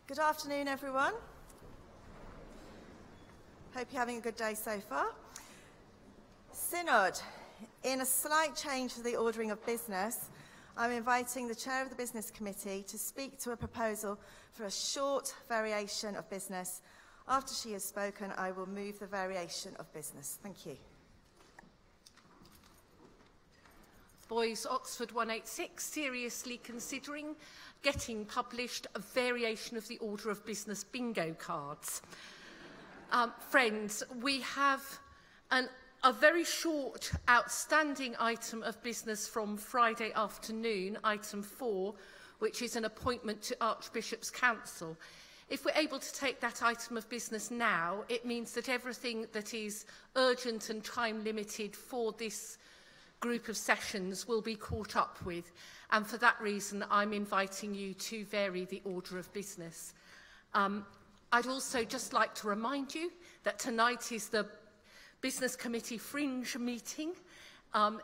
Good afternoon, everyone. Hope you're having a good day so far. Synod, in a slight change to the ordering of business, I'm inviting the Chair of the Business Committee to speak to a proposal for a short variation of business. After she has spoken, I will move the variation of business. Thank you. Booys, Oxford 186, seriously considering getting published a variation of the order of business bingo cards. Friends, we have a very short outstanding item of business from Friday afternoon, item 4, which is an appointment to Archbishop's Council. If we're able to take that item of business now, it means that everything that is urgent and time limited for this group of sessions will be caught up with, and for that reason I'm inviting you to vary the order of business. I'd also just like to remind you that tonight is the Business Committee Fringe meeting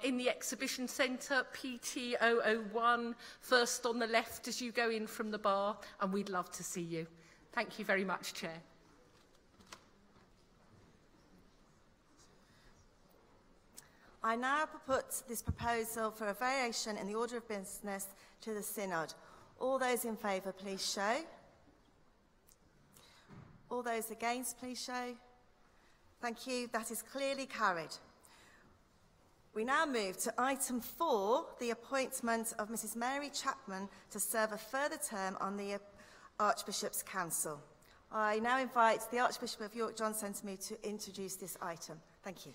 in the Exhibition Centre, PT 001, first on the left as you go in from the bar, and we'd love to see you. Thank you very much, Chair. I now put this proposal for a variation in the order of business to the Synod. All those in favour, please show. All those against, please show. Thank you. That is clearly carried. We now move to item 4, the appointment of Mrs. Mary Chapman to serve a further term on the Archbishop's Council. I now invite the Archbishop of York, John Sentamu, to introduce this item. Thank you.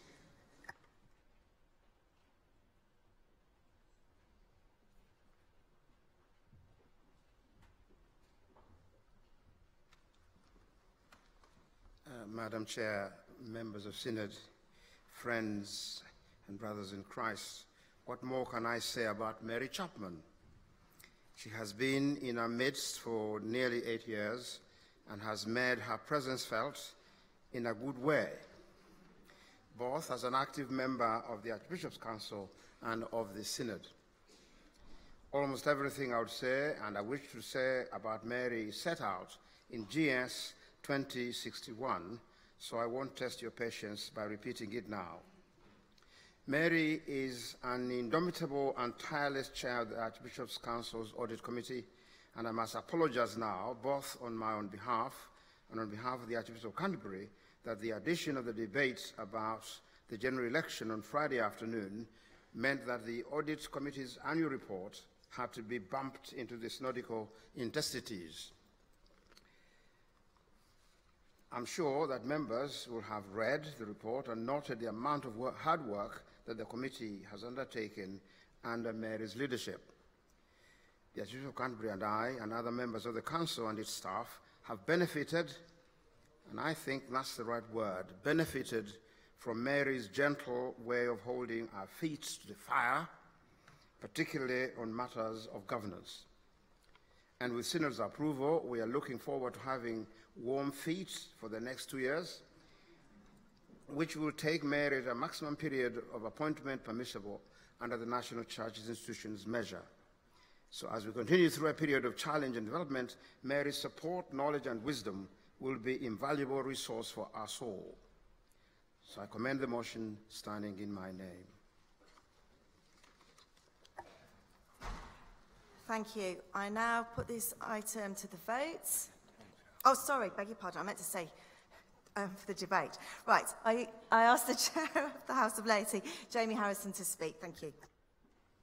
Madam Chair, members of Synod, friends and brothers in Christ, what more can I say about Mary Chapman? She has been in our midst for nearly 8 years and has made her presence felt in a good way, both as an active member of the Archbishop's Council and of the Synod. Almost everything I would say and I wish to say about Mary is set out in GS 2061, so I won't test your patience by repeating it now. Mary is an indomitable and tireless chair of the Archbishop's Council's Audit Committee, and I must apologize now, both on my own behalf and on behalf of the Archbishop of Canterbury, that the addition of the debate about the general election on Friday afternoon meant that the Audit Committee's annual report had to be bumped into the synodical interstices. I'm sure that members will have read the report and noted the amount of hard work that the committee has undertaken under Mary's leadership. The Archbishop of Canterbury and I and other members of the Council and its staff have benefited, and I think that's the right word, benefited from Mary's gentle way of holding our feet to the fire, particularly on matters of governance. And with Synod's approval, we are looking forward to having warm feet for the next 2 years, which will take Mary to a maximum period of appointment permissible under the National Church's Institutions measure. So as we continue through a period of challenge and development, Mary's support, knowledge, and wisdom will be invaluable resource for us all. So I commend the motion standing in my name. Thank you. I now put this item to the vote. Oh, sorry, beg your pardon. I meant to say for the debate. Right, I ask the Chair of the House of Laity, Jamie Harrison, to speak. Thank you.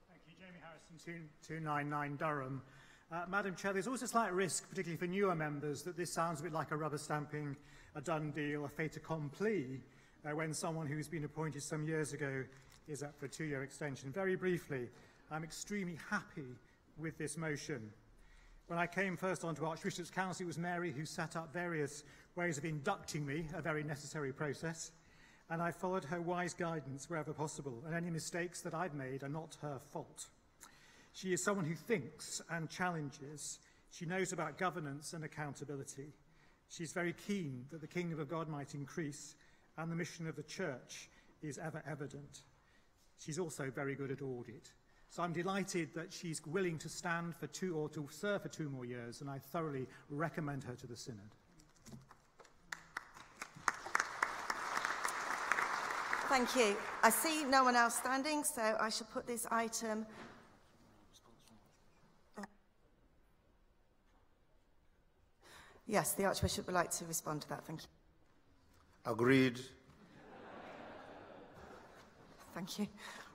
Thank you, Jamie Harrison, 299 Durham. Madam Chair, there's always a slight risk, particularly for newer members, that this sounds a bit like a rubber stamping, a done deal, a fait accompli, when someone who's been appointed some years ago is up for a 2-year extension. Very briefly, I'm extremely happy with this motion. When I came first onto Archbishop's Council, it was Mary who set up various ways of inducting me, a very necessary process, and I followed her wise guidance wherever possible, and any mistakes that I'd made are not her fault. She is someone who thinks and challenges. She knows about governance and accountability. She's very keen that the kingdom of God might increase, and the mission of the Church is ever evident. She's also very good at audit. So I'm delighted that she's willing to stand for to serve for 2 more years, and I thoroughly recommend her to the Synod. Thank you. I see no one else standing, so I shall put this item... Yes, the Archbishop would like to respond to that. Thank you. Agreed. Thank you.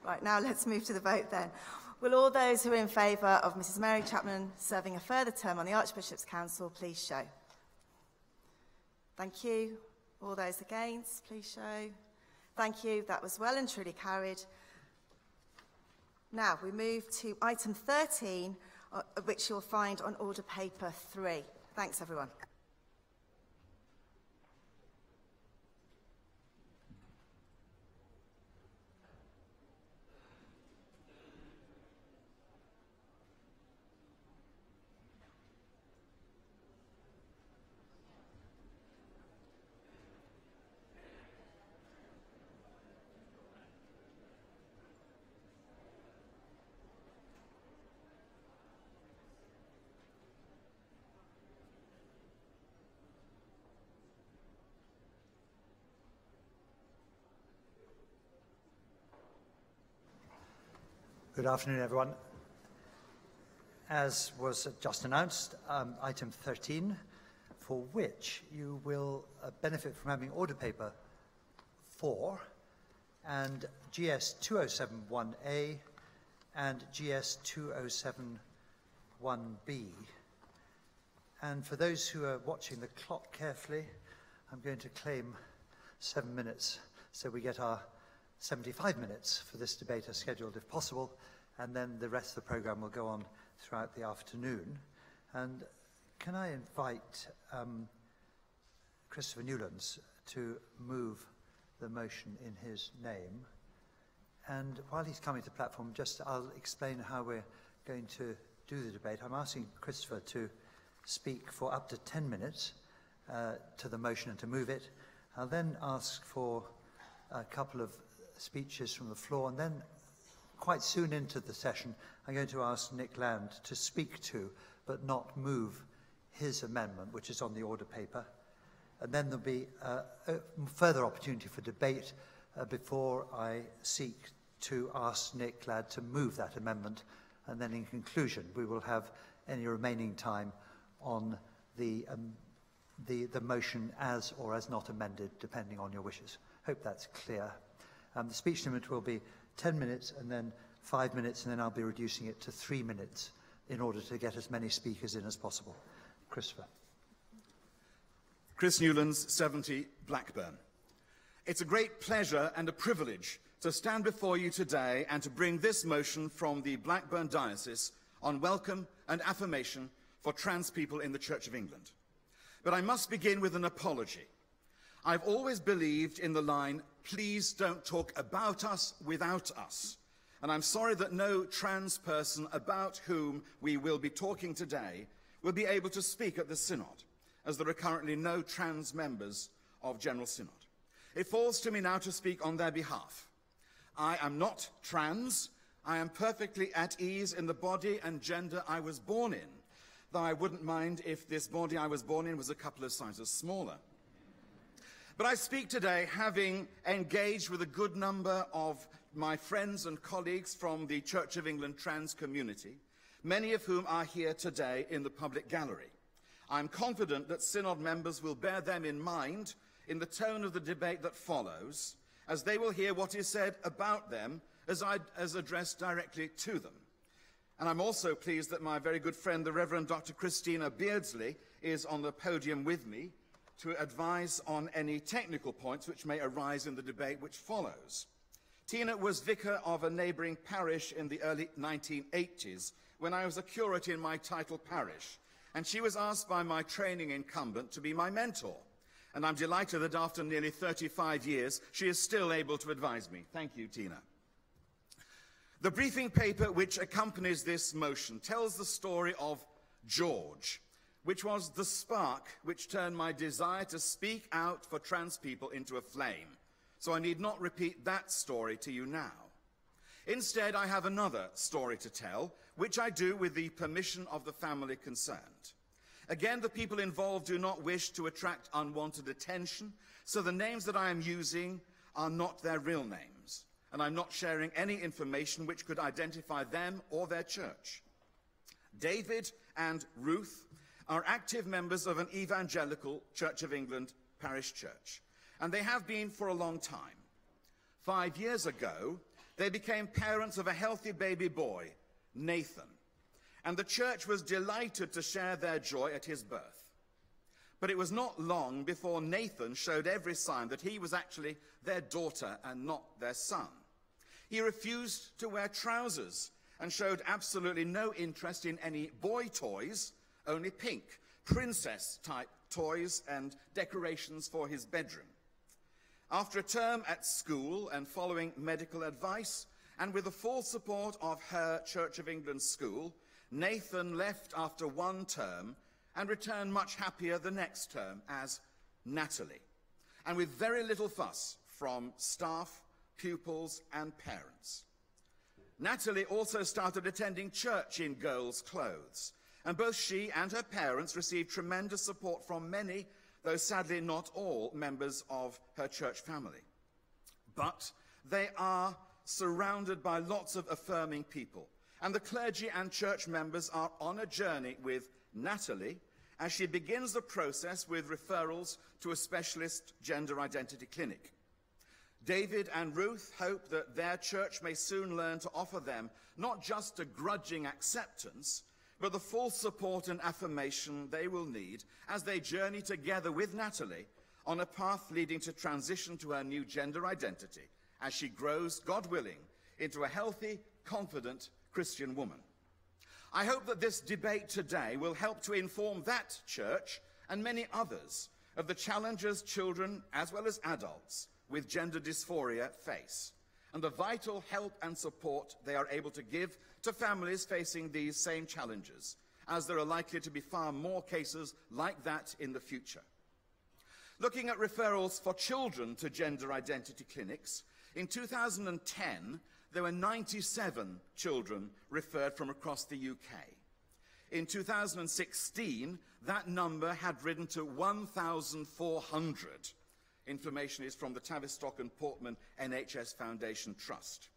Right, now let's move to the vote then. Will all those who are in favour of Mrs Mary Chapman serving a further term on the Archbishop's Council please show? Thank you. All those against, please show. Thank you. That was well and truly carried. Now we move to item 13, which you'll find on order paper 3. Thanks, everyone. Good afternoon, everyone. As was just announced, item 13, for which you will benefit from having order paper 4 and GS 2071A and GS 2071B. And for those who are watching the clock carefully, I'm going to claim 7 minutes, so we get our 75 minutes for this debate as scheduled, if possible, and then the rest of the programme will go on throughout the afternoon. And can I invite Christopher Newlands to move the motion in his name? And while he's coming to the platform, I'll explain how we're going to do the debate. I'm asking Christopher to speak for up to 10 minutes to the motion and to move it. I'll then ask for a couple of speeches from the floor, and then quite soon into the session I'm going to ask Nick Land to speak to but not move his amendment, which is on the order paper, and then there'll be a further opportunity for debate before I seek to ask Nick Land to move that amendment, and then in conclusion we will have any remaining time on the motion as or as not amended, depending on your wishes. Hope that's clear. The speech limit will be 10 minutes and then 5 minutes, and then I'll be reducing it to 3 minutes in order to get as many speakers in as possible. Christopher. Chris Newlands, 70, Blackburn. It's a great pleasure and a privilege to stand before you today and to bring this motion from the Blackburn Diocese on welcome and affirmation for trans people in the Church of England. But I must begin with an apology. I've always believed in the line, please don't talk about us without us. And I'm sorry that no trans person about whom we will be talking today will be able to speak at the Synod, as there are currently no trans members of General Synod. It falls to me now to speak on their behalf. I am not trans. I am perfectly at ease in the body and gender I was born in, though I wouldn't mind if this body I was born in was a couple of sizes smaller. But I speak today having engaged with a good number of my friends and colleagues from the Church of England trans community, many of whom are here today in the public gallery. I'm confident that Synod members will bear them in mind in the tone of the debate that follows, as they will hear what is said about them as addressed directly to them. And I'm also pleased that my very good friend, the Reverend Dr. Christina Beardsley, is on the podium with me to advise on any technical points which may arise in the debate which follows. Tina was vicar of a neighbouring parish in the early 1980s when I was a curate in my title parish, and she was asked by my training incumbent to be my mentor. And I'm delighted that after nearly 35 years, she is still able to advise me. Thank you, Tina. The briefing paper which accompanies this motion tells the story of George, which was the spark which turned my desire to speak out for trans people into a flame. So I need not repeat that story to you now. Instead, I have another story to tell, which I do with the permission of the family concerned. Again, the people involved do not wish to attract unwanted attention, so the names that I am using are not their real names, and I'm not sharing any information which could identify them or their church. David and Ruth are active members of an evangelical Church of England parish church, and they have been for a long time. 5 years ago, they became parents of a healthy baby boy, Nathan, and the church was delighted to share their joy at his birth. But it was not long before Nathan showed every sign that he was actually their daughter and not their son. He refused to wear trousers and showed absolutely no interest in any boy toys, only pink, princess-type toys and decorations for his bedroom. After a term at school and following medical advice, and with the full support of her Church of England school, Nathan left after one term and returned much happier the next term as Natalie, and with very little fuss from staff, pupils, and parents. Natalie also started attending church in girls' clothes, and both she and her parents received tremendous support from many, though sadly not all, members of her church family. But they are surrounded by lots of affirming people, and the clergy and church members are on a journey with Natalie as she begins the process with referrals to a specialist gender identity clinic. David and Ruth hope that their church may soon learn to offer them not just a grudging acceptance, but the full support and affirmation they will need as they journey together with Natalie on a path leading to transition to her new gender identity as she grows, God willing, into a healthy, confident Christian woman. I hope that this debate today will help to inform that church and many others of the challenges children, as well as adults, with gender dysphoria face, and the vital help and support they are able to give to families facing these same challenges, as there are likely to be far more cases like that in the future. Looking at referrals for children to gender identity clinics, in 2010, there were 97 children referred from across the UK. In 2016, that number had risen to 1,400. Information is from the Tavistock and Portman NHS Foundation Trust.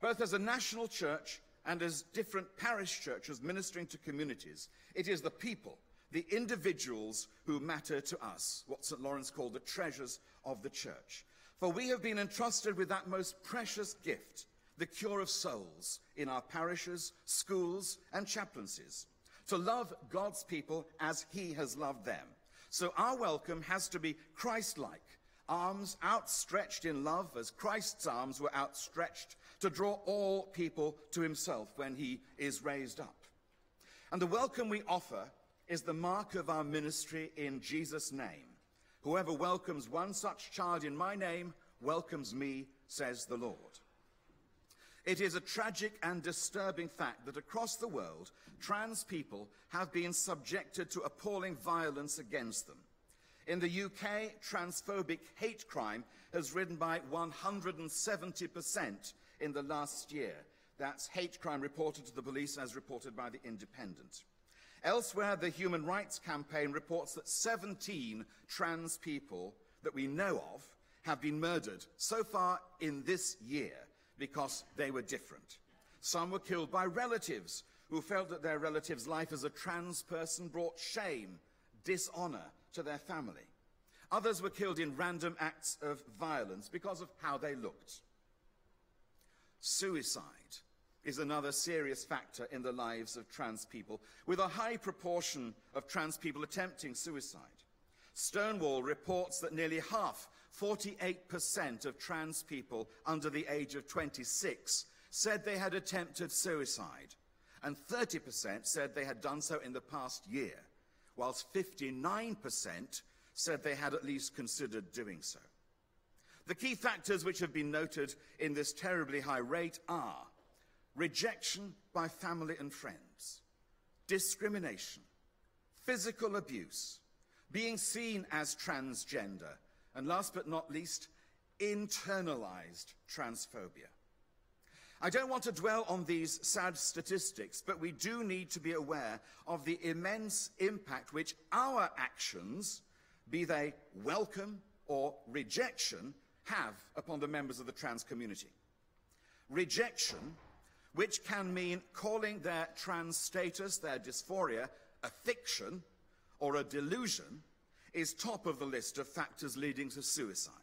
Both as a national church and as different parish churches ministering to communities, it is the people, the individuals who matter to us, what St. Lawrence called the treasures of the church. For we have been entrusted with that most precious gift, the cure of souls, in our parishes, schools, and chaplaincies, to love God's people as he has loved them. So our welcome has to be Christ-like, arms outstretched in love as Christ's arms were outstretched to draw all people to himself when he is raised up. And the welcome we offer is the mark of our ministry in Jesus' name. Whoever welcomes one such child in my name welcomes me, says the Lord. It is a tragic and disturbing fact that across the world, trans people have been subjected to appalling violence against them. In the UK, transphobic hate crime has risen by 170% in the last year. That's hate crime reported to the police as reported by The Independent. Elsewhere, the Human Rights Campaign reports that 17 trans people that we know of have been murdered so far in this year because they were different. Some were killed by relatives who felt that their relative's life as a trans person brought shame, dishonor to their family. Others were killed in random acts of violence because of how they looked. Suicide is another serious factor in the lives of trans people, with a high proportion of trans people attempting suicide. Stonewall reports that nearly half, 48% of trans people under the age of 26 said they had attempted suicide, and 30% said they had done so in the past year, whilst 59% said they had at least considered doing so. The key factors which have been noted in this terribly high rate are rejection by family and friends, discrimination, physical abuse, being seen as transgender, and last but not least, internalized transphobia. I don't want to dwell on these sad statistics, but we do need to be aware of the immense impact which our actions, be they welcome or rejection, have upon the members of the trans community. Rejection, which can mean calling their trans status, their dysphoria, a fiction or a delusion, is top of the list of factors leading to suicide.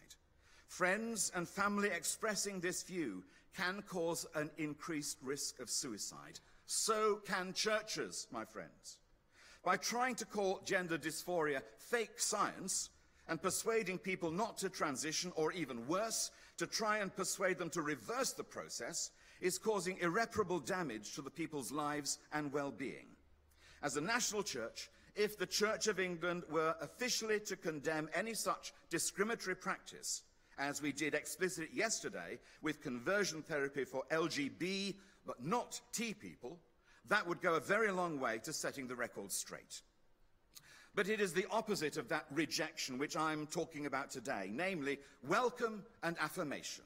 Friends and family expressing this view can cause an increased risk of suicide. So can churches, my friends. By trying to call gender dysphoria fake science and persuading people not to transition, or even worse, to try and persuade them to reverse the process, is causing irreparable damage to the people's lives and well-being. As a national church, if the Church of England were officially to condemn any such discriminatory practice, as we did explicitly yesterday with conversion therapy for LGB but not T people, that would go a very long way to setting the record straight. But it is the opposite of that rejection which I'm talking about today, namely welcome and affirmation.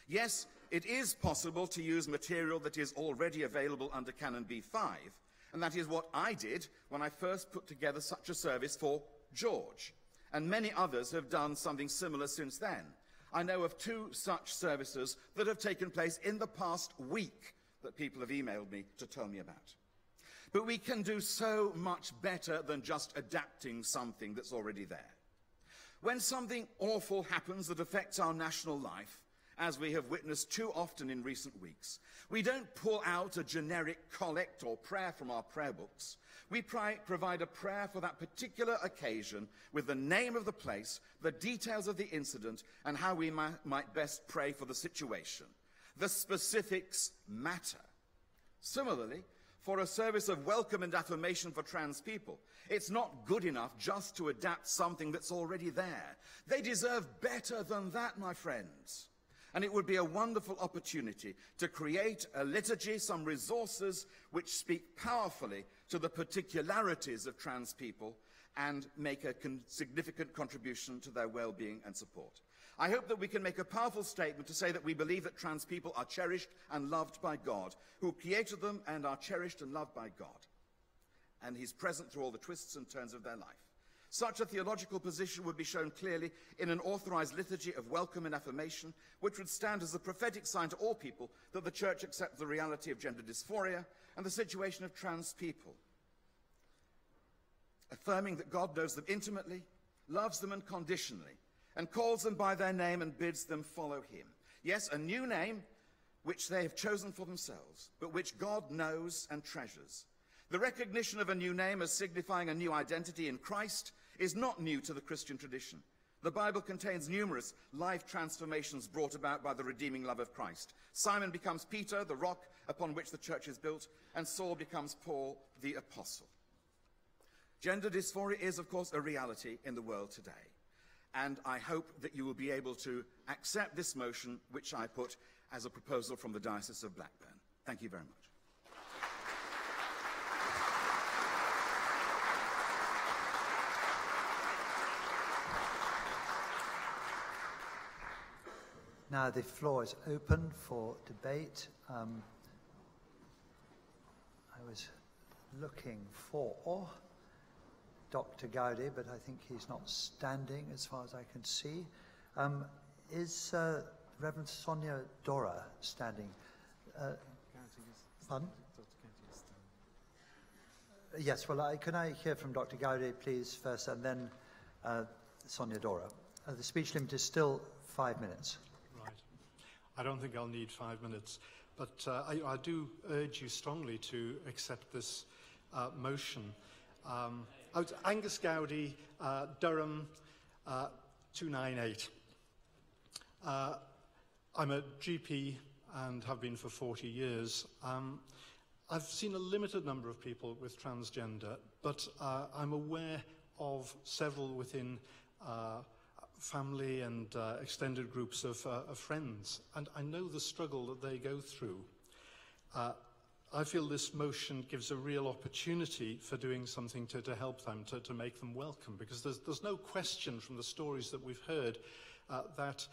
Yes, it is possible to use material that is already available under Canon B5, and that is what I did when I first put together such a service for George, and many others have done something similar since then. I know of 2 such services that have taken place in the past week that people have emailed me to tell me about. But we can do so much better than just adapting something that's already there. When something awful happens that affects our national life, as we have witnessed too often in recent weeks, we don't pull out a generic collect or prayer from our prayer books. We provide a prayer for that particular occasion with the name of the place, the details of the incident, and how we might best pray for the situation. The specifics matter. Similarly, for a service of welcome and affirmation for trans people, it's not good enough just to adapt something that's already there. They deserve better than that, my friends. And it would be a wonderful opportunity to create a liturgy, some resources which speak powerfully to the particularities of trans people and make a significant contribution to their well-being and support. I hope that we can make a powerful statement to say that we believe that trans people are cherished and loved by God, who created them and are cherished and loved by God. And he's present through all the twists and turns of their life. Such a theological position would be shown clearly in an authorized liturgy of welcome and affirmation, which would stand as a prophetic sign to all people that the Church accepts the reality of gender dysphoria and the situation of trans people, affirming that God knows them intimately, loves them unconditionally, and calls them by their name and bids them follow him. Yes, a new name which they have chosen for themselves, but which God knows and treasures. The recognition of a new name as signifying a new identity in Christ is not new to the Christian tradition. The Bible contains numerous life transformations brought about by the redeeming love of Christ. Simon becomes Peter, the rock upon which the church is built, and Saul becomes Paul, the apostle. Gender dysphoria is, of course, a reality in the world today. And I hope that you will be able to accept this motion, which I put as a proposal from the Diocese of Blackburn. Thank you very much. Now the floor is open for debate. I was looking for Dr. Goudie, but I think he's not standing as far as I can see. Is Reverend Sonya Doragh standing? Pardon? Yes, well, can I hear from Dr. Goudie, please, first, and then Sonya Doragh. The speech limit is still 5 minutes. Right. I don't think I'll need 5 minutes, but I do urge you strongly to accept this motion. Angus Goudie, Durham, 298. I'm a GP and have been for 40 years. I've seen a limited number of people with transgender, but I'm aware of several within family and extended groups of friends, and I know the struggle that they go through. I feel this motion gives a real opportunity for doing something to help them, to make them welcome, because there's no question from the stories that we've heard that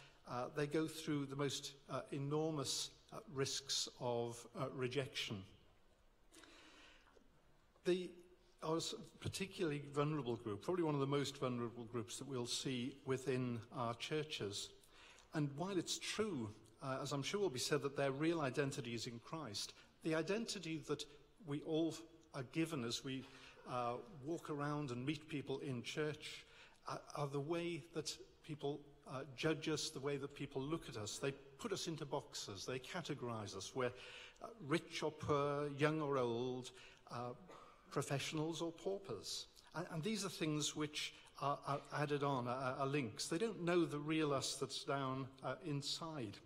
they go through the most enormous risks of rejection. They are a particularly vulnerable group, probably one of the most vulnerable groups that we'll see within our churches. And while it's true, as I'm sure will be said, that their real identity is in Christ, the identity that we all are given as we walk around and meet people in church are the way that people judge us, the way that people look at us. They put us into boxes, they categorize us. We're rich or poor, young or old, professionals or paupers. And these are things which are added on, are links. They don't know the real us that's down inside.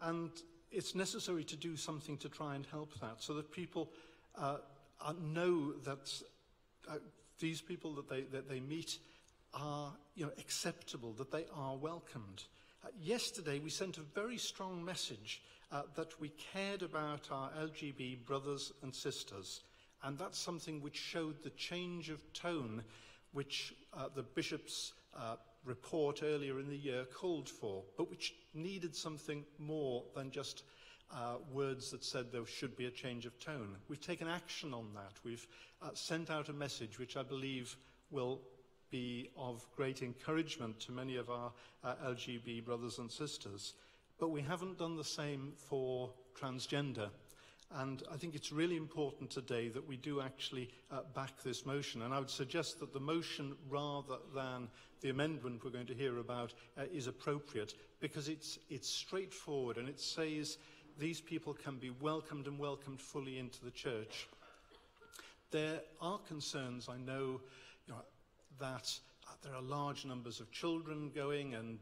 And it's necessary to do something to try and help that, so that people know that these people that they meet are acceptable, that they are welcomed. Yesterday we sent a very strong message that we cared about our LGB brothers and sisters, and that's something which showed the change of tone which the bishop's report earlier in the year called for, but which needed something more than just words that said there should be a change of tone. We've taken action on that. We've sent out a message which I believe will be of great encouragement to many of our LGB brothers and sisters. But we haven't done the same for transgender. And I think it's really important today that we do actually back this motion. And I would suggest that the motion, rather than the amendment we're going to hear about, is appropriate, because it's straightforward, and it says these people can be welcomed and welcomed fully into the church. There are concerns, I know, that there are large numbers of children going and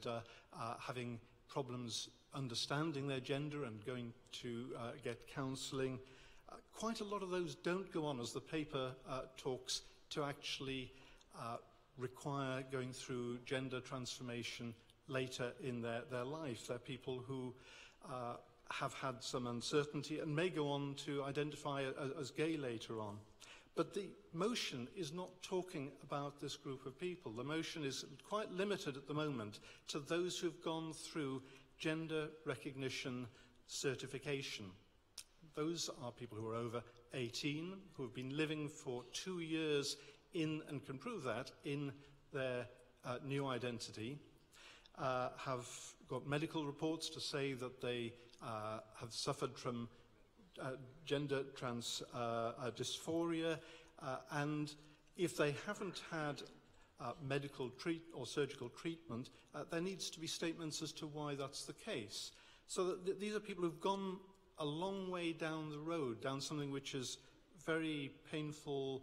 having problems understanding their gender and going to get counselling. Quite a lot of those don't go on, as the paper talks, to actually require going through gender transformation later in their life. They're people who have had some uncertainty and may go on to identify as gay later on. But the motion is not talking about this group of people. The motion is quite limited at the moment to those who've gone through gender recognition certification. Those are people who are over 18, who have been living for 2 years in, and can prove that, in their new identity, have got medical reports to say that they have suffered from gender dysphoria, and if they haven't had medical or surgical treatment, there needs to be statements as to why that's the case. So that these are people who've gone a long way down the road, down something which is very painful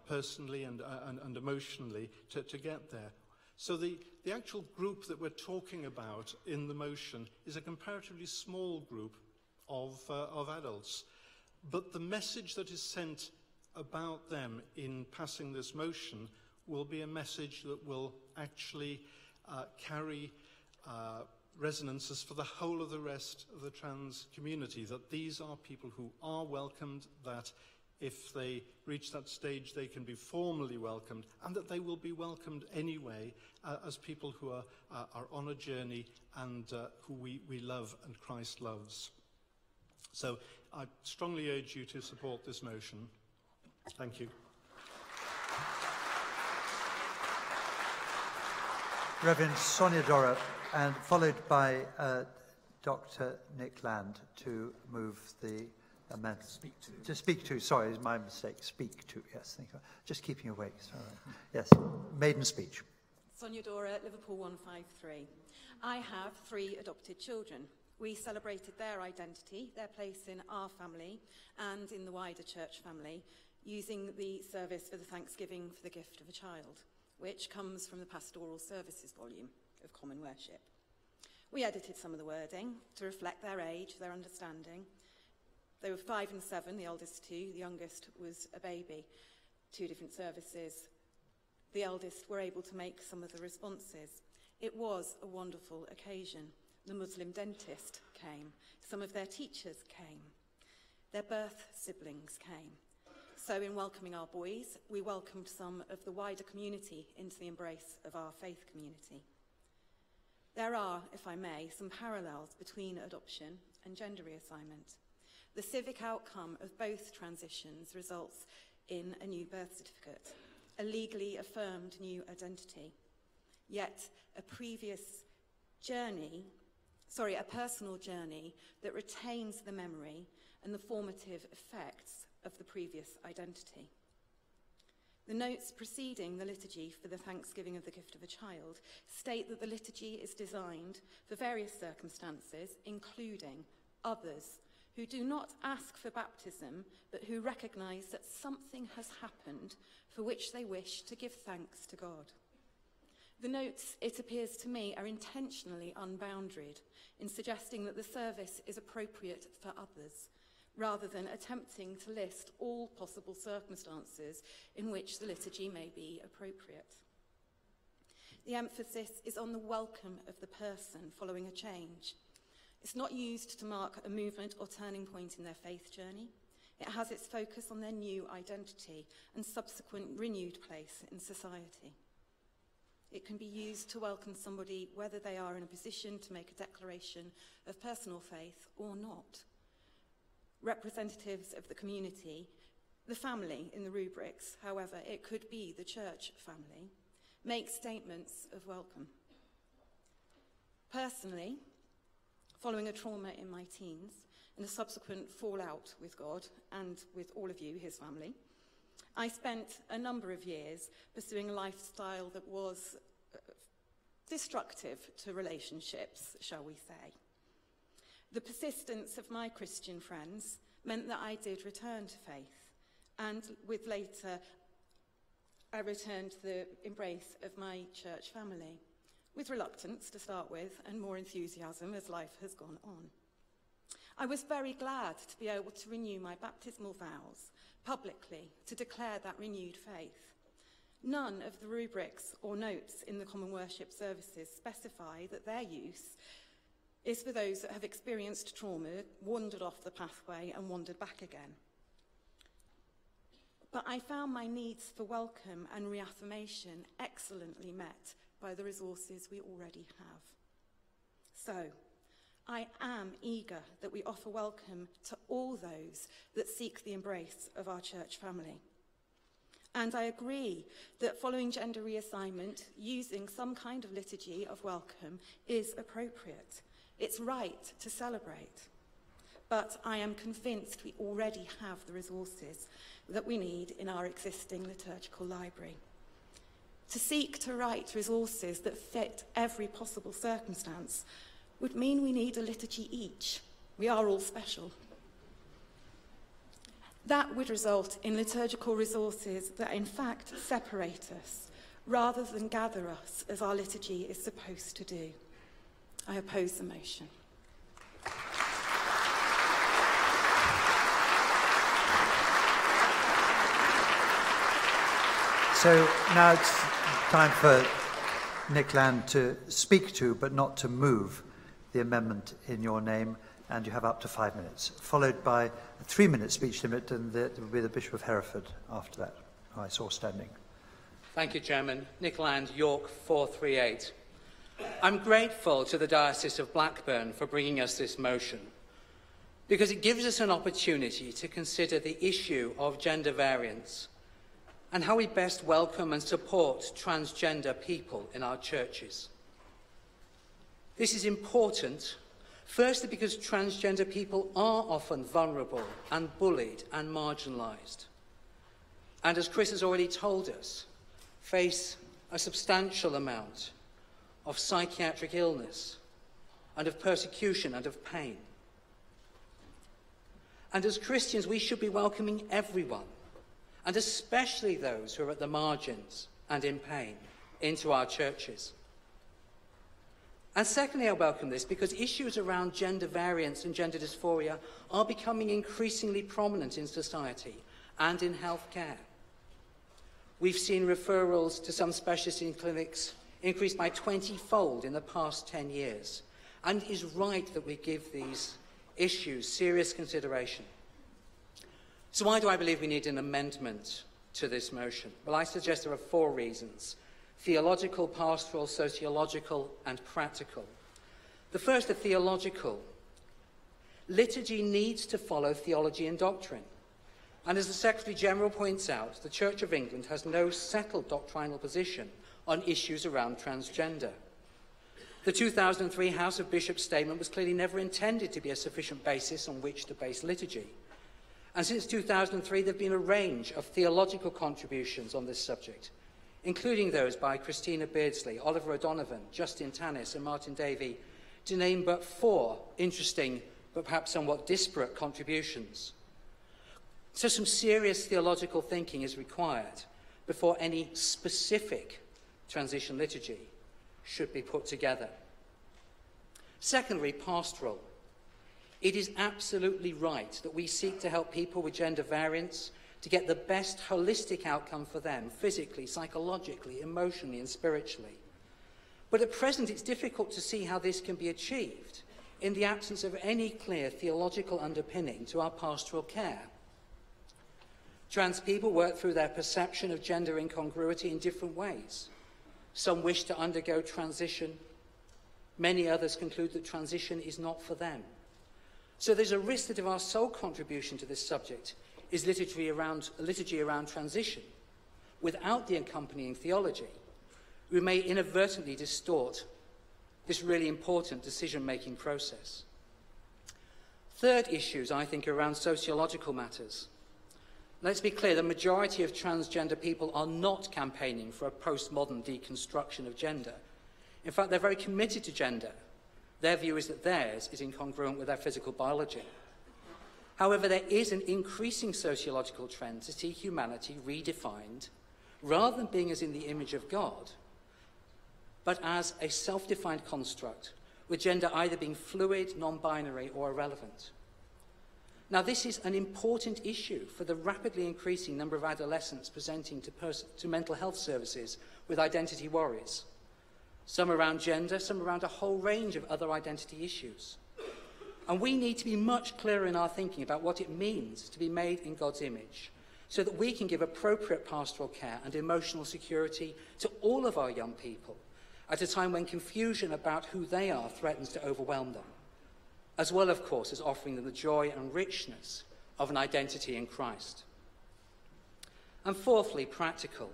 personally and emotionally to get there. So the actual group that we're talking about in the motion is a comparatively small group of adults. But the message that is sent about them in passing this motion will be a message that will actually carry resonances for the whole of the rest of the trans community, that these are people who are welcomed, that if they reach that stage they can be formally welcomed, and that they will be welcomed anyway as people who are on a journey and who we love and Christ loves. So I strongly urge you to support this motion. Thank you. Reverend Sonya Doragh, and followed by Dr. Nick Land to move the amendment. Speak to, sorry, is my mistake. Speak to, yes, thank you. Just keeping awake, sorry. Yes, maiden speech. Sonya Doragh, Liverpool 153. I have 3 adopted children. We celebrated their identity, their place in our family and in the wider church family, using the service for the Thanksgiving for the Gift of a Child, which comes from the Pastoral Services volume of Common Worship. We edited some of the wording to reflect their age, their understanding. They were 5 and 7, the eldest 2, the youngest was a baby. 2 different services. The eldest were able to make some of the responses. It was a wonderful occasion. The Muslim dentist came. Some of their teachers came. Their birth siblings came. So in welcoming our boys, we welcomed some of the wider community into the embrace of our faith community. There are, if I may, some parallels between adoption and gender reassignment. The civic outcome of both transitions results in a new birth certificate, a legally affirmed new identity. Yet a personal journey that retains the memory and the formative effects of the previous identity. The notes preceding the liturgy for the Thanksgiving of the Gift of a Child state that the liturgy is designed for various circumstances, including others who do not ask for baptism, but who recognise that something has happened for which they wish to give thanks to God. The notes, it appears to me, are intentionally unboundaried in suggesting that the service is appropriate for others, rather than attempting to list all possible circumstances in which the liturgy may be appropriate. The emphasis is on the welcome of the person following a change. It's not used to mark a movement or turning point in their faith journey. It has its focus on their new identity and subsequent renewed place in society. It can be used to welcome somebody whether they are in a position to make a declaration of personal faith or not. Representatives of the community, the family in the rubrics, however, it could be the church family, make statements of welcome. Personally, following a trauma in my teens and a subsequent fallout with God and with all of you, his family, I spent a number of years pursuing a lifestyle that was destructive to relationships, shall we say. The persistence of my Christian friends meant that I did return to faith, and with later, I returned to the embrace of my church family, with reluctance to start with, and more enthusiasm as life has gone on. I was very glad to be able to renew my baptismal vows publicly, to declare that renewed faith. None of the rubrics or notes in the common worship services specify that their use is for those that have experienced trauma, wandered off the pathway and wandered back again. But I found my needs for welcome and reaffirmation excellently met by the resources we already have. So, I am eager that we offer welcome to all those that seek the embrace of our church family. And I agree that following gender reassignment, using some kind of liturgy of welcome is appropriate. It's right to celebrate. But I am convinced we already have the resources that we need in our existing liturgical library. To seek to write resources that fit every possible circumstance would mean we need a liturgy each. We are all special. That would result in liturgical resources that in fact separate us, rather than gather us as our liturgy is supposed to do. I oppose the motion. So now it's time for Nick Land to speak to, but not to move, the amendment in your name, and you have up to 5 minutes, followed by a 3-minute speech limit, and there will be the Bishop of Hereford after that, who I saw standing. Thank you, Chairman. Nick Land, York 438. I'm grateful to the Diocese of Blackburn for bringing us this motion, because it gives us an opportunity to consider the issue of gender variance and how we best welcome and support transgender people in our churches. This is important, firstly because transgender people are often vulnerable and bullied and marginalised, and as Chris has already told us, face a substantial amount of psychiatric illness and of persecution and of pain. And as Christians, we should be welcoming everyone, and especially those who are at the margins and in pain, into our churches. And secondly, I welcome this because issues around gender variance and gender dysphoria are becoming increasingly prominent in society and in healthcare. We've seen referrals to some specialist clinics increase by 20-fold in the past 10 years, and it is right that we give these issues serious consideration. So why do I believe we need an amendment to this motion? Well, I suggest there are 4 reasons. theological, pastoral, sociological, and practical. The first, the theological. Liturgy needs to follow theology and doctrine. And as the Secretary-General points out, the Church of England has no settled doctrinal position on issues around transgender. The 2003 House of Bishops statement was clearly never intended to be a sufficient basis on which to base liturgy. And since 2003, there have been a range of theological contributions on this subject, including those by Christina Beardsley, Oliver O'Donovan, Justin Tannis and Martin Davey, to name but 4 interesting but perhaps somewhat disparate contributions. So some serious theological thinking is required before any specific transition liturgy should be put together. Secondly, pastoral. It is absolutely right that we seek to help people with gender variance to get the best holistic outcome for them, physically, psychologically, emotionally, and spiritually. But at present, it's difficult to see how this can be achieved in the absence of any clear theological underpinning to our pastoral care. Trans people work through their perception of gender incongruity in different ways. Some wish to undergo transition. Many others conclude that transition is not for them. So there's a risk that if our sole contribution to this subject is liturgy around transition, without the accompanying theology, we may inadvertently distort this really important decision-making process. Third issues, I think, are around sociological matters. Let's be clear, the majority of transgender people are not campaigning for a postmodern deconstruction of gender. In fact, they're very committed to gender. Their view is that theirs is incongruent with their physical biology. However, there is an increasing sociological trend to see humanity redefined, rather than being as in the image of God, but as a self-defined construct, with gender either being fluid, non-binary, or irrelevant. Now, this is an important issue for the rapidly increasing number of adolescents presenting to mental health services with identity worries. Some around gender, some around a whole range of other identity issues. And we need to be much clearer in our thinking about what it means to be made in God's image, so that we can give appropriate pastoral care and emotional security to all of our young people at a time when confusion about who they are threatens to overwhelm them, as well, of course, as offering them the joy and richness of an identity in Christ. And fourthly, practical.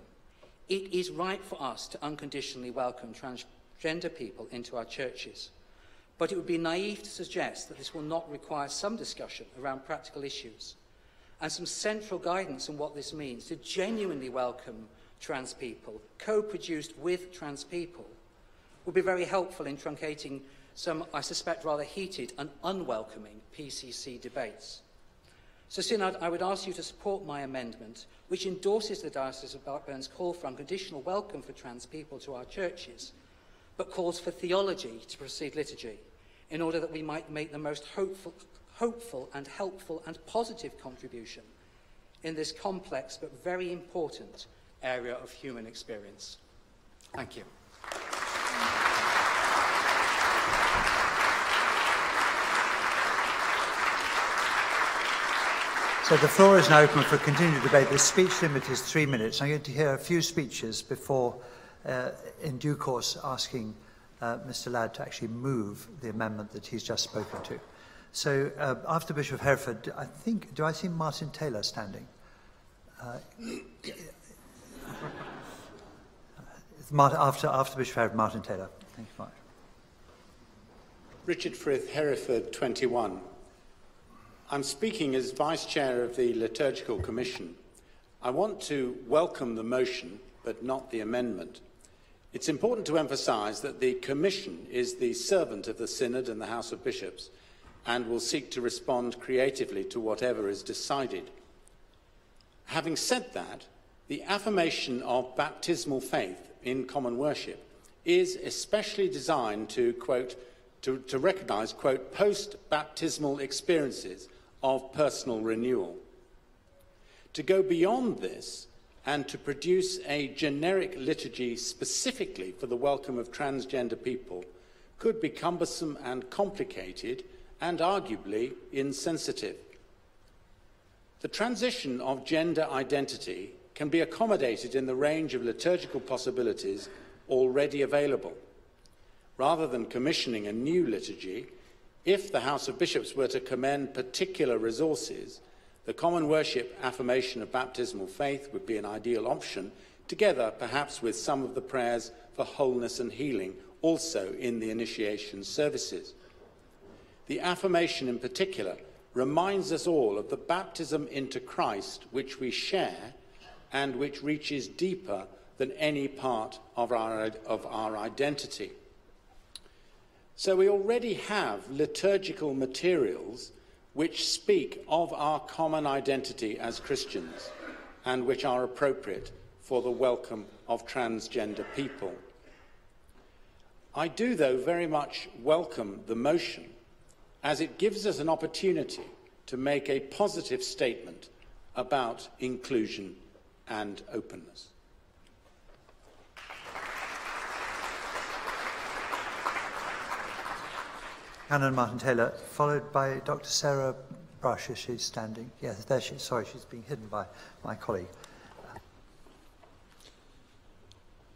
It is right for us to unconditionally welcome transgender people into our churches, but it would be naive to suggest that this will not require some discussion around practical issues and some central guidance on what this means to genuinely welcome trans people, co-produced with trans people, would be very helpful in truncating some, I suspect, rather heated and unwelcoming PCC debates. So, Synod, I would ask you to support my amendment, which endorses the Diocese of Blackburn's call for unconditional welcome for trans people to our churches, but calls for theology to precede liturgy, in order that we might make the most hopeful and helpful and positive contribution in this complex but very important area of human experience. Thank you. So the floor is now open for continued debate. The speech limit is 3 minutes. I'm going to hear a few speeches before, in due course, asking Mr. Ladd to actually move the amendment that he's just spoken to. So after Bishop of Hereford, I think, do I see Martyn Taylor standing? After Bishop of Hereford, Martyn Taylor. Thank you much. Richard Frith, Hereford 21. I'm speaking as Vice Chair of the Liturgical Commission. I want to welcome the motion, but not the amendment. It's important to emphasise that the Commission is the servant of the Synod and the House of Bishops and will seek to respond creatively to whatever is decided. Having said that, the affirmation of baptismal faith in common worship is especially designed to, quote, to recognise, quote, post-baptismal experiences of personal renewal. To go beyond this and to produce a generic liturgy specifically for the welcome of transgender people could be cumbersome and complicated and arguably insensitive. The transition of gender identity can be accommodated in the range of liturgical possibilities already available. Rather than commissioning a new liturgy, if the House of Bishops were to commend particular resources, the common worship affirmation of baptismal faith would be an ideal option, together perhaps with some of the prayers for wholeness and healing also in the initiation services. The affirmation in particular reminds us all of the baptism into Christ which we share and which reaches deeper than any part of our identity. So we already have liturgical materials which speak of our common identity as Christians and which are appropriate for the welcome of transgender people. I do, though, very much welcome the motion, as it gives us an opportunity to make a positive statement about inclusion and openness. Canon Martyn Taylor, followed by Dr. Sarah Brush, as she's standing. Yes, there she is. Sorry, she's being hidden by my colleague.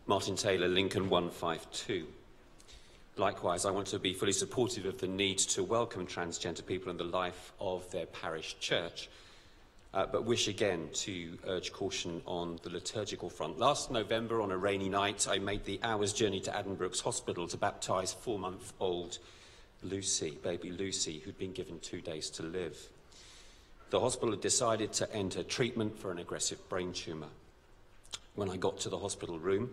Martyn Taylor, Lincoln 152. Likewise, I want to be fully supportive of the need to welcome transgender people in the life of their parish church, but wish again to urge caution on the liturgical front. Last November, on a rainy night, I made the hour's journey to Addenbrooke's Hospital to baptise 4-month-old Lucy, baby Lucy, who'd been given 2 days to live. The hospital had decided to end her treatment for an aggressive brain tumour. When I got to the hospital room,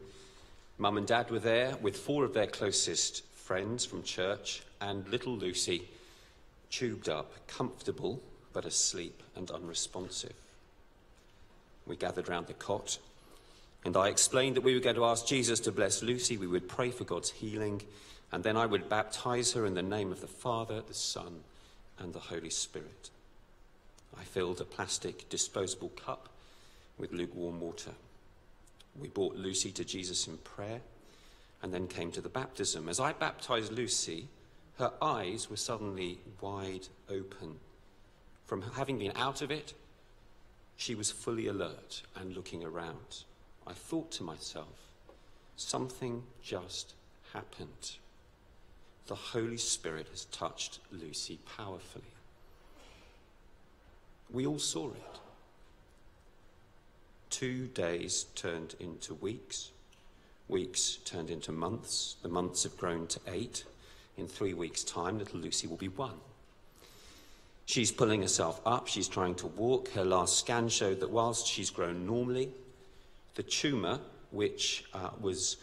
Mum and Dad were there with 4 of their closest friends from church and little Lucy, tubed up, comfortable but asleep and unresponsive. We gathered round the cot and I explained that we were going to ask Jesus to bless Lucy, we would pray for God's healing, and then I would baptise her in the name of the Father, the Son and the Holy Spirit. I filled a plastic disposable cup with lukewarm water. We brought Lucy to Jesus in prayer and then came to the baptism. As I baptised Lucy, her eyes were suddenly wide open. From having been out of it, she was fully alert and looking around. I thought to myself, something just happened. The Holy Spirit has touched Lucy powerfully. We all saw it. 2 days turned into weeks. Weeks turned into months. The months have grown to 8. In 3 weeks' time, little Lucy will be 1. She's pulling herself up. She's trying to walk. Her last scan showed that whilst she's grown normally, the tumour, which was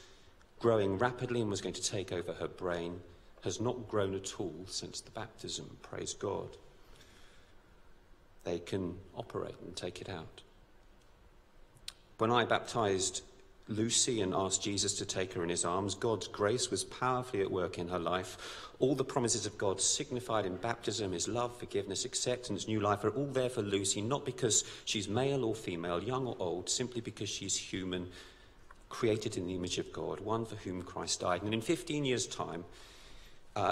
growing rapidly and was going to take over her brain, has not grown at all since the baptism. Praise God. They can operate and take it out. When I baptised Lucy and asked Jesus to take her in his arms, God's grace was powerfully at work in her life. All the promises of God signified in baptism, his love, forgiveness, acceptance, new life, are all there for Lucy, not because she's male or female, young or old, simply because she's human, created in the image of God, one for whom Christ died. And in 15 years' time,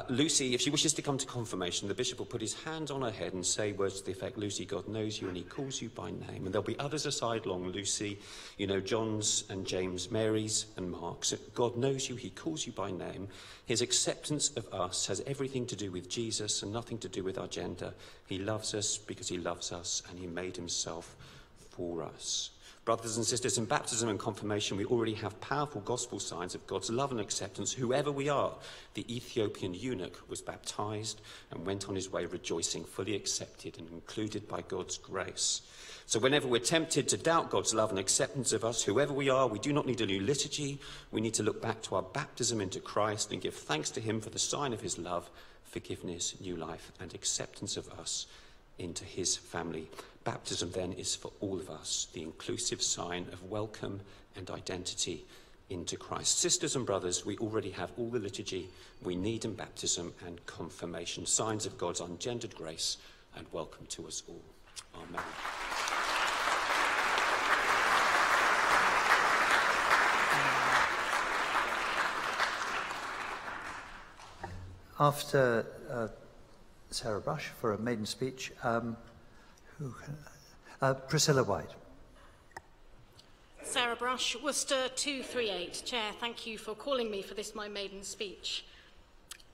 Lucy, if she wishes to come to confirmation, the bishop will put his hand on her head and say words to the effect, Lucy, God knows you and he calls you by name. And there'll be others aside long, Lucy, you know, John's and James, Mary's and Mark's. God knows you, he calls you by name. His acceptance of us has everything to do with Jesus and nothing to do with our gender. He loves us because he loves us and he made himself for us. Brothers and sisters, in baptism and confirmation, we already have powerful gospel signs of God's love and acceptance, whoever we are. The Ethiopian eunuch was baptized and went on his way rejoicing, fully accepted and included by God's grace. So whenever we're tempted to doubt God's love and acceptance of us, whoever we are, we do not need a new liturgy. We need to look back to our baptism into Christ and give thanks to him for the sign of his love, forgiveness, new life, and acceptance of us into his family. Baptism then is for all of us, the inclusive sign of welcome and identity into Christ. Sisters and brothers, we already have all the liturgy we need in baptism and confirmation, signs of God's ungendered grace and welcome to us all. Amen. After Sarah Brush for a maiden speech, Priscilla White. Sarah Brush, Worcester 238. Chair, thank you for calling me for this, my maiden speech.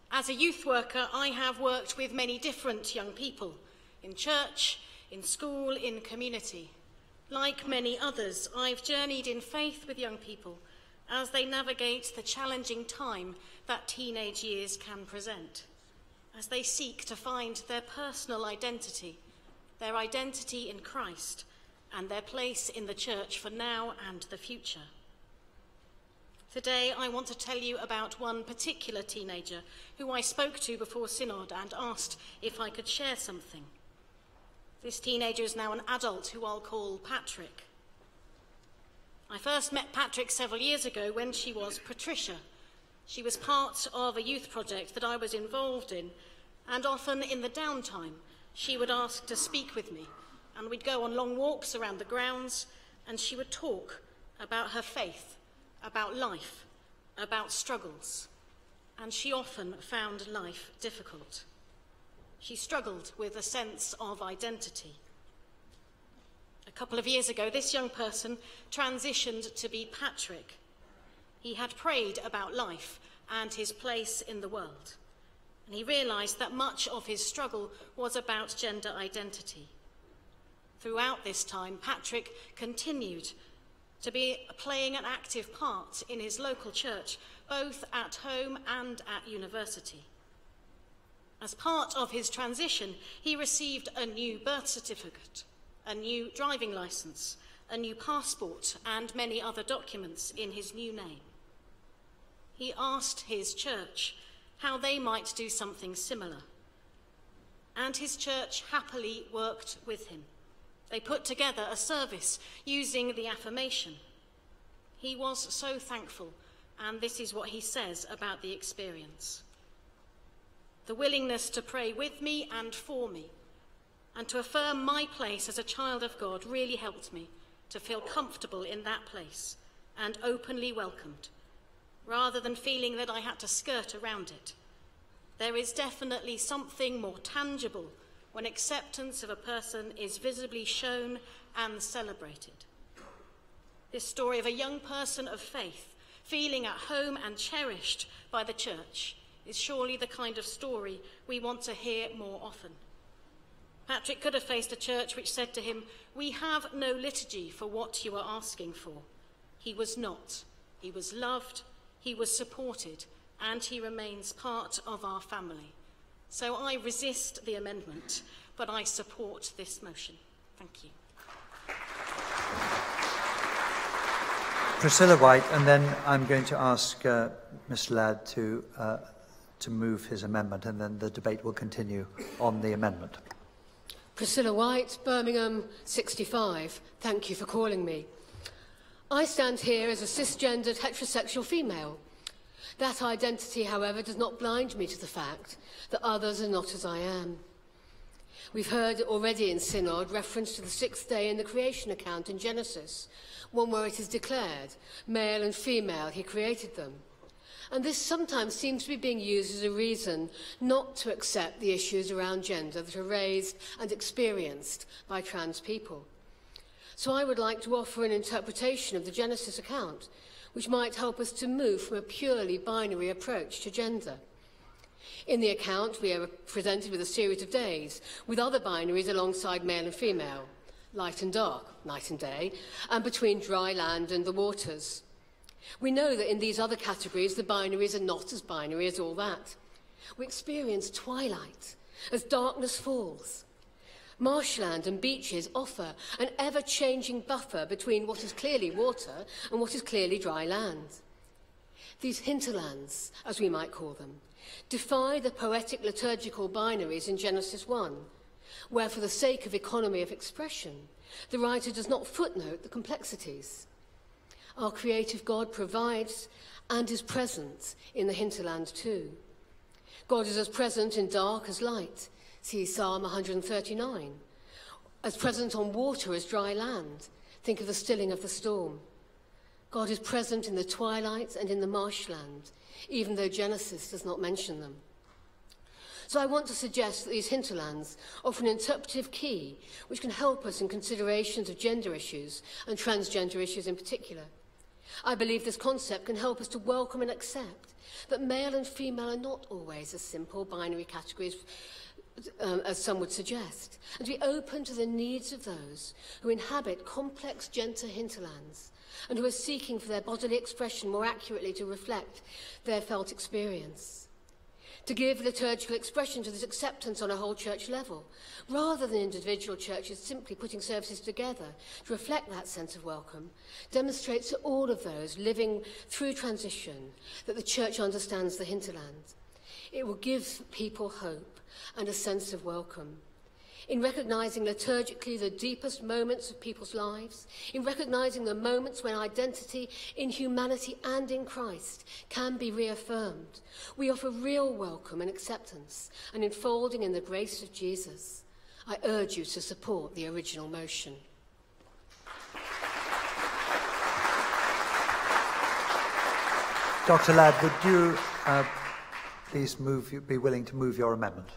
As a youth worker, I have worked with many different young people, in church, in school, in community. Like many others, I've journeyed in faith with young people as they navigate the challenging time that teenage years can present, as they seek to find their personal identity in Christ, and their place in the church for now and the future. Today, I want to tell you about one particular teenager who I spoke to before Synod and asked if I could share something. This teenager is now an adult who I'll call Patrick. I first met Patrick several years ago when she was Patricia. She was part of a youth project that I was involved in, and often in the downtime, she would ask to speak with me, and we'd go on long walks around the grounds, and she would talk about her faith, about life, about struggles, and she often found life difficult. She struggled with a sense of identity. A couple of years ago, this young person transitioned to be Patrick. He had prayed about life and his place in the world, and he realised that much of his struggle was about gender identity. Throughout this time, Patrick continued to be playing an active part in his local church, both at home and at university. As part of his transition, he received a new birth certificate, a new driving licence, a new passport, and many other documents in his new name. He asked his church how they might do something similar, and his church happily worked with him. They put together a service using the affirmation. He was so thankful, and this is what he says about the experience. The willingness to pray with me and for me, and to affirm my place as a child of God really helped me to feel comfortable in that place and openly welcomed, rather than feeling that I had to skirt around it. There is definitely something more tangible when acceptance of a person is visibly shown and celebrated. This story of a young person of faith feeling at home and cherished by the church is surely the kind of story we want to hear more often. Patrick could have faced a church which said to him, "We have no liturgy for what you are asking for." He was not. He was loved, he was supported, and he remains part of our family. So I resist the amendment, but I support this motion. Thank you. Priscilla White, and then I'm going to ask Mr. Ladd to move his amendment, and then the debate will continue on the amendment. Priscilla White, Birmingham 65. Thank you for calling me. I stand here as a cisgendered heterosexual female. That identity, however, does not blind me to the fact that others are not as I am. We've heard already in Synod reference to the sixth day in the creation account in Genesis, one where it is declared, male and female, he created them. And this sometimes seems to be being used as a reason not to accept the issues around gender that are raised and experienced by trans people. So I would like to offer an interpretation of the Genesis account, which might help us to move from a purely binary approach to gender. In the account, we are presented with a series of days, with other binaries alongside male and female, light and dark, night and day, and between dry land and the waters. We know that in these other categories, the binaries are not as binary as all that. We experience twilight as darkness falls. Marshland and beaches offer an ever-changing buffer between what is clearly water and what is clearly dry land. These hinterlands, as we might call them, defy the poetic liturgical binaries in Genesis 1, where for the sake of economy of expression, the writer does not footnote the complexities. Our creative God provides and is present in the hinterland too. God is as present in dark as light, see Psalm 139, as present on water as dry land, think of the stilling of the storm. God is present in the twilight and in the marshland, even though Genesis does not mention them. So I want to suggest that these hinterlands offer an interpretive key which can help us in considerations of gender issues and transgender issues in particular. I believe this concept can help us to welcome and accept that male and female are not always as simple binary categories as some would suggest, and to be open to the needs of those who inhabit complex gender hinterlands and who are seeking for their bodily expression more accurately to reflect their felt experience. To give liturgical expression to this acceptance on a whole church level, rather than individual churches simply putting services together to reflect that sense of welcome, demonstrates to all of those living through transition that the church understands the hinterland. It will give people hope and a sense of welcome. In recognising liturgically the deepest moments of people's lives, in recognising the moments when identity in humanity and in Christ can be reaffirmed, we offer real welcome and acceptance and enfolding in the grace of Jesus. I urge you to support the original motion. Dr. Ladd, would you please be willing to move your amendment?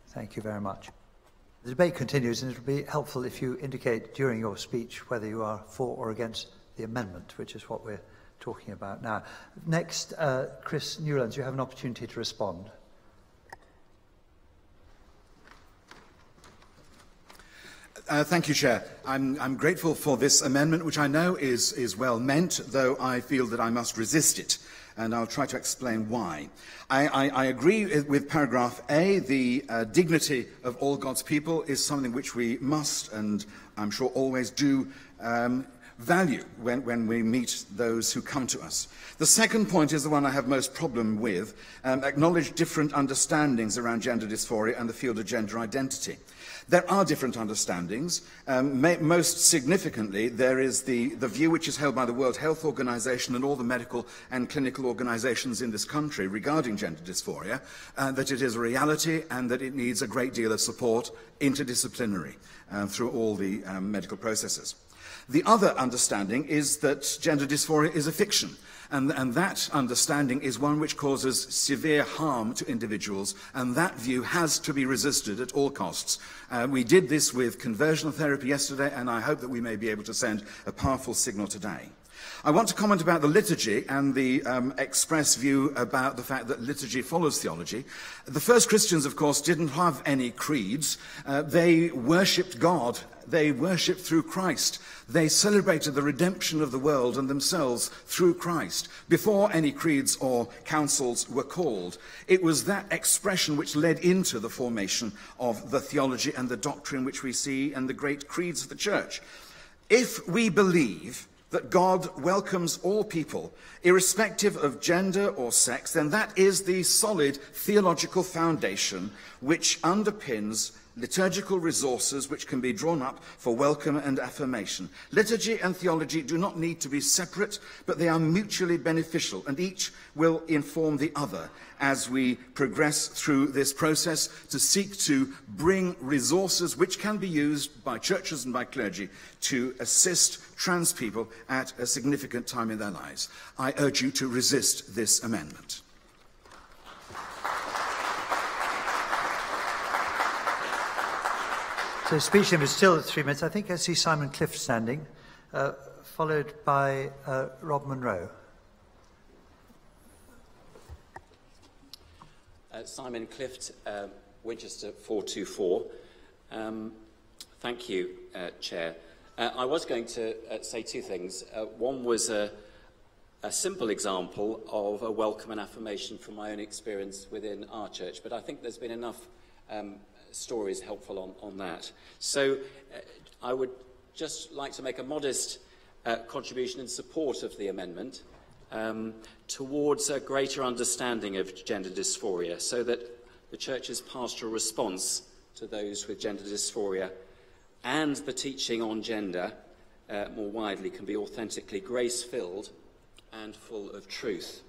Thank you very much. The debate continues, and it will be helpful if you indicate during your speech whether you are for or against the amendment, which is what we're talking about now. Next, Chris Newlands, you have an opportunity to respond. Thank you, Chair. I'm grateful for this amendment, which I know is well meant, though I feel that I must resist it, and I'll try to explain why. I agree with paragraph A. The dignity of all God's people is something which we must, and I'm sure always do, value when we meet those who come to us. The second point is the one I have most problem with, acknowledge different understandings around gender dysphoria and the field of gender identity. There are different understandings. Most significantly, there is the view which is held by the World Health Organization and all the medical and clinical organizations in this country regarding gender dysphoria, that it is a reality and that it needs a great deal of support, interdisciplinary, through all the medical processes. The other understanding is that gender dysphoria is a fiction, and that understanding is one which causes severe harm to individuals, and that view has to be resisted at all costs. We did this with conversional therapy yesterday, and I hope that we may be able to send a powerful signal today. I want to comment about the liturgy and the express view about the fact that liturgy follows theology. The first Christians, of course, didn't have any creeds. They worshipped God. They worshipped through Christ. They celebrated the redemption of the world and themselves through Christ before any creeds or councils were called. It was that expression which led into the formation of the theology and the doctrine which we see in the great creeds of the church. If we believe that God welcomes all people, irrespective of gender or sex, then that is the solid theological foundation which underpins liturgical resources which can be drawn up for welcome and affirmation. Liturgy and theology do not need to be separate, but they are mutually beneficial, and each will inform the other as we progress through this process to seek to bring resources which can be used by churches and by clergy to assist trans people at a significant time in their lives. I urge you to resist this amendment. So speech limit is still at 3 minutes. I think I see Simon Clift standing, followed by Rob Munro. Simon Clift, Winchester 424. Thank you, Chair. I was going to say two things. One was a simple example of a welcome and affirmation from my own experience within our church, but I think there's been enough stories helpful on that. So I would just like to make a modest contribution in support of the amendment towards a greater understanding of gender dysphoria, so that the Church's pastoral response to those with gender dysphoria and the teaching on gender more widely can be authentically grace-filled and full of truth.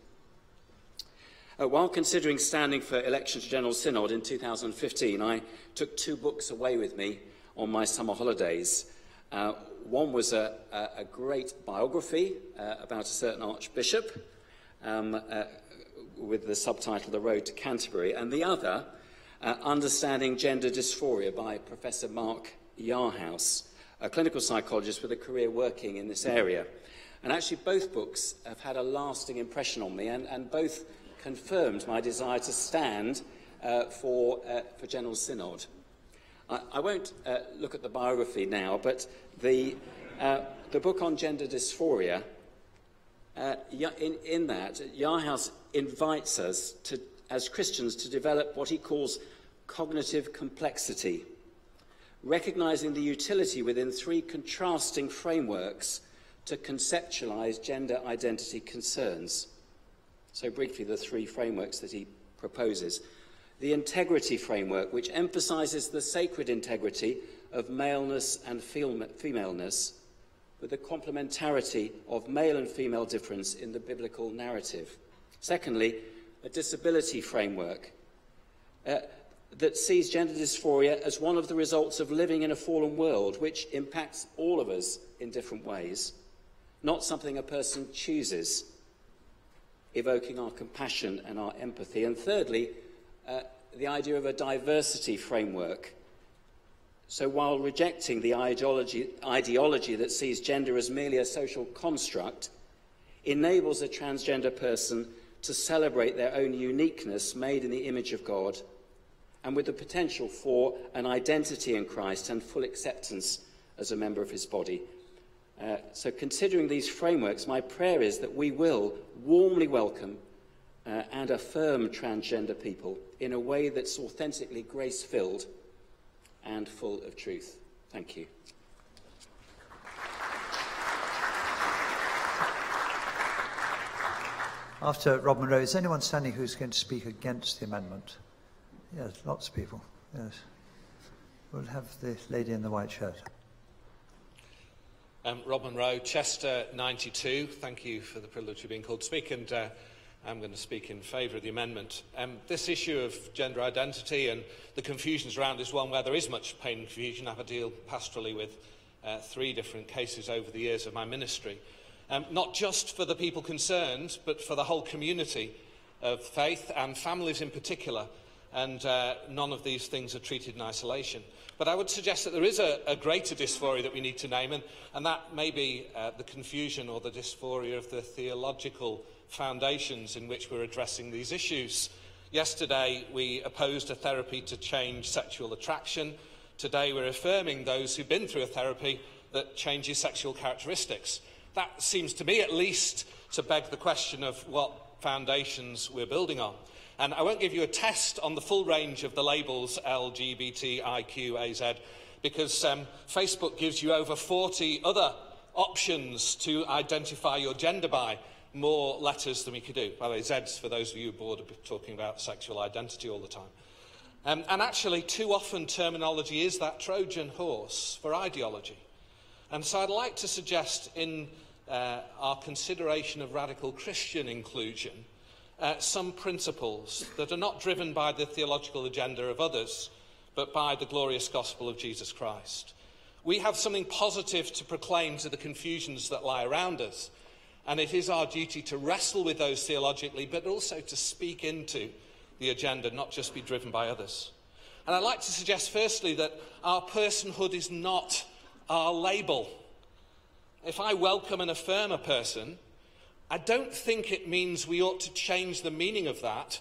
While considering standing for election to General Synod in 2015, I took two books away with me on my summer holidays. One was a great biography about a certain archbishop, with the subtitle The Road to Canterbury, and the other, Understanding Gender Dysphoria by Professor Mark Yarhouse, a clinical psychologist with a career working in this area. And actually both books have had a lasting impression on me, and both confirmed my desire to stand for General Synod. I won't look at the biography now, but the book on gender dysphoria, in that, Yarhouse invites us, as Christians, to develop what he calls cognitive complexity, recognising the utility within three contrasting frameworks to conceptualise gender identity concerns. So briefly, the three frameworks that he proposes. The integrity framework, which emphasises the sacred integrity of maleness and femaleness, with the complementarity of male and female difference in the biblical narrative. Secondly, a disability framework that sees gender dysphoria as one of the results of living in a fallen world, which impacts all of us in different ways, not something a person chooses, evoking our compassion and our empathy. And thirdly, the idea of a diversity framework. So while rejecting the ideology that sees gender as merely a social construct, enables a transgender person to celebrate their own uniqueness made in the image of God, and with the potential for an identity in Christ and full acceptance as a member of his body. So considering these frameworks, my prayer is that we will warmly welcome and affirm transgender people in a way that's authentically grace-filled and full of truth. Thank you. After Rob Munro, is anyone standing who's going to speak against the amendment? Yes, lots of people. Yes. We'll have the lady in the white shirt. Rob Munro, Chester 92. Thank you for the privilege of being called to speak, and I'm going to speak in favour of the amendment. This issue of gender identity and the confusions around is one where there is much pain and confusion. I've had to deal pastorally with 3 different cases over the years of my ministry. Not just for the people concerned, but for the whole community of faith and families in particular. And none of these things are treated in isolation. But I would suggest that there is a greater dysphoria that we need to name, and that may be the confusion or the dysphoria of the theological foundations in which we're addressing these issues. Yesterday, we opposed a therapy to change sexual attraction. Today, we're affirming those who've been through a therapy that changes sexual characteristics. That seems to me, at least, to beg the question of what foundations we're building on. And I won't give you a test on the full range of the labels LGBTIQAZ, because Facebook gives you over 40 other options to identify your gender by, more letters than we could do. By the way, Z's for those of you bored of talking about sexual identity all the time. And actually, too often terminology is that Trojan horse for ideology. And so I'd like to suggest in our consideration of radical Christian inclusion some principles that are not driven by the theological agenda of others, but by the glorious gospel of Jesus Christ. We have something positive to proclaim to the confusions that lie around us, and it is our duty to wrestle with those theologically, but also to speak into the agenda, not just be driven by others. And I'd like to suggest firstly that our personhood is not our label. If I welcome and affirm a person, I don't think it means we ought to change the meaning of that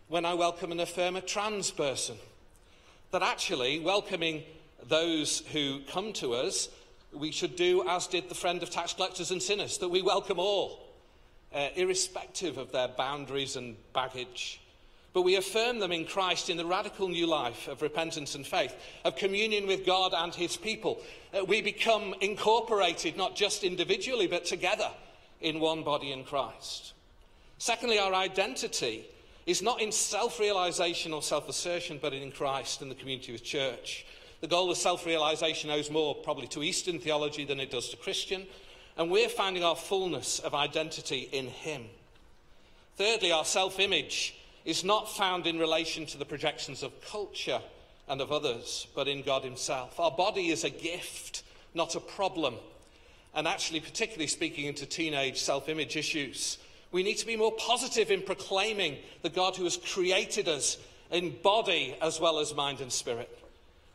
when I welcome and affirm a trans person. That actually, welcoming those who come to us, we should do as did the friend of tax collectors and sinners, that we welcome all, irrespective of their boundaries and baggage. But we affirm them in Christ in the radical new life of repentance and faith, of communion with God and his people. We become incorporated, not just individually, but together in one body in Christ. Secondly, our identity is not in self-realisation or self-assertion, but in Christ and the community of church. The goal of self-realisation owes more probably to Eastern theology than it does to Christian, and we're finding our fullness of identity in him. Thirdly, our self-image is not found in relation to the projections of culture and of others, but in God himself. Our body is a gift, not a problem. And actually, particularly speaking into teenage self-image issues, We need to be more positive in proclaiming the God who has created us in body as well as mind and spirit.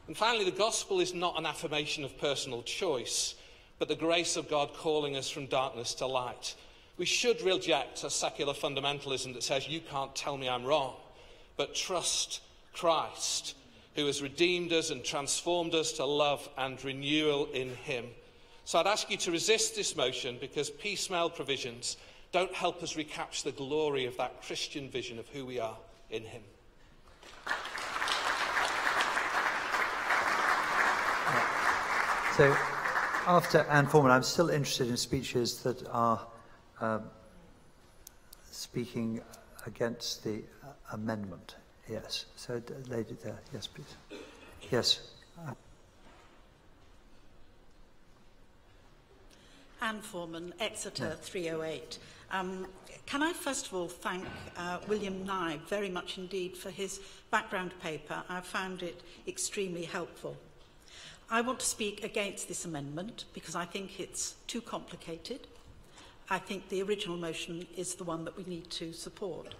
And finally, the gospel is not an affirmation of personal choice, but the grace of God calling us from darkness to light. We should reject a secular fundamentalism that says, you can't tell me I'm wrong, but trust Christ, who has redeemed us and transformed us to love and renewal in him. So I'd ask you to resist this motion, because piecemeal provisions don't help us recapture the glory of that Christian vision of who we are in him. So, after Anne Foreman, I'm still interested in speeches that are speaking against the amendment. Yes. So, lady there. Yes, please. Yes. Anne Foreman, Exeter 308. Can I first of all thank William Nye very much indeed for his background paper. I found it extremely helpful. I want to speak against this amendment because I think it's too complicated. I think the original motion is the one that we need to support.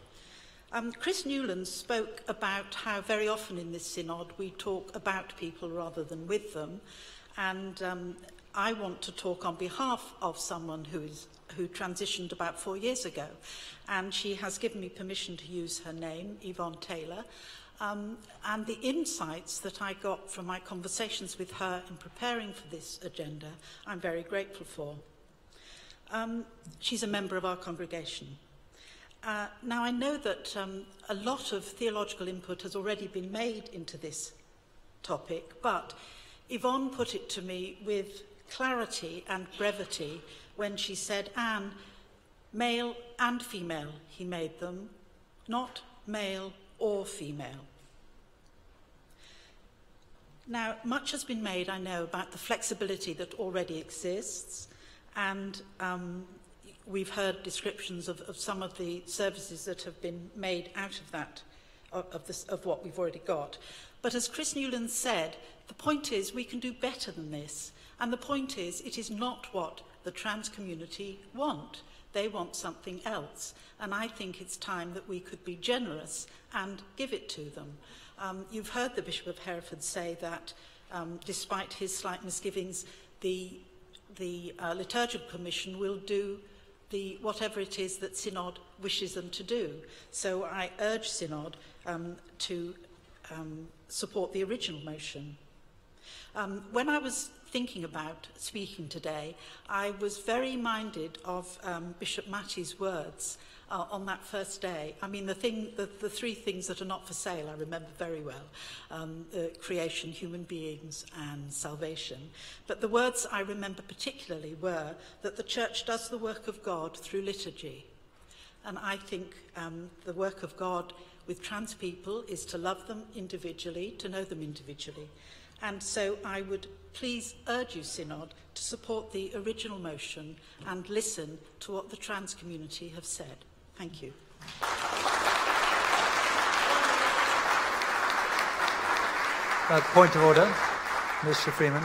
Chris Newlands spoke about how very often in this synod we talk about people rather than with them, and I want to talk on behalf of someone who transitioned about 4 years ago, and she has given me permission to use her name, Martyn Taylor. And the insights that I got from my conversations with her in preparing for this agenda, I'm very grateful for. She's a member of our congregation. Now, I know that a lot of theological input has already been made into this topic, but Yvonne put it to me with clarity and brevity when she said, Anne, male and female, he made them, not male or female. Now, much has been made, I know, about the flexibility that already exists, and we've heard descriptions of some of the services that have been made out of that, of what we've already got. But as Chris Newlands said, the point is we can do better than this, and the point is it is not what the trans community want. They want something else, and I think it's time that we could be generous and give it to them. You've heard the Bishop of Hereford say that despite his slight misgivings, the Liturgical Commission will do whatever it is that Synod wishes them to do. So I urge Synod to support the original motion. When I was thinking about speaking today, I was very minded of Bishop Matty's words on that first day. I mean, the three things that are not for sale, I remember very well. Creation, human beings, and salvation. But the words I remember particularly were that the Church does the work of God through liturgy. And I think the work of God with trans people is to love them individually, to know them individually. And so I would please urge you, Synod, to support the original motion and listen to what the trans community have said. Thank you. Point of order, Mr. Freeman.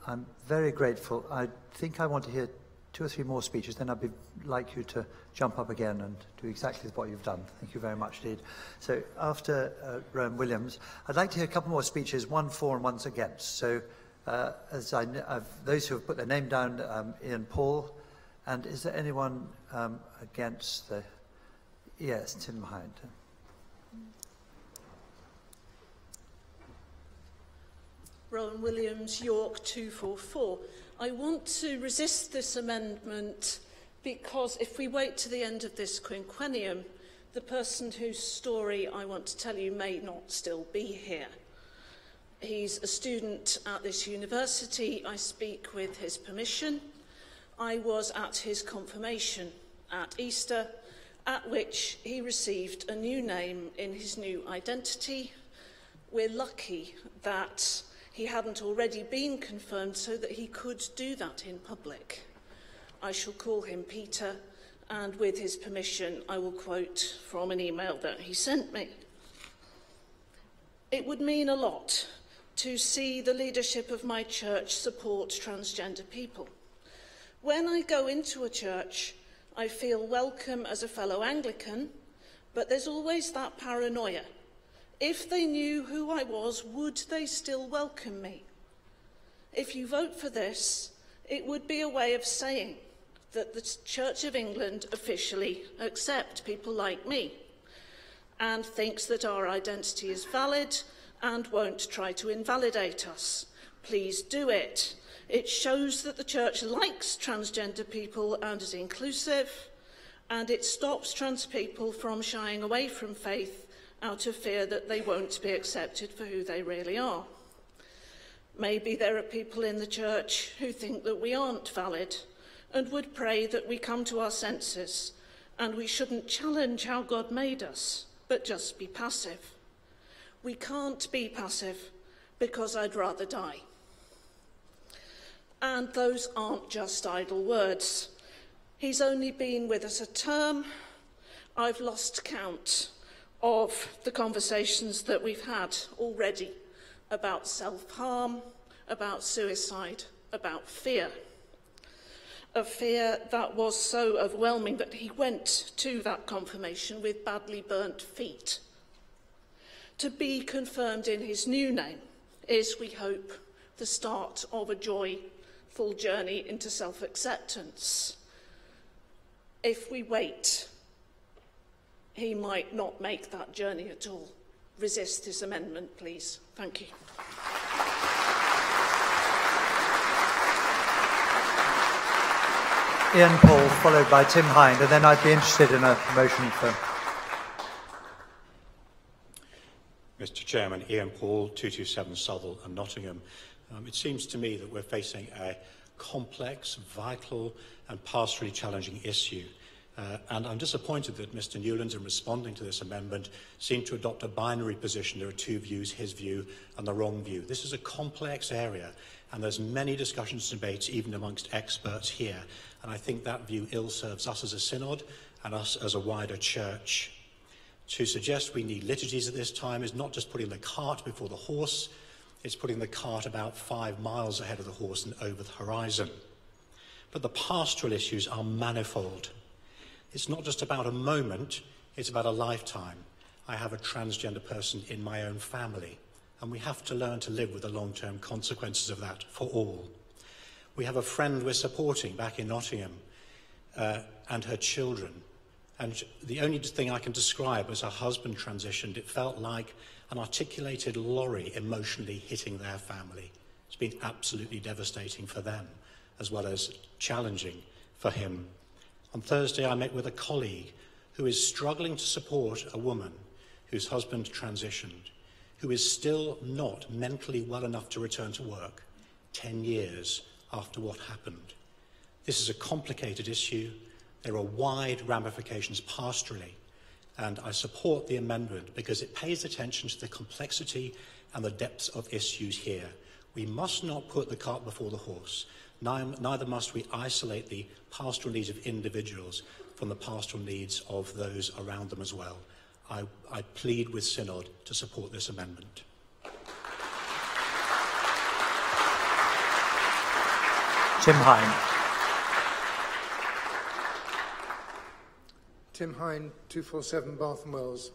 I'm very grateful. I think I want to hear 2 or 3 more speeches, then I'd like you to jump up again and do exactly what you've done. Thank you very much indeed. So after Rowan Williams, I'd like to hear a couple more speeches, one for and one against. So as those who have put their name down, Ian Paul, and is there anyone against the... Yes, Tim Hind. Rowan Williams, York 244. I want to resist this amendment because if we wait to the end of this quinquennium, the person whose story I want to tell you may not still be here. He's a student at this university. I speak with his permission. I was at his confirmation at Easter, at which he received a new name in his new identity. We're lucky that he hadn't already been confirmed so that he could do that in public. I shall call him Peter, and with his permission, I will quote from an email that he sent me. It would mean a lot to see the leadership of my church support transgender people. When I go into a church, I feel welcome as a fellow Anglican, but there's always that paranoia. If they knew who I was, would they still welcome me? If you vote for this, it would be a way of saying that the Church of England officially accepts people like me and thinks that our identity is valid and won't try to invalidate us. Please do it. It shows that the Church likes transgender people and is inclusive, and it stops trans people from shying away from faith out of fear that they won't be accepted for who they really are. Maybe there are people in the Church who think that we aren't valid and would pray that we come to our senses and we shouldn't challenge how God made us, but just be passive. We can't be passive because I'd rather die. And those aren't just idle words. He's only been with us a term. I've lost count of the conversations that we've had already about self-harm, about suicide, about fear. A fear that was so overwhelming that he went to that confirmation with badly burnt feet. To be confirmed in his new name is, we hope, the start of a joyful journey into self-acceptance. If we wait, he might not make that journey at all. Resist this amendment, please. Thank you. Ian Paul, followed by Tim Hind, and then I'd be interested in a motion for... Mr. Chairman, Ian Paul, 227 Southall and Nottingham. It seems to me that we're facing a complex, vital and pastorally challenging issue. And I'm disappointed that Mr. Newlands, in responding to this amendment, seemed to adopt a binary position. There are two views, his view and the wrong view. This is a complex area, and there's many discussions and debates, even amongst experts here. And I think that view ill serves us as a synod and us as a wider church. To suggest we need liturgies at this time is not just putting the cart before the horse, it's putting the cart about 5 miles ahead of the horse and over the horizon. But the pastoral issues are manifold. It's not just about a moment, it's about a lifetime. I have a transgender person in my own family, and we have to learn to live with the long-term consequences of that for all. We have a friend we're supporting back in Nottingham and her children. And the only thing I can describe as her husband transitioned, it felt like an articulated lorry emotionally hitting their family. It's been absolutely devastating for them, as well as challenging for him. On Thursday, I met with a colleague who is struggling to support a woman whose husband transitioned, who is still not mentally well enough to return to work 10 years after what happened. This is a complicated issue. There are wide ramifications pastorally, and I support the amendment because it pays attention to the complexity and the depths of issues here. We must not put the cart before the horse. Neither must we isolate the pastoral needs of individuals from the pastoral needs of those around them as well. I plead with Synod to support this amendment. Tim Hind. Tim Hind, 247 Bath and Wells.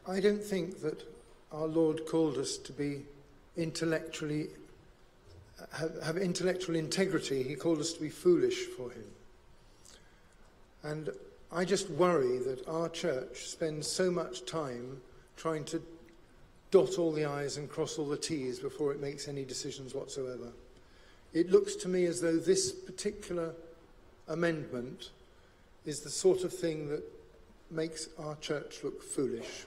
I don't think that our Lord called us to be intellectually, have intellectual integrity. He called us to be foolish for him. And I just worry that our church spends so much time trying to dot all the I's and cross all the T's before it makes any decisions whatsoever. It looks to me as though this particular amendment is the sort of thing that makes our church look foolish,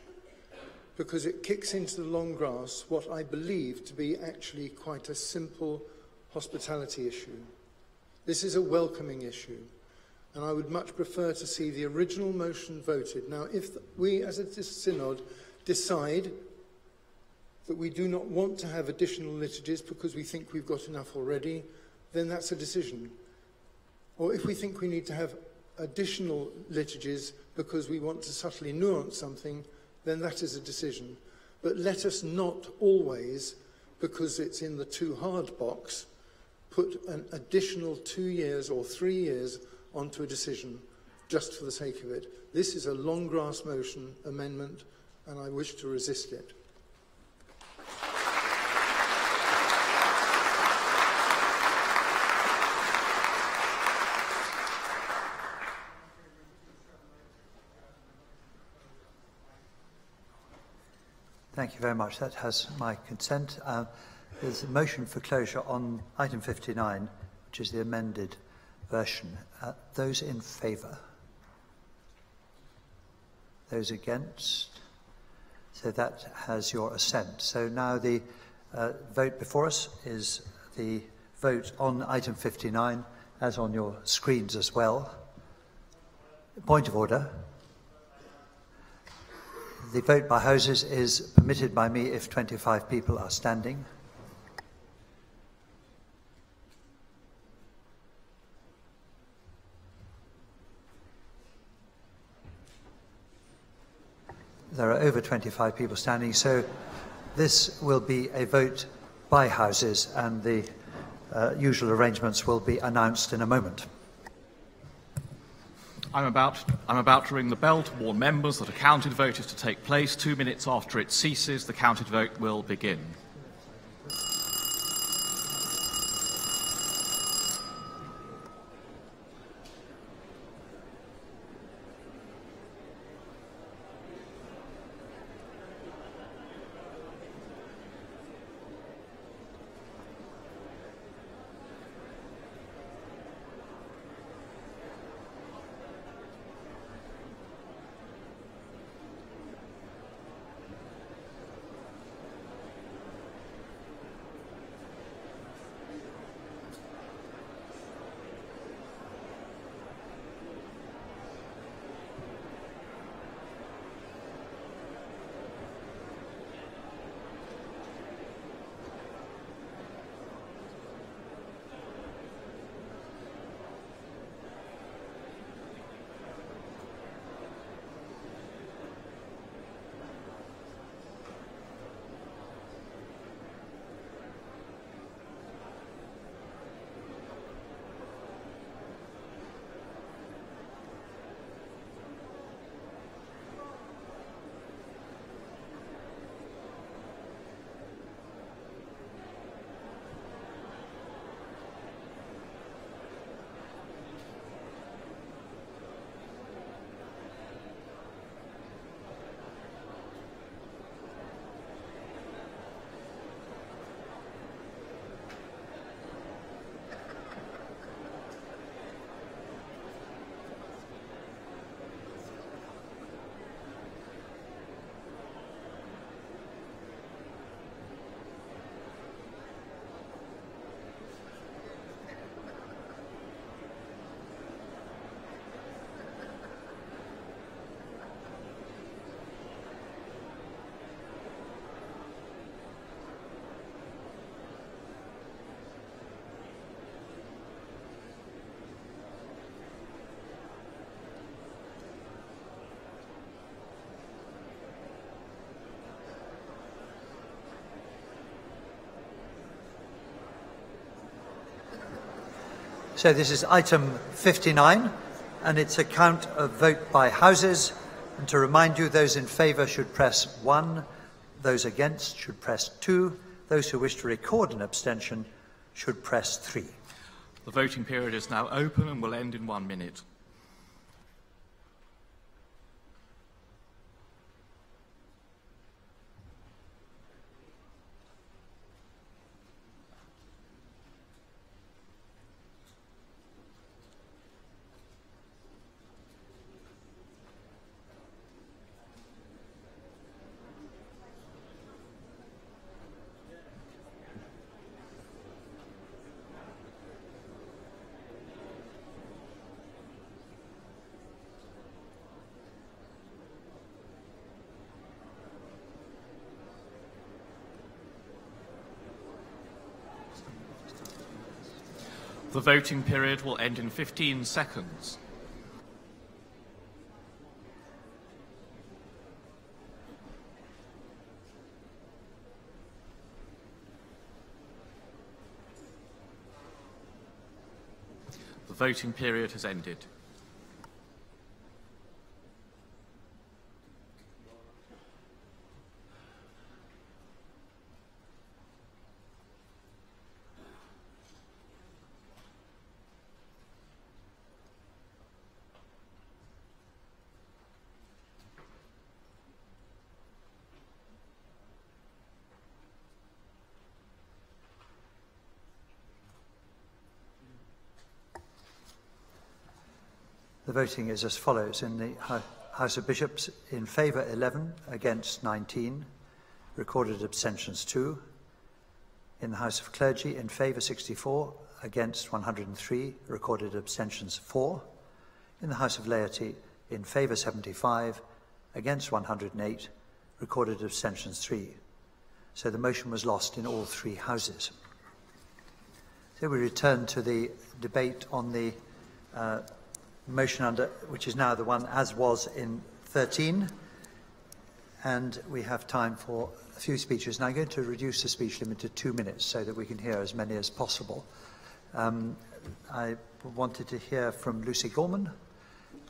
because it kicks into the long grass what I believe to be actually quite a simple hospitality issue. This is a welcoming issue, and I would much prefer to see the original motion voted. Now, if we as a synod decide that we do not want to have additional liturgies because we think we've got enough already, then that's a decision. Or if we think we need to have additional liturgies because we want to subtly nuance something, then that is a decision. But let us not always, because it's in the too hard box, put an additional 2 years or 3 years onto a decision just for the sake of it. This is a long grass motion amendment, and I wish to resist it. Thank you very much. That has my consent. There's a motion for closure on item 59, which is the amended version. Those in favour? Those against? So that has your assent. So now the vote before us is the vote on item 59, as on your screens as well. Point of order. The vote by houses is permitted by me if 25 people are standing. There are over 25 people standing, so this will be a vote by houses, and the usual arrangements will be announced in a moment. I'm about to ring the bell to warn members that a counted vote is to take place. 2 minutes after it ceases, the counted vote will begin. So this is item 59, and it's a count of vote by houses. And to remind you, those in favour should press 1, those against should press 2, those who wish to record an abstention should press 3. The voting period is now open and will end in 1 minute. The voting period will end in 15 seconds. voting period has ended. The voting is as follows. In the House of Bishops, in favour 11, against 19, recorded abstentions 2. In the House of Clergy, in favour 64, against 103, recorded abstentions 4. In the House of Laity, in favour 75, against 108, recorded abstentions 3. So the motion was lost in all three houses. So we return to the debate on the motion under, which is now the one as was in 13, and we have time for a few speeches. Now I'm going to reduce the speech limit to 2 minutes so that we can hear as many as possible. I wanted to hear from Lucy Gorman,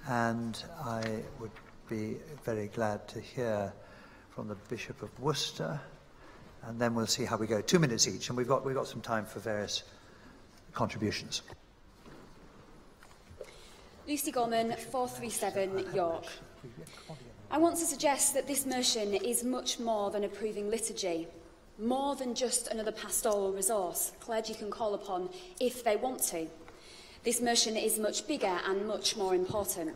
and I would be very glad to hear from the Bishop of Worcester, and then we'll see how we go. 2 minutes each, and we've got some time for various contributions. Lucy Gorman, 437 York. I want to suggest that this motion is much more than approving liturgy, more than just another pastoral resource clergy can call upon if they want to. This motion is much bigger and much more important.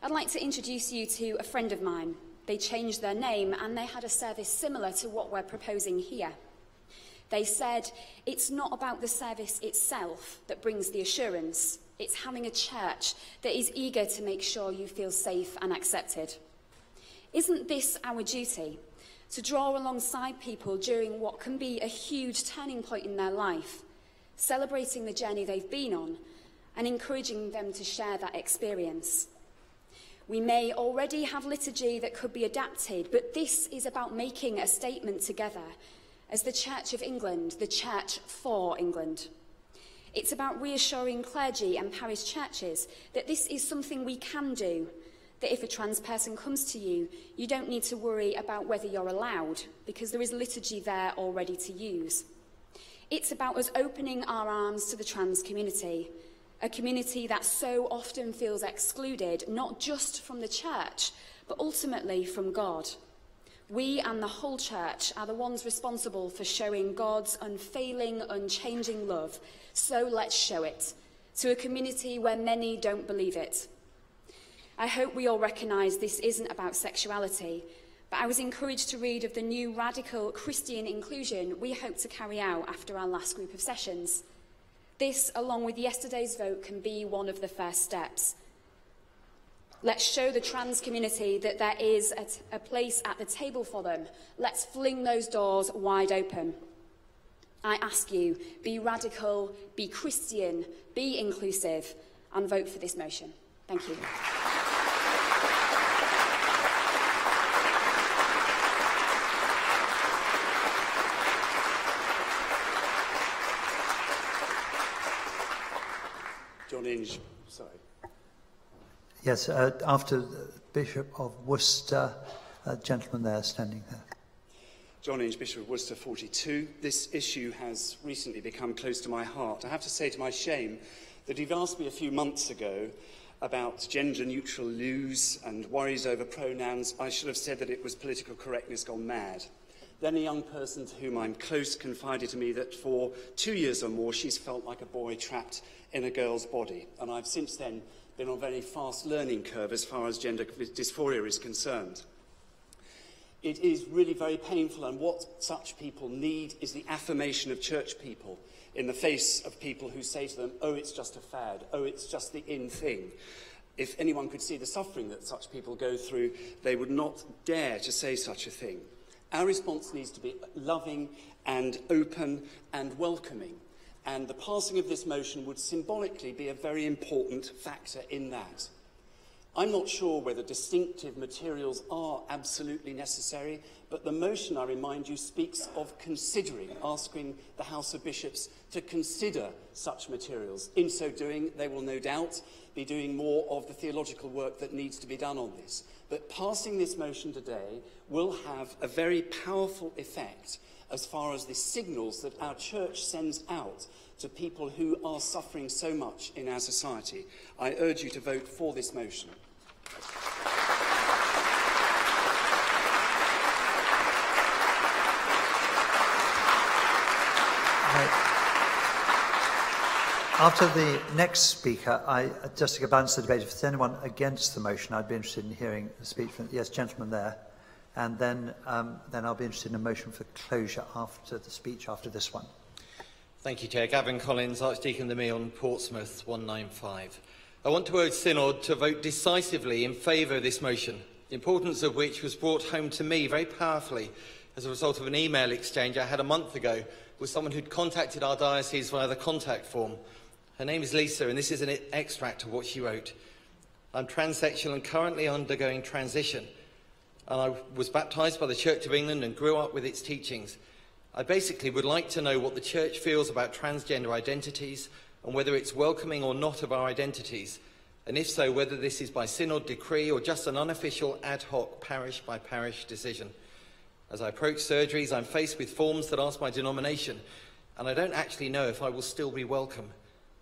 I'd like to introduce you to a friend of mine. They changed their name and they had a service similar to what we're proposing here. They said, it's not about the service itself that brings the assurance. It's having a church that is eager to make sure you feel safe and accepted. Isn't this our duty? To draw alongside people during what can be a huge turning point in their life, celebrating the journey they've been on, and encouraging them to share that experience. We may already have liturgy that could be adapted, but this is about making a statement together as the Church of England, the Church for England. It's about reassuring clergy and parish churches that this is something we can do, that if a trans person comes to you, you don't need to worry about whether you're allowed, because there is liturgy there already to use. It's about us opening our arms to the trans community, a community that so often feels excluded, not just from the church, but ultimately from God. We and the whole church are the ones responsible for showing God's unfailing, unchanging love. So let's show it to a community where many don't believe it. I hope we all recognise this isn't about sexuality, but I was encouraged to read of the new radical Christian inclusion we hope to carry out after our last group of sessions. This, along with yesterday's vote, can be one of the first steps. Let's show the trans community that there is a place at the table for them. Let's fling those doors wide open. I ask you, be radical, be Christian, be inclusive, and vote for this motion. Thank you. John Inge, sorry. Yes, after the Bishop of Worcester, a gentleman there standing there. John Inge, Bishop of Worcester, 42. This issue has recently become close to my heart. I have to say, to my shame, that you've asked me a few months ago about gender-neutral loos and worries over pronouns. I should have said that it was political correctness gone mad. Then a young person to whom I'm close confided to me that for 2 years or more she's felt like a boy trapped in a girl's body. And I've since then been on a very fast learning curve as far as gender dysphoria is concerned. It is really very painful, and what such people need is the affirmation of church people in the face of people who say to them, oh, it's just a fad, oh, it's just the in thing. If anyone could see the suffering that such people go through, they would not dare to say such a thing. Our response needs to be loving and open and welcoming, and the passing of this motion would symbolically be a very important factor in that. I'm not sure whether distinctive materials are absolutely necessary, But the motion, I remind you, speaks of considering, asking the House of Bishops to consider such materials. In so doing, they will no doubt be doing more of the theological work that needs to be done on this. But passing this motion today will have a very powerful effect as far as the signals that our church sends out to people who are suffering so much in our society. I urge you to vote for this motion. After the next speaker, just to balance the debate, if there's anyone against the motion, I'd be interested in hearing a speech from, yes, gentleman there. And then I'll be interested in a motion for closure after the speech after this one. Thank you, Chair. Gavin Collins, Archdeacon of the Meon, Portsmouth, 195. I want to urge Synod to vote decisively in favour of this motion, the importance of which was brought home to me very powerfully as a result of an email exchange I had a month ago with someone who'd contacted our diocese via the contact form. Her name is Lisa, and this is an extract of what she wrote. I'm transsexual and currently undergoing transition, and I was baptised by the Church of England and grew up with its teachings. I basically would like to know what the Church feels about transgender identities and whether it's welcoming or not of our identities, and if so, whether this is by synod decree or just an unofficial ad hoc parish-by-parish decision. As I approach surgeries, I'm faced with forms that ask my denomination, and I don't actually know if I will still be welcome,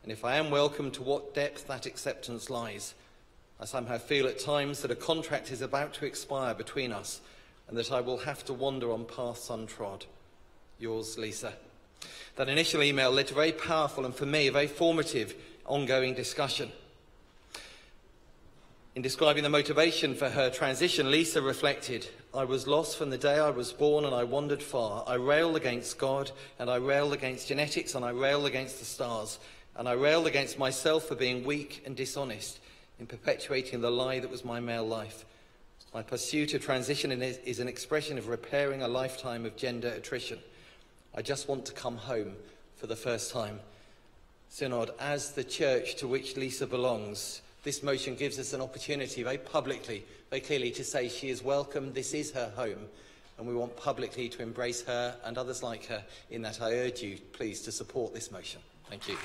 and if I am welcome, to what depth that acceptance lies. I somehow feel at times that a contract is about to expire between us, and that I will have to wander on paths untrod. Yours, Lisa. That initial email led to a very powerful and, for me, a very formative ongoing discussion. In describing the motivation for her transition, Lisa reflected, I was lost from the day I was born and I wandered far. I railed against God, and I railed against genetics, and I railed against the stars, and I railed against myself for being weak and dishonest in perpetuating the lie that was my male life. My pursuit of transition is an expression of repairing a lifetime of gender attrition. I just want to come home for the first time. Synod, as the church to which Lisa belongs, this motion gives us an opportunity very publicly, very clearly, to say she is welcome, this is her home, and we want publicly to embrace her and others like her. In that, I urge you, please, to support this motion. Thank you.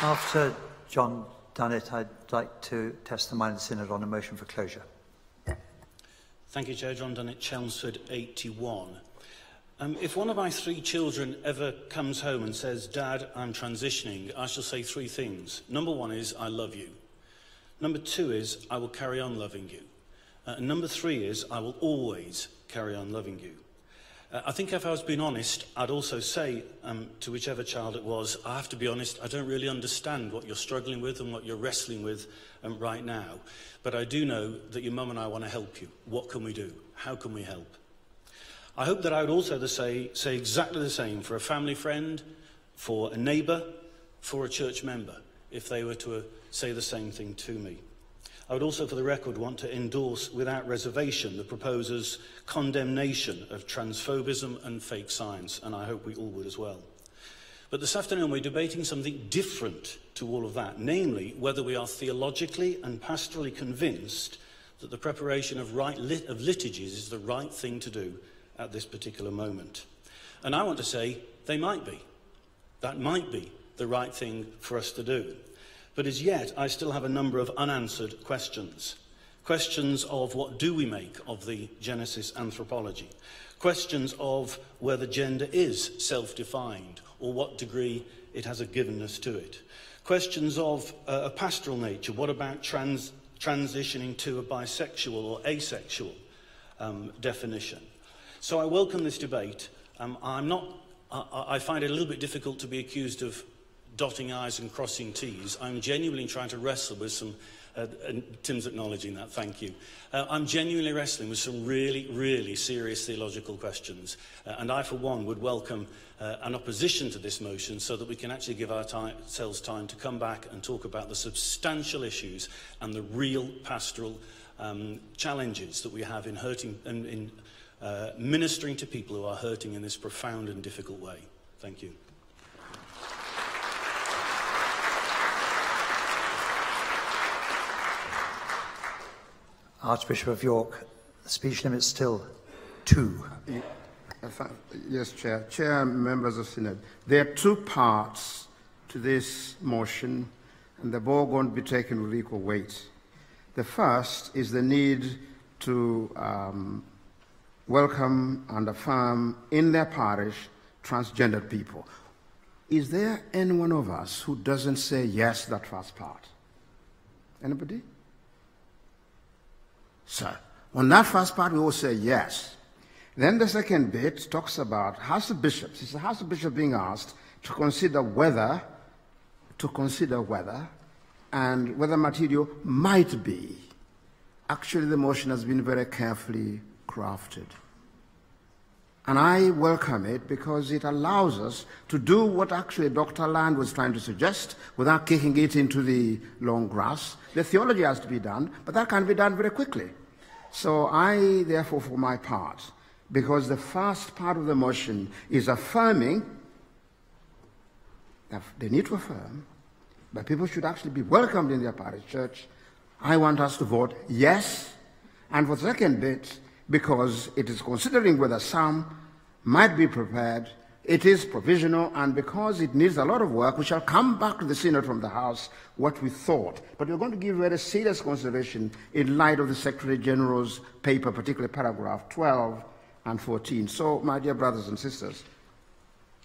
After John done it, I'd like to test the mind of the Synod on a motion for closure. Thank you, Chair. John Dunnett, Chelmsford, 81. If one of my 3 children ever comes home and says, Dad, I'm transitioning, I shall say 3 things. Number 1 is, I love you. Number 2 is, I will carry on loving you. And number 3 is, I will always carry on loving you. I think if I was being honest, I'd also say to whichever child it was, I have to be honest, I don't really understand what you're struggling with and what you're wrestling with right now. But I do know that your mum and I want to help you. What can we do? How can we help? I hope that I would also say exactly the same for a family friend, for a neighbour, for a church member, if they were to say the same thing to me. I would also, for the record, want to endorse without reservation the proposer's condemnation of transphobism and fake science, and I hope we all would as well. But this afternoon we're debating something different to all of that, namely whether we are theologically and pastorally convinced that the preparation of liturgies is the right thing to do at this particular moment. And I want to say they might be. That might be the right thing for us to do. But as yet, I still have a number of unanswered questions. Questions of what do we make of the Genesis anthropology? Questions of whether gender is self-defined or what degree it has a givenness to it. Questions of a pastoral nature. What about transitioning to a bisexual or asexual definition? So I welcome this debate. I find it a little bit difficult to be accused of dotting I's and crossing T's. I'm genuinely trying to wrestle with some, and Tim's acknowledging that, thank you. I'm genuinely wrestling with some really, really serious theological questions. And I, for one, would welcome an opposition to this motion so that we can actually give ourselves time to come back and talk about the substantial issues and the real pastoral challenges that we have in ministering to people who are hurting in this profound and difficult way. Thank you. Archbishop of York, the speech limit is still 2. Yes, Chair. Chair, members of Synod. There are 2 parts to this motion, and they're all going to be taken with equal weight. The first is the need to welcome and affirm in their parish transgendered people. Is there any one of us who doesn't say yes to that first part? Anybody? Sir, on that first part, we all say yes. Then the second bit talks about House of Bishops. It's the House of Bishops being asked to consider whether, and whether material might be. Actually, the motion has been very carefully crafted. And I welcome it because it allows us to do what actually Dr. Land was trying to suggest without kicking it into the long grass. The theology has to be done, but that can be done very quickly. So I, therefore, for my part, because the first part of the motion is affirming, that they need to affirm, but people should actually be welcomed in their parish church, I want us to vote yes. And for the second bit, because it is considering whether some might be prepared, it is provisional, and because it needs a lot of work, we shall come back to the Synod from the House what we thought. But we're going to give very serious consideration in light of the Secretary General's paper, particularly paragraph 12 and 14. So, my dear brothers and sisters,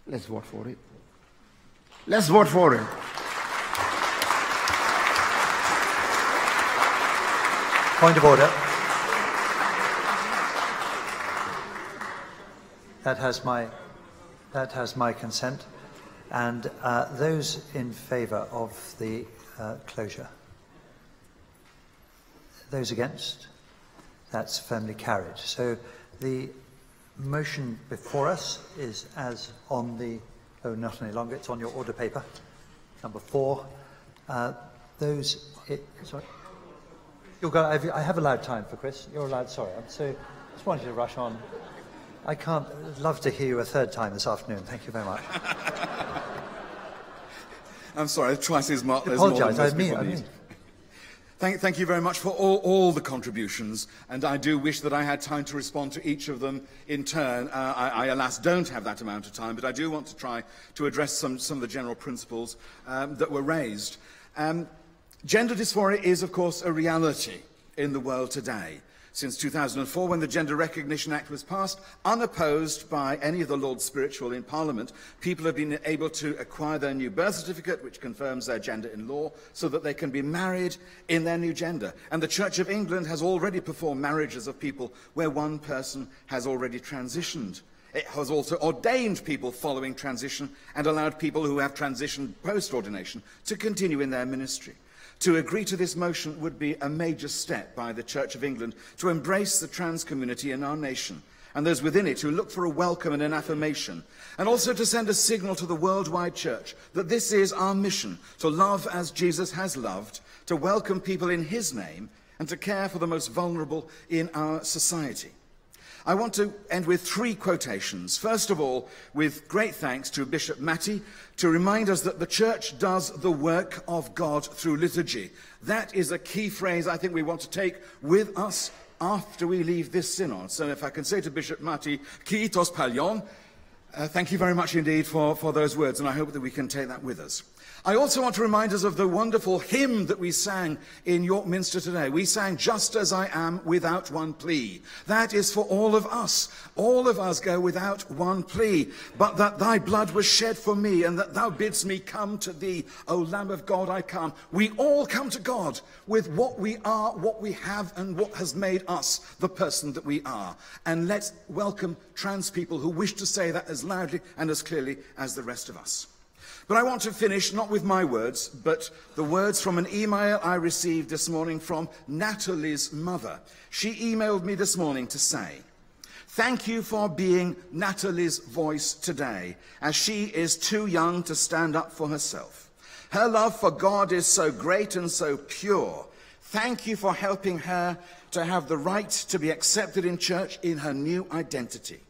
let's vote for it. Let's vote for it. Point of order. That has my consent. And those in favour of the closure? Those against? That's firmly carried. So the motion before us is as on the, oh, not any longer, it's on your order paper, number 4. Sorry? I have allowed time for Chris. You're allowed, sorry. Just wanted to rush on. I'd love to hear you a third time this afternoon. Thank you very much. I'm sorry, twice as much. I apologise, I mean. Thank you very much for all the contributions, and I do wish that I had time to respond to each of them in turn. I alas don't have that amount of time, but I do want to try to address some of the general principles that were raised. Gender dysphoria is, of course, a reality in the world today. Since 2004, when the Gender Recognition Act was passed, unopposed by any of the Lords Spiritual in Parliament, people have been able to acquire their new birth certificate, which confirms their gender in law, so that they can be married in their new gender. And the Church of England has already performed marriages of people where one person has already transitioned. It has also ordained people following transition and allowed people who have transitioned post-ordination to continue in their ministry. To agree to this motion would be a major step by the Church of England to embrace the trans community in our nation and those within it who look for a welcome and an affirmation, and also to send a signal to the worldwide church that this is our mission, to love as Jesus has loved, to welcome people in his name, and to care for the most vulnerable in our society. I want to end with 3 quotations. First of all, with great thanks to Bishop Matty to remind us that the Church does the work of God through liturgy. That is a key phrase I think we want to take with us after we leave this synod. So if I can say to Bishop Matty, Kiitos Palion, thank you very much indeed for those words, and I hope that we can take that with us. I also want to remind us of the wonderful hymn that we sang in York Minster today. We sang, "Just as I am, without one plea." That is for all of us. All of us go without one plea. But that thy blood was shed for me, and that thou bidst me come to thee. O Lamb of God, I come. We all come to God with what we are, what we have, and what has made us the person that we are. And let's welcome trans people who wish to say that as loudly and as clearly as the rest of us. But I want to finish not with my words, but the words from an email I received this morning from Natalie's mother. She emailed me this morning to say, "Thank you for being Natalie's voice today, as she is too young to stand up for herself. Her love for God is so great and so pure. Thank you for helping her to have the right to be accepted in church in her new identity.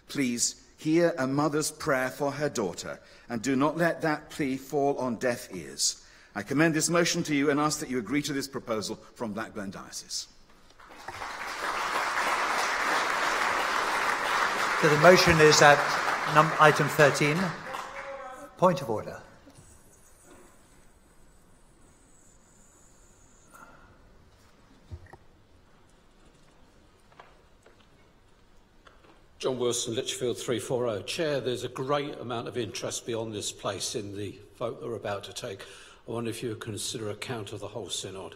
Please hear a mother's prayer for her daughter, and do not let that plea fall on deaf ears. I commend this motion to you and ask that you agree to this proposal from Blackburn Diocese. So the motion is at item 13. Point of order. John Wilson, Lichfield 340. Chair, there's a great amount of interest beyond this place in the vote that we're about to take. I wonder if you would consider a count of the whole synod.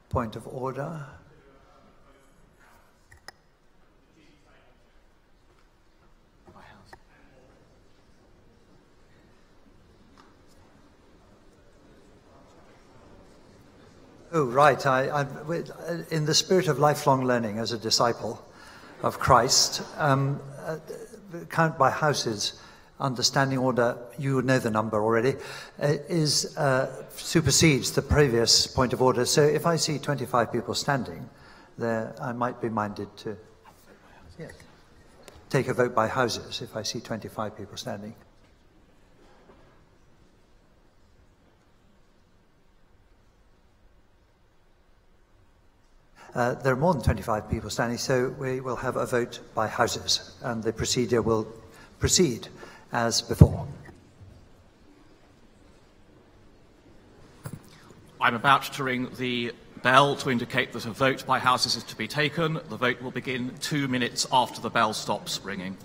Point of order. Oh, right. In the spirit of lifelong learning as a disciple of Christ, count by houses, understanding order, you would know the number already, supersedes the previous point of order. So if I see 25 people standing there, I might be minded to take a vote by houses if I see 25 people standing. There are more than 25 people standing, so we will have a vote by houses, and the procedure will proceed as before. I'm about to ring the bell to indicate that a vote by houses is to be taken. The vote will begin 2 minutes after the bell stops ringing.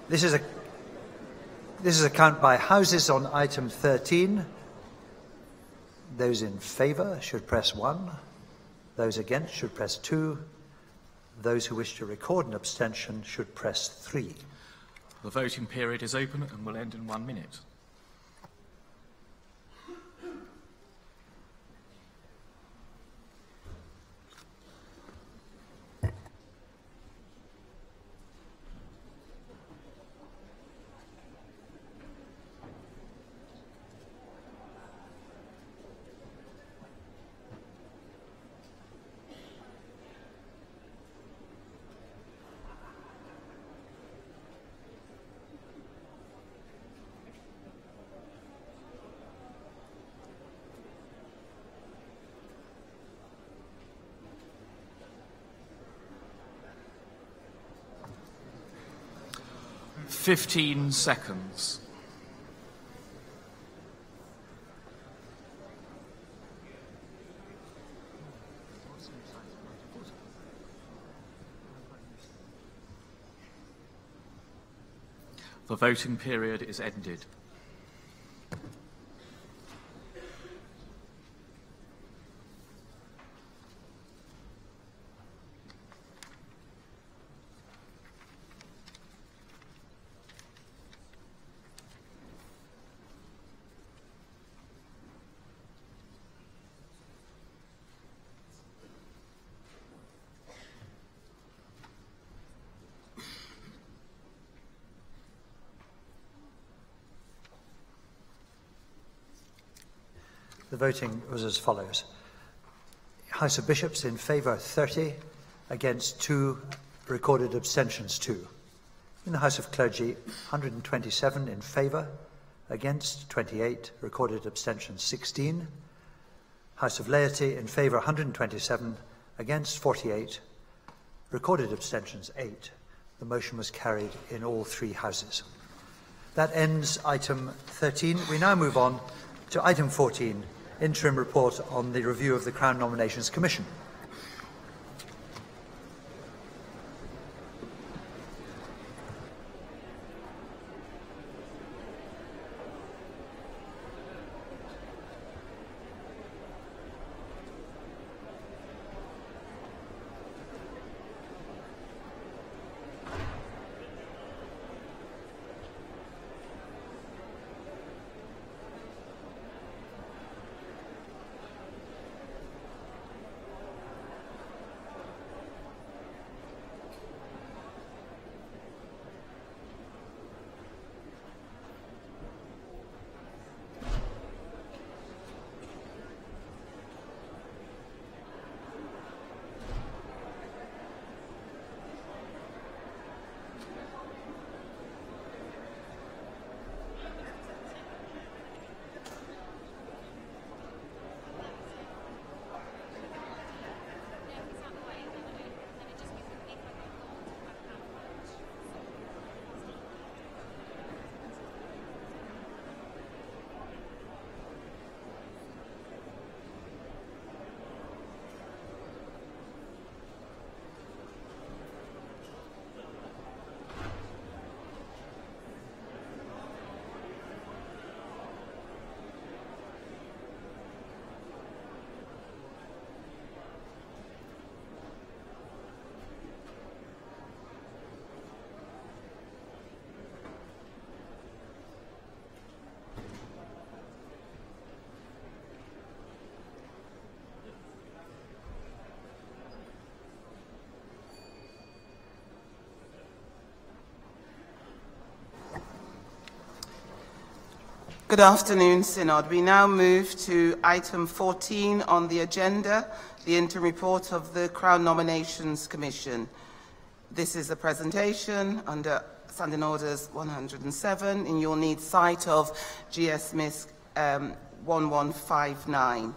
This is a count by houses on item 13. Those in favour should press 1. Those against should press 2. Those who wish to record an abstention should press 3. The voting period is open and will end in 1 minute. Fifteen seconds. The voting period is ended. The voting was as follows. House of Bishops in favour 30, against 2, recorded abstentions 2. In the House of Clergy, 127 in favour, against 28, recorded abstentions 16. House of Laity in favour 127, against 48, recorded abstentions 8. The motion was carried in all 3 houses. That ends item 13. We now move on to item 14, interim report on the review of the Crown Nominations Commission. Good afternoon, Synod. We now move to item 14 on the agenda, the interim report of the Crown Nominations Commission. This is a presentation under Standing Orders 107, and you'll need sight of GS Miss 1159.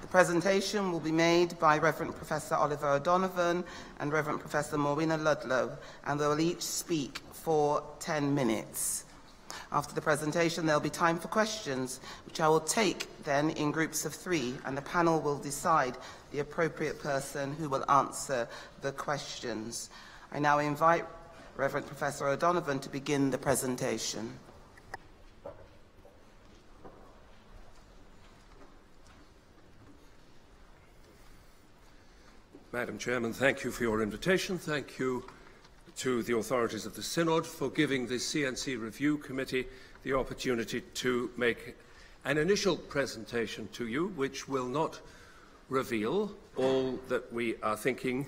The presentation will be made by Reverend Professor Oliver O'Donovan and Reverend Professor Morena Ludlow, and they will each speak for 10 minutes. After the presentation, there will be time for questions, which I will take then in groups of 3, and the panel will decide the appropriate person who will answer the questions. I now invite Reverend Professor O'Donovan to begin the presentation. Madam Chairman, thank you for your invitation. Thank you to the authorities of the Synod for giving the CNC Review Committee the opportunity to make an initial presentation to you, which will not reveal all that we are thinking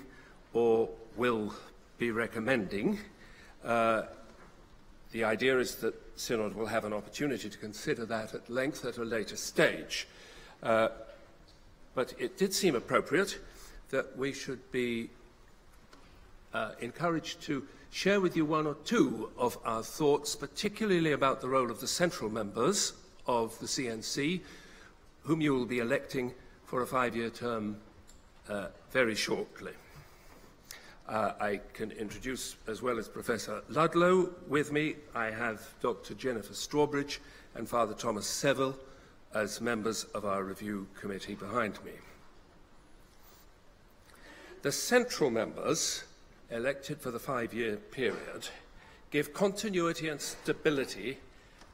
or will be recommending. The idea is that Synod will have an opportunity to consider that at length at a later stage. But it did seem appropriate that we should be encouraged to share with you one or two of our thoughts, particularly about the role of the central members of the CNC, whom you will be electing for a 5-year term very shortly. I can introduce, as well as Professor Ludlow, with me, I have Dr. Jennifer Strawbridge and Father Thomas Seville as members of our review committee behind me. The central members, elected for the 5-year period, give continuity and stability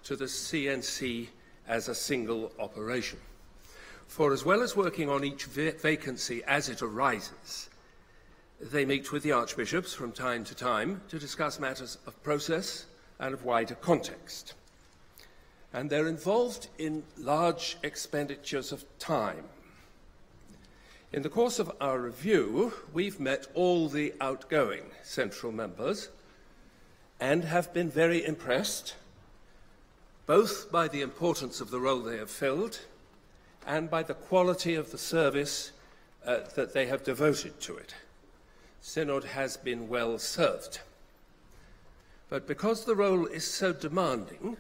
to the CNC as a single operation. For as well as working on each vacancy as it arises, they meet with the archbishops from time to time to discuss matters of process and of wider context. And they're involved in large expenditures of time. In the course of our review, we've met all the outgoing central members and have been very impressed, both by the importance of the role they have filled and by the quality of the service that they have devoted to it. Synod has been well served. But because the role is so demanding,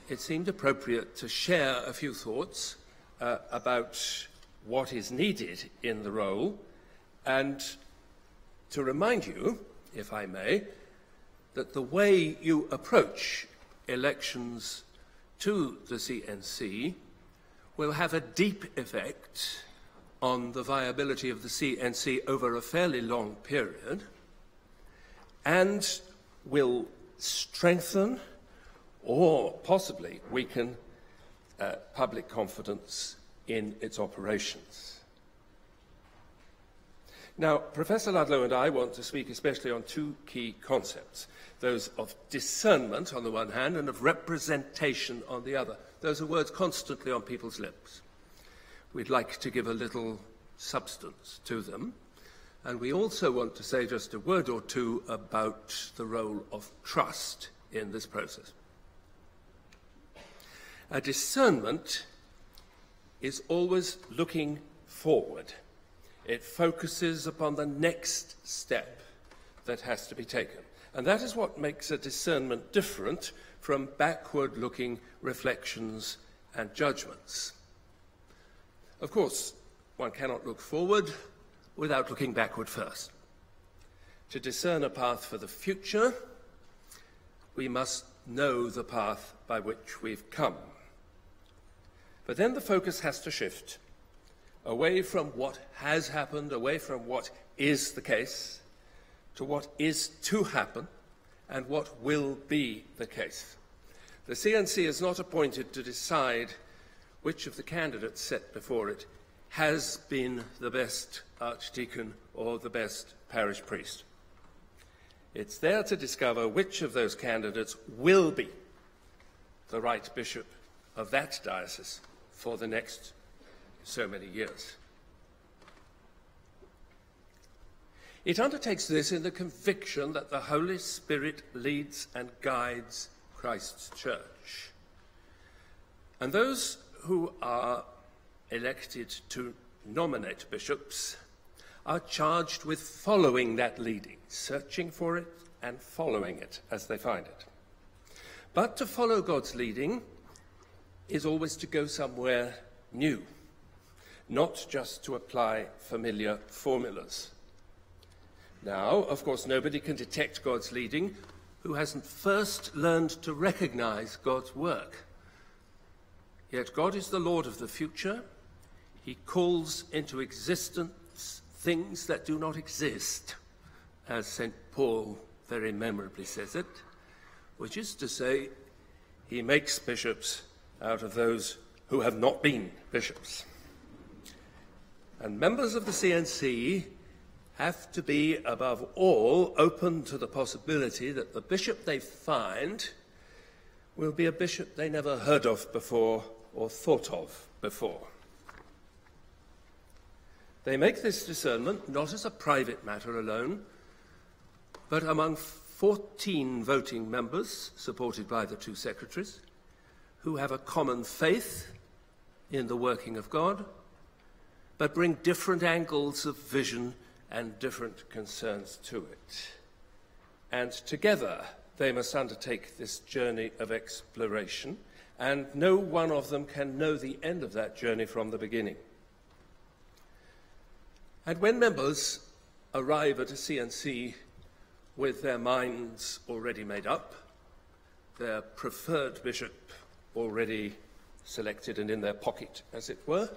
it seemed appropriate to share a few thoughts about what is needed in the role, and to remind you, if I may, that the way you approach elections to the CNC will have a deep effect on the viability of the CNC over a fairly long period, and will strengthen or possibly weaken public confidence in its operations. Now, Professor Ludlow and I want to speak especially on two key concepts, those of discernment on the one hand and of representation on the other. Those are words constantly on people's lips. We'd like to give a little substance to them, and we also want to say just a word or two about the role of trust in this process. A discernment is always looking forward. It focuses upon the next step that has to be taken. And that is what makes a discernment different from backward-looking reflections and judgments. Of course, one cannot look forward without looking backward first. To discern a path for the future, we must know the path by which we've come. But then the focus has to shift away from what has happened, away from what is the case, to what is to happen and what will be the case. The CNC is not appointed to decide which of the candidates set before it has been the best archdeacon or the best parish priest. It's there to discover which of those candidates will be the right bishop of that diocese for the next so many years. It undertakes this in the conviction that the Holy Spirit leads and guides Christ's church. And those who are elected to nominate bishops are charged with following that leading, searching for it and following it as they find it. But to follow God's leading is always to go somewhere new, not just to apply familiar formulas. Now, of course, nobody can detect God's leading who hasn't first learned to recognize God's work. Yet God is the Lord of the future. He calls into existence things that do not exist, as St. Paul very memorably says it, which is to say, he makes bishops out of those who have not been bishops. And members of the CNC have to be, above all, open to the possibility that the bishop they find will be a bishop they never heard of before or thought of before. They make this discernment not as a private matter alone, but among 14 voting members, supported by the two secretaries, who have a common faith in the working of God, but bring different angles of vision and different concerns to it. And together they must undertake this journey of exploration, and no one of them can know the end of that journey from the beginning. And when members arrive at a CNC with their minds already made up, their preferred bishop already selected and in their pocket, as it were,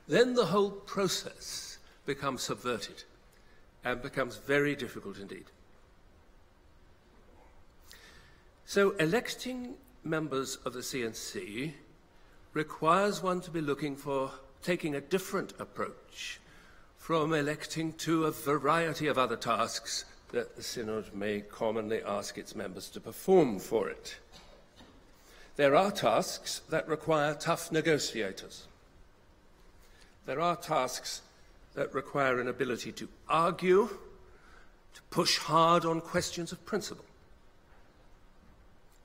then the whole process becomes subverted and becomes very difficult indeed. So electing members of the CNC requires one to be taking a different approach from electing to a variety of other tasks that the Synod may commonly ask its members to perform for it. There are tasks that require tough negotiators. There are tasks that require an ability to argue, to push hard on questions of principle.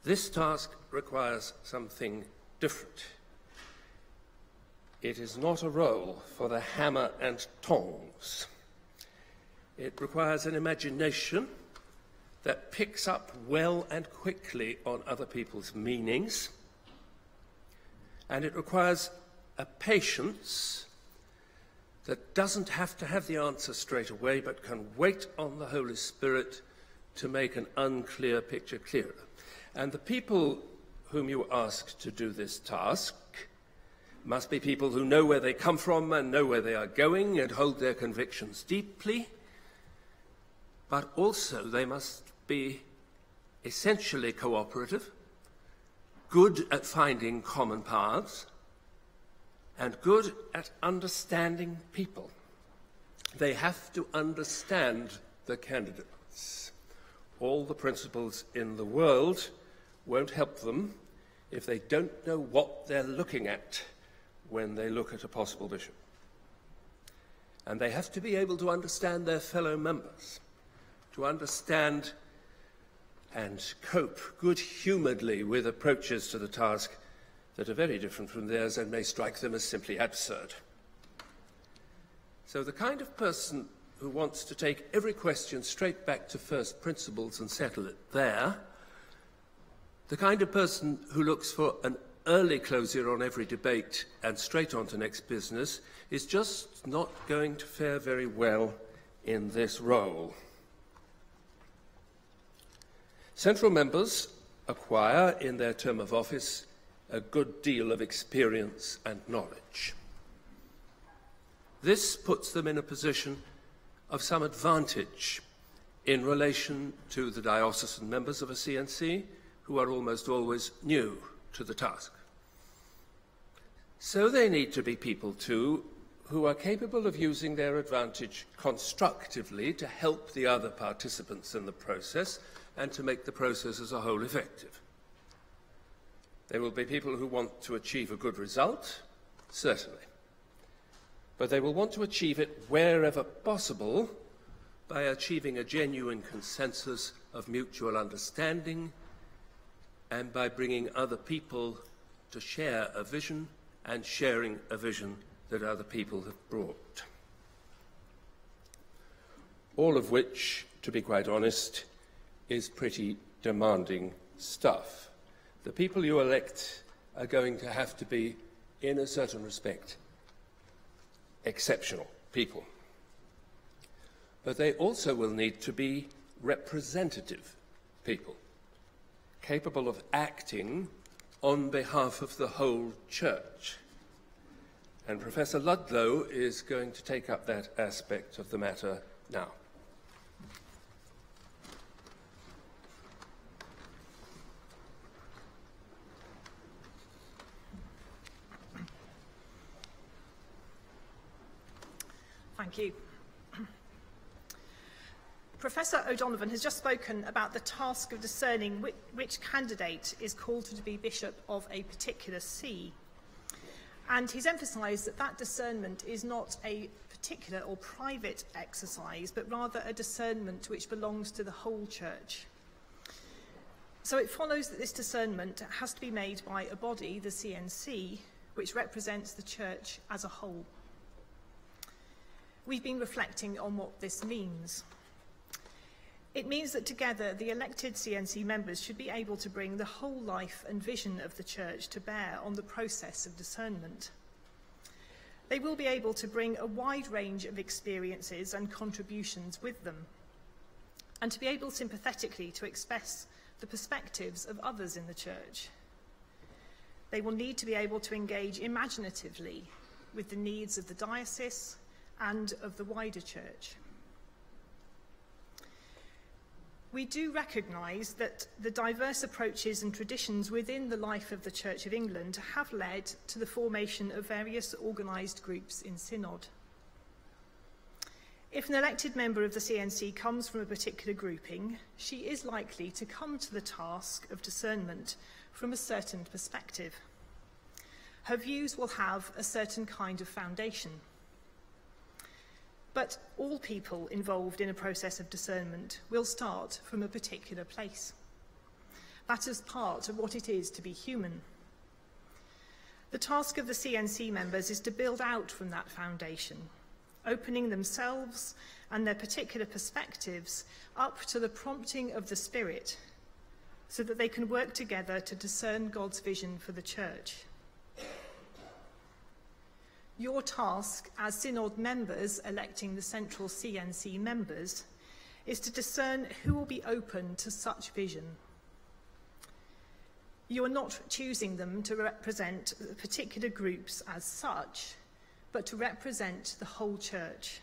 This task requires something different. It is not a role for the hammer and tongs. It requires an imagination that picks up well and quickly on other people's meanings, and it requires a patience that doesn't have to have the answer straight away, but can wait on the Holy Spirit to make an unclear picture clearer. And the people whom you ask to do this task must be people who know where they come from and know where they are going and hold their convictions deeply, but also they must be essentially cooperative, good at finding common paths, and good at understanding people. They have to understand the candidates. All the principles in the world won't help them if they don't know what they're looking at when they look at a possible bishop. And they have to be able to understand their fellow members, to understand and cope good-humouredly with approaches to the task that are very different from theirs and may strike them as simply absurd. So the kind of person who wants to take every question straight back to first principles and settle it there, the kind of person who looks for an early closure on every debate and straight on to next business, is just not going to fare very well in this role. Central members acquire in their term of office a good deal of experience and knowledge. This puts them in a position of some advantage in relation to the diocesan members of a CNC, who are almost always new to the task. So they need to be people, too, who are capable of using their advantage constructively to help the other participants in the process and to make the process as a whole effective. They will be people who want to achieve a good result, certainly. But they will want to achieve it wherever possible by achieving a genuine consensus of mutual understanding and by bringing other people to share a vision and sharing a vision that other people have brought. All of which, to be quite honest, is pretty demanding stuff. The people you elect are going to have to be, in a certain respect, exceptional people. But they also will need to be representative people, capable of acting on behalf of the whole church. And Professor Ludlow is going to take up that aspect of the matter now. Thank you. Professor O'Donovan has just spoken about the task of discerning which candidate is called to be bishop of a particular see. And he's emphasised that that discernment is not a particular or private exercise, but rather a discernment which belongs to the whole church. So it follows that this discernment has to be made by a body, the CNC, which represents the church as a whole. We've been reflecting on what this means. It means that together the elected CNC members should be able to bring the whole life and vision of the church to bear on the process of discernment. They will be able to bring a wide range of experiences and contributions with them, and to be able sympathetically to express the perspectives of others in the church. They will need to be able to engage imaginatively with the needs of the diocese and of the wider church. We do recognise that the diverse approaches and traditions within the life of the Church of England have led to the formation of various organised groups in Synod. If an elected member of the CNC comes from a particular grouping, she is likely to come to the task of discernment from a certain perspective. Her views will have a certain kind of foundation. But all people involved in a process of discernment will start from a particular place. That is part of what it is to be human. The task of the CNC members is to build out from that foundation, opening themselves and their particular perspectives up to the prompting of the Spirit, so that they can work together to discern God's vision for the Church. Your task as Synod members electing the central CNC members is to discern who will be open to such vision. You are not choosing them to represent particular groups as such, but to represent the whole Church,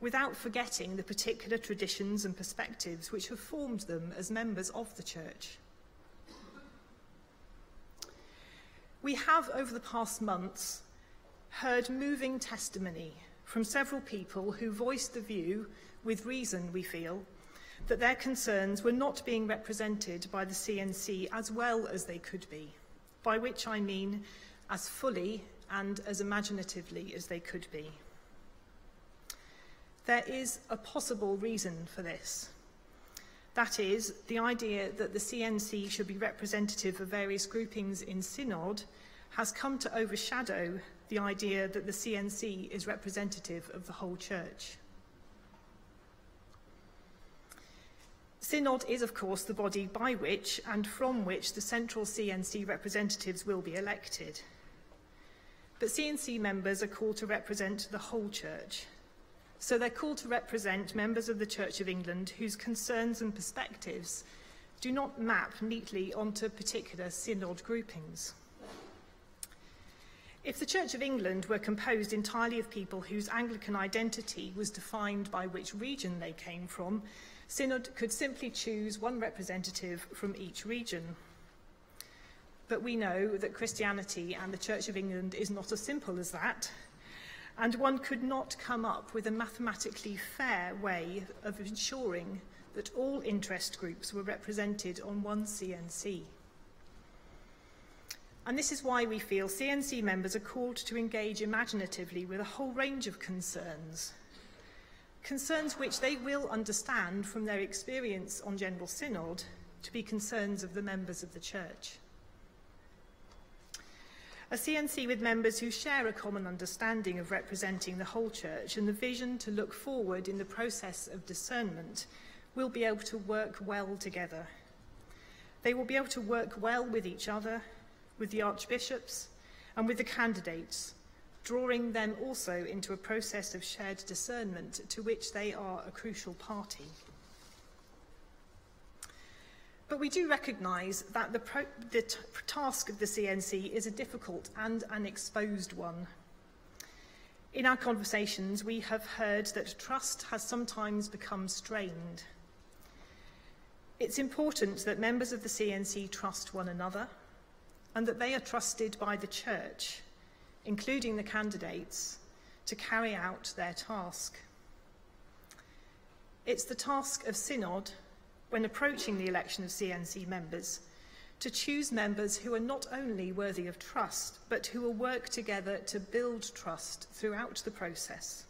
without forgetting the particular traditions and perspectives which have formed them as members of the Church. We have, over the past months, heard moving testimony from several people who voiced the view, with reason we feel, that their concerns were not being represented by the CNC as well as they could be, by which I mean as fully and as imaginatively as they could be. There is a possible reason for this. That is, the idea that the CNC should be representative of various groupings in Synod has come to overshadow the idea that the CNC is representative of the whole Church. Synod is, of course, the body by which and from which the central CNC representatives will be elected. But CNC members are called to represent the whole Church. So they're called to represent members of the Church of England whose concerns and perspectives do not map neatly onto particular Synod groupings. If the Church of England were composed entirely of people whose Anglican identity was defined by which region they came from, Synod could simply choose one representative from each region. But we know that Christianity and the Church of England is not as simple as that, and one could not come up with a mathematically fair way of ensuring that all interest groups were represented on one CNC. And this is why we feel CNC members are called to engage imaginatively with a whole range of concerns. Concerns which they will understand from their experience on General Synod to be concerns of the members of the Church. A CNC with members who share a common understanding of representing the whole Church and the vision to look forward in the process of discernment will be able to work well together. They will be able to work well with each other, with the archbishops and with the candidates, drawing them also into a process of shared discernment to which they are a crucial party. But we do recognise that the task of the CNC is a difficult and an exposed one. In our conversations, we have heard that trust has sometimes become strained. It's important that members of the CNC trust one another, and that they are trusted by the Church, including the candidates, to carry out their task. It's the task of Synod, when approaching the election of CNC members, to choose members who are not only worthy of trust, but who will work together to build trust throughout the process.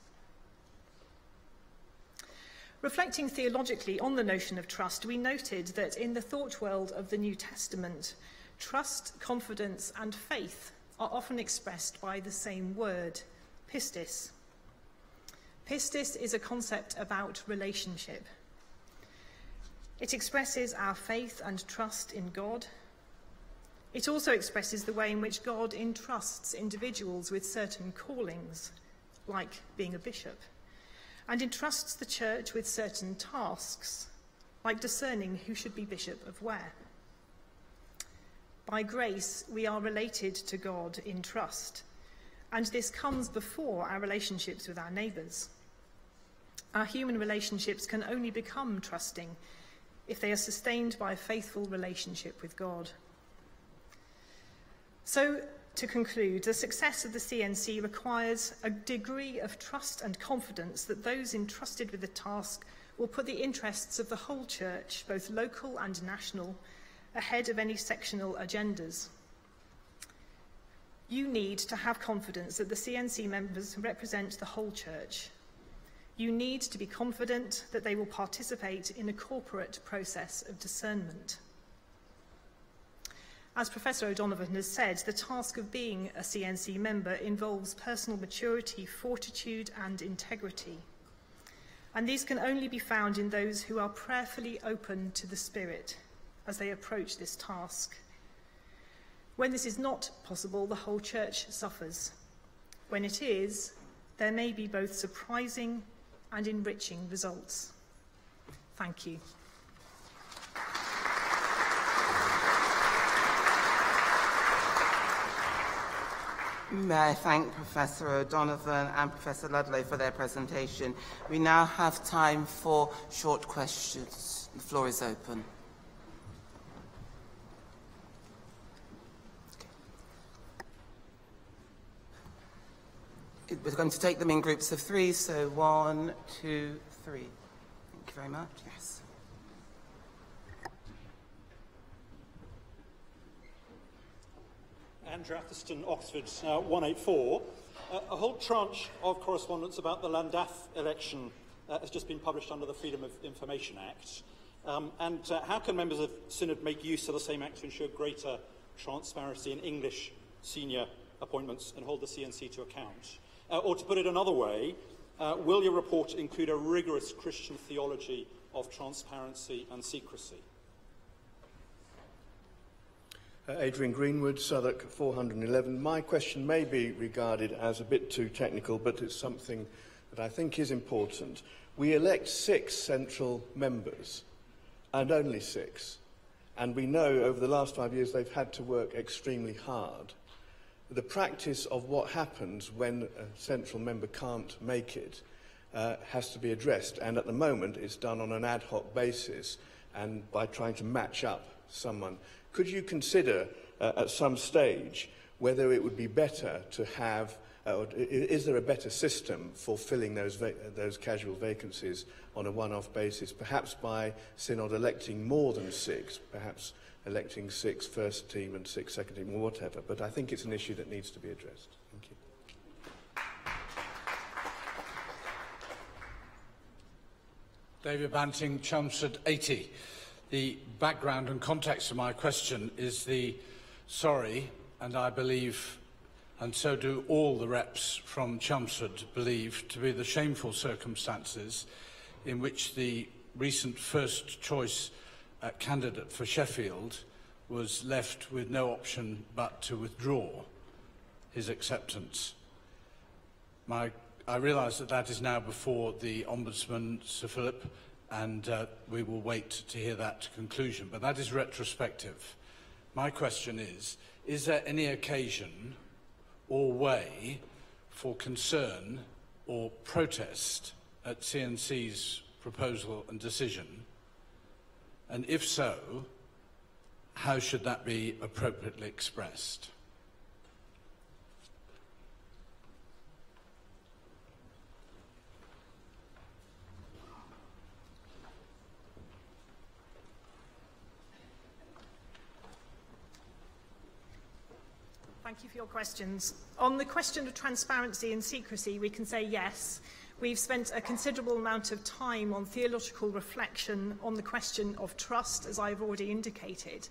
Reflecting theologically on the notion of trust, we noted that in the thought world of the New Testament, trust, confidence, and faith are often expressed by the same word, pistis. Pistis is a concept about relationship. It expresses our faith and trust in God. It also expresses the way in which God entrusts individuals with certain callings, like being a bishop, and entrusts the Church with certain tasks, like discerning who should be bishop of where. By grace, we are related to God in trust, and this comes before our relationships with our neighbours. Our human relationships can only become trusting if they are sustained by a faithful relationship with God. So, to conclude, the success of the CNC requires a degree of trust and confidence that those entrusted with the task will put the interests of the whole church, both local and national, ahead of any sectional agendas. You need to have confidence that the CNC members represent the whole church. You need to be confident that they will participate in a corporate process of discernment. As Professor O'Donovan has said, the task of being a CNC member involves personal maturity, fortitude, and integrity. And these can only be found in those who are prayerfully open to the Spirit as they approach this task. When this is not possible, the whole church suffers. When it is, there may be both surprising and enriching results. Thank you. May I thank Professor O'Donovan and Professor Ludlow for their presentation. We now have time for short questions. The floor is open. We're going to take them in groups of 3, so 1, 2, 3. Thank you very much. Yes. Andrew Atherstone, Oxford, 184. A whole tranche of correspondence about the Llandaff election has just been published under the Freedom of Information Act. How can members of Synod make use of the same act to ensure greater transparency in English senior appointments and hold the CNC to account? Or to put it another way, will your report include a rigorous Christian theology of transparency and secrecy? Adrian Greenwood, Southwark 411. My question may be regarded as a bit too technical, but it's something that I think is important. We elect 6 central members, and only 6. And we know over the last 5 years they've had to work extremely hard. The practice of what happens when a central member can't make it has to be addressed, and at the moment it's done on an ad hoc basis and by trying to match up someone. Could you consider at some stage whether it would be better to have, is there a better system for filling those casual vacancies on a one-off basis, perhaps by Synod electing more than 6, perhaps electing 6 first team and 6 second team, or whatever. But I think it's an issue that needs to be addressed. Thank you. David Banting, Chelmsford 80. The background and context of my question is the sorry, and I believe, and so do all the reps from Chelmsford believe, to be the shameful circumstances in which the recent first choice candidate for Sheffield was left with no option but to withdraw his acceptance. I realise that that is now before the Ombudsman, Sir Philip, and we will wait to hear that conclusion. But that is retrospective. My question is there any occasion or way for concern or protest at CNC's proposal and decision? And if so, how should that be appropriately expressed? Thank you for your questions. On the question of transparency and secrecy, we can say yes. We've spent a considerable amount of time on theological reflection on the question of trust, as I've already indicated.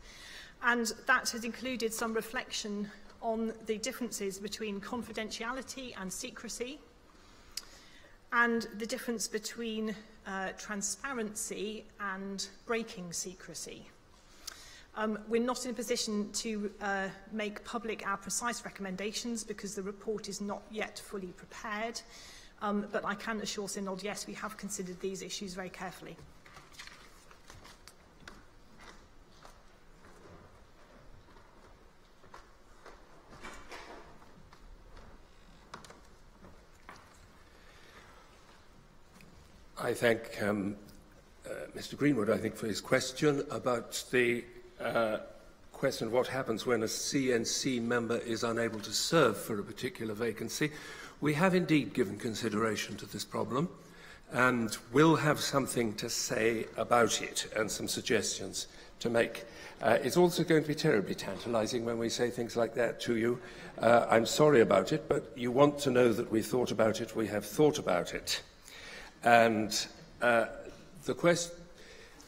And that has included some reflection on the differences between confidentiality and secrecy, and the difference between transparency and breaking secrecy. We're not in a position to make public our precise recommendations because the report is not yet fully prepared. But I can assure Synod, yes, we have considered these issues very carefully. I thank Mr. Greenwood, I think, for his question about the question of what happens when a CNC member is unable to serve for a particular vacancy. We have indeed given consideration to this problem and will have something to say about it and some suggestions to make. It's also going to be terribly tantalising when we say things like that to you. I'm sorry about it, but you want to know that we've thought about it. We have thought about it. And the question,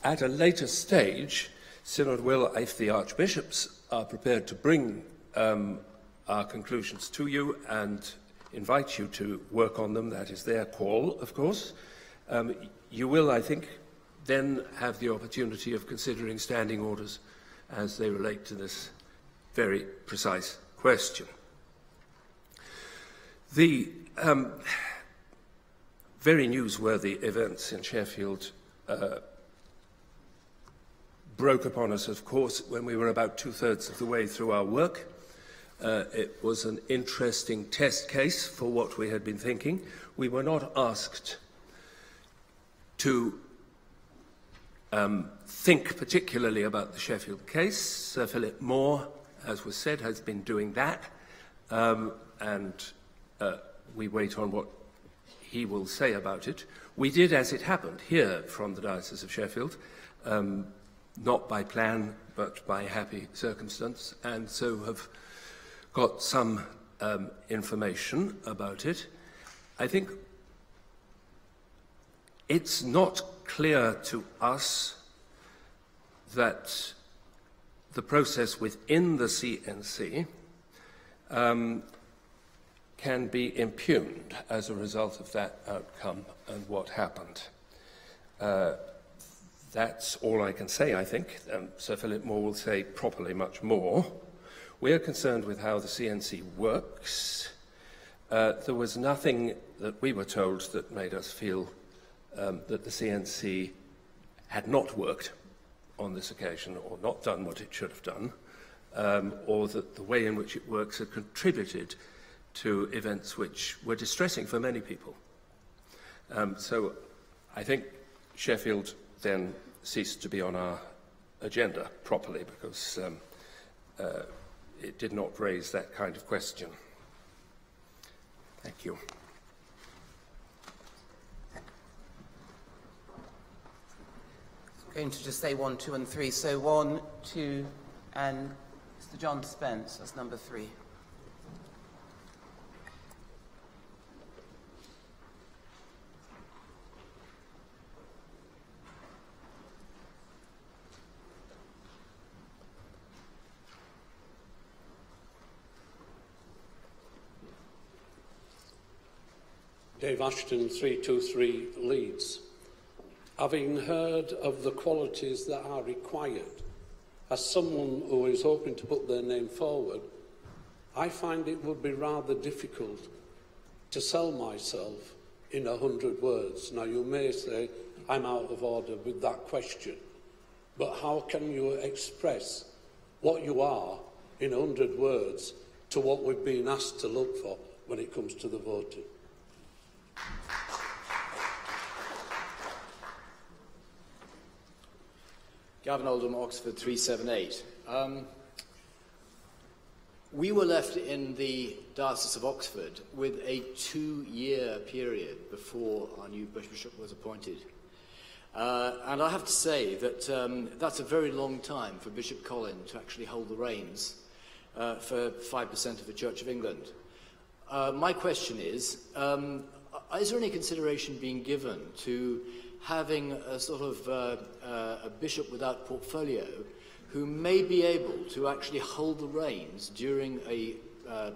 at a later stage, Synod will, if the archbishops are prepared to bring our conclusions to you and invite you to work on them, that is their call, of course, you will, I think, then have the opportunity of considering standing orders as they relate to this very precise question. The very newsworthy events in Sheffield broke upon us, of course, when we were about two-thirds of the way through our work. It was an interesting test case for what we had been thinking. We were not asked to think particularly about the Sheffield case. Sir Philip Moore, as was said, has been doing that, and we wait on what he will say about it. We did, as it happened, hear from the Diocese of Sheffield, not by plan, but by happy circumstance, and so have got some information about it. I think it's not clear to us that the process within the CNC can be impugned as a result of that outcome and what happened. That's all I can say, I think. Sir Philip Moore will say properly much more. We are concerned with how the CNC works. There was nothing that we were told that made us feel that the CNC had not worked on this occasion or not done what it should have done, or that the way in which it works had contributed to events which were distressing for many people. So I think Sheffield then ceased to be on our agenda properly because it did not raise that kind of question. Thank you. I'm going to just say 1, 2, and 3. So 1, 2, and Mr. John Spence, that's number 3. Dave Ashton, 323 Leeds. Having heard of the qualities that are required, as someone who is hoping to put their name forward, I find it would be rather difficult to sell myself in 100 words. Now, you may say I'm out of order with that question, but how can you express what you are in 100 words to what we've been asked to look for when it comes to the voting? Gavin Oldham, Oxford 378. We were left in the Diocese of Oxford with a 2-year period before our new bishop was appointed. And I have to say that that's a very long time for Bishop Colin to actually hold the reins for 5% of the Church of England. My question is there any consideration being given to having a sort of a bishop without portfolio who may be able to actually hold the reins during a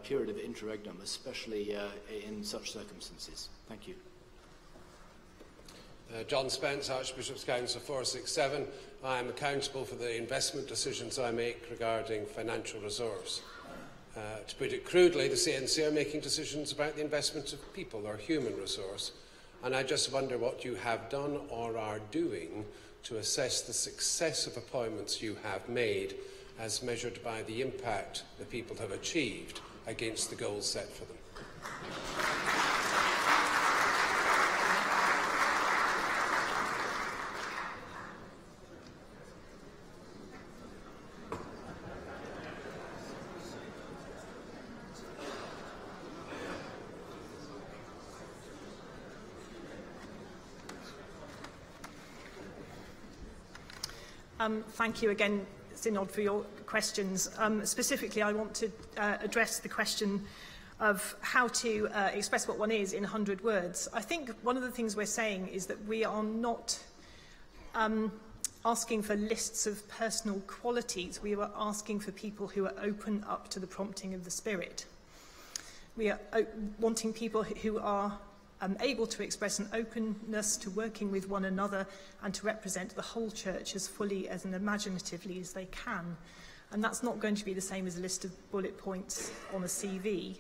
period of interregnum, especially in such circumstances? Thank you. John Spence, Archbishop's Council 467. I am accountable for the investment decisions I make regarding financial resource. To put it crudely, the CNC are making decisions about the investment of people or human resource. And I just wonder what you have done or are doing to assess the success of appointments you have made as measured by the impact the people have achieved against the goals set for them. Thank you again, Synod, for your questions. Specifically, I want to address the question of how to express what one is in 100 words. I think one of the things we're saying is that we are not asking for lists of personal qualities. We are asking for people who are open up to the prompting of the Spirit. We are wanting people who are able to express an openness to working with one another and to represent the whole church as fully as and imaginatively as they can. And that's not going to be the same as a list of bullet points on a CV.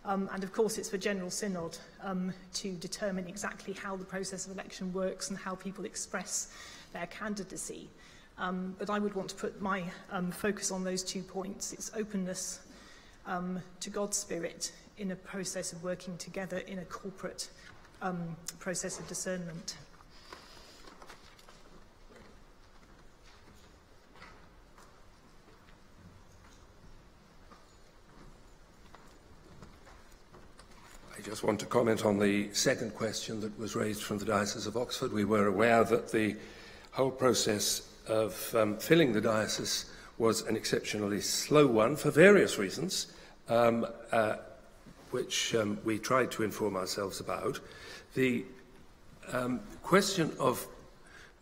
And of course, it's for General Synod to determine exactly how the process of election works and how people express their candidacy. But I would want to put my focus on those 2 points. It's openness to God's Spirit in a process of working together in a corporate process of discernment. I just want to comment on the second question that was raised from the Diocese of Oxford. We were aware that the whole process of filling the diocese was an exceptionally slow one for various reasons, which we tried to inform ourselves about. The question of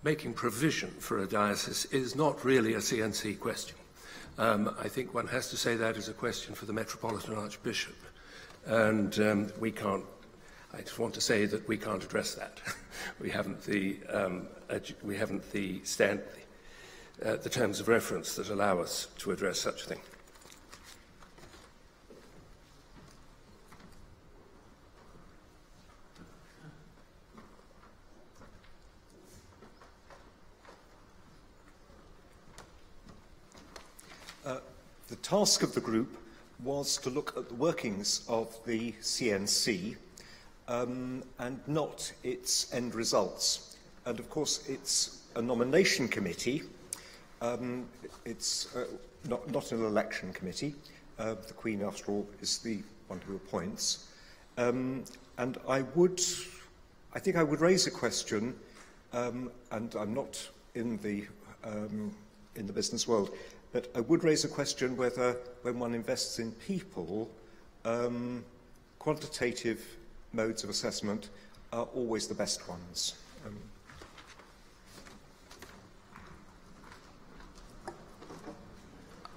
making provision for a diocese is not really a CNC question. I think one has to say that is a question for the Metropolitan Archbishop. And we can't, I just want to say that we can't address that. We haven't the terms of reference that allow us to address such a thing. The task of the group was to look at the workings of the CNC and not its end results. And of course, it's a nomination committee. It's not an election committee. The Queen, after all, is the one who appoints. And I think I would raise a question, and I'm not in the business world, but I would raise a question whether, when one invests in people, quantitative modes of assessment are always the best ones.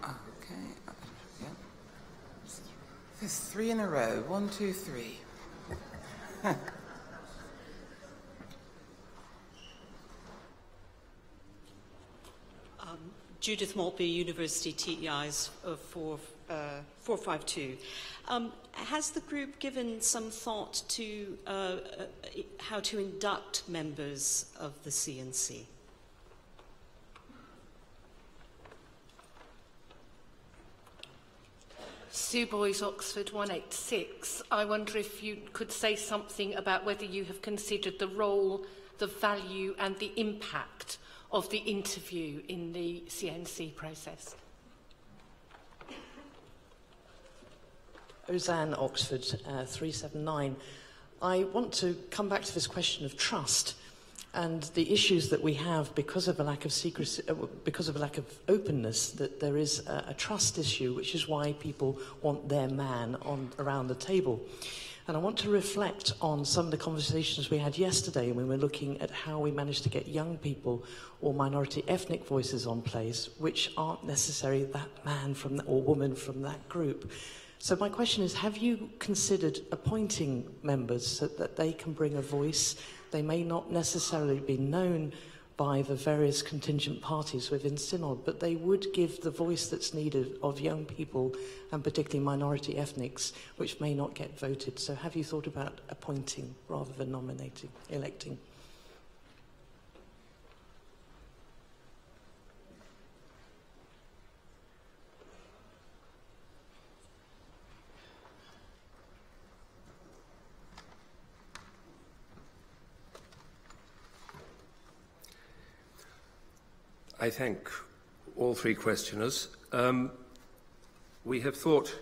Okay. Yeah. There's 3 in a row. 1, 2, 3. Judith Maltby, University TEIs of 452. Has the group given some thought to how to induct members of the CNC? Sue Booys, Oxford 186. I wonder if you could say something about whether you have considered the role, the value and the impact of the interview in the CNC process. Ozanne, Oxford 379. I want to come back to this question of trust and the issues that we have because of a lack of secrecy, because of a lack of openness, that there is a trust issue, which is why people want their man around the table. And I want to reflect on some of the conversations we had yesterday when we were looking at how we managed to get young people or minority ethnic voices on place, which aren't necessarily that man from or woman from that group. So my question is, have you considered appointing members so that they can bring a voice? They may not necessarily be known by the various contingent parties within Synod, but they would give the voice that's needed of young people, and particularly minority ethnics, which may not get voted. So have you thought about appointing rather than nominating, electing? I thank all 3 questioners. We have thought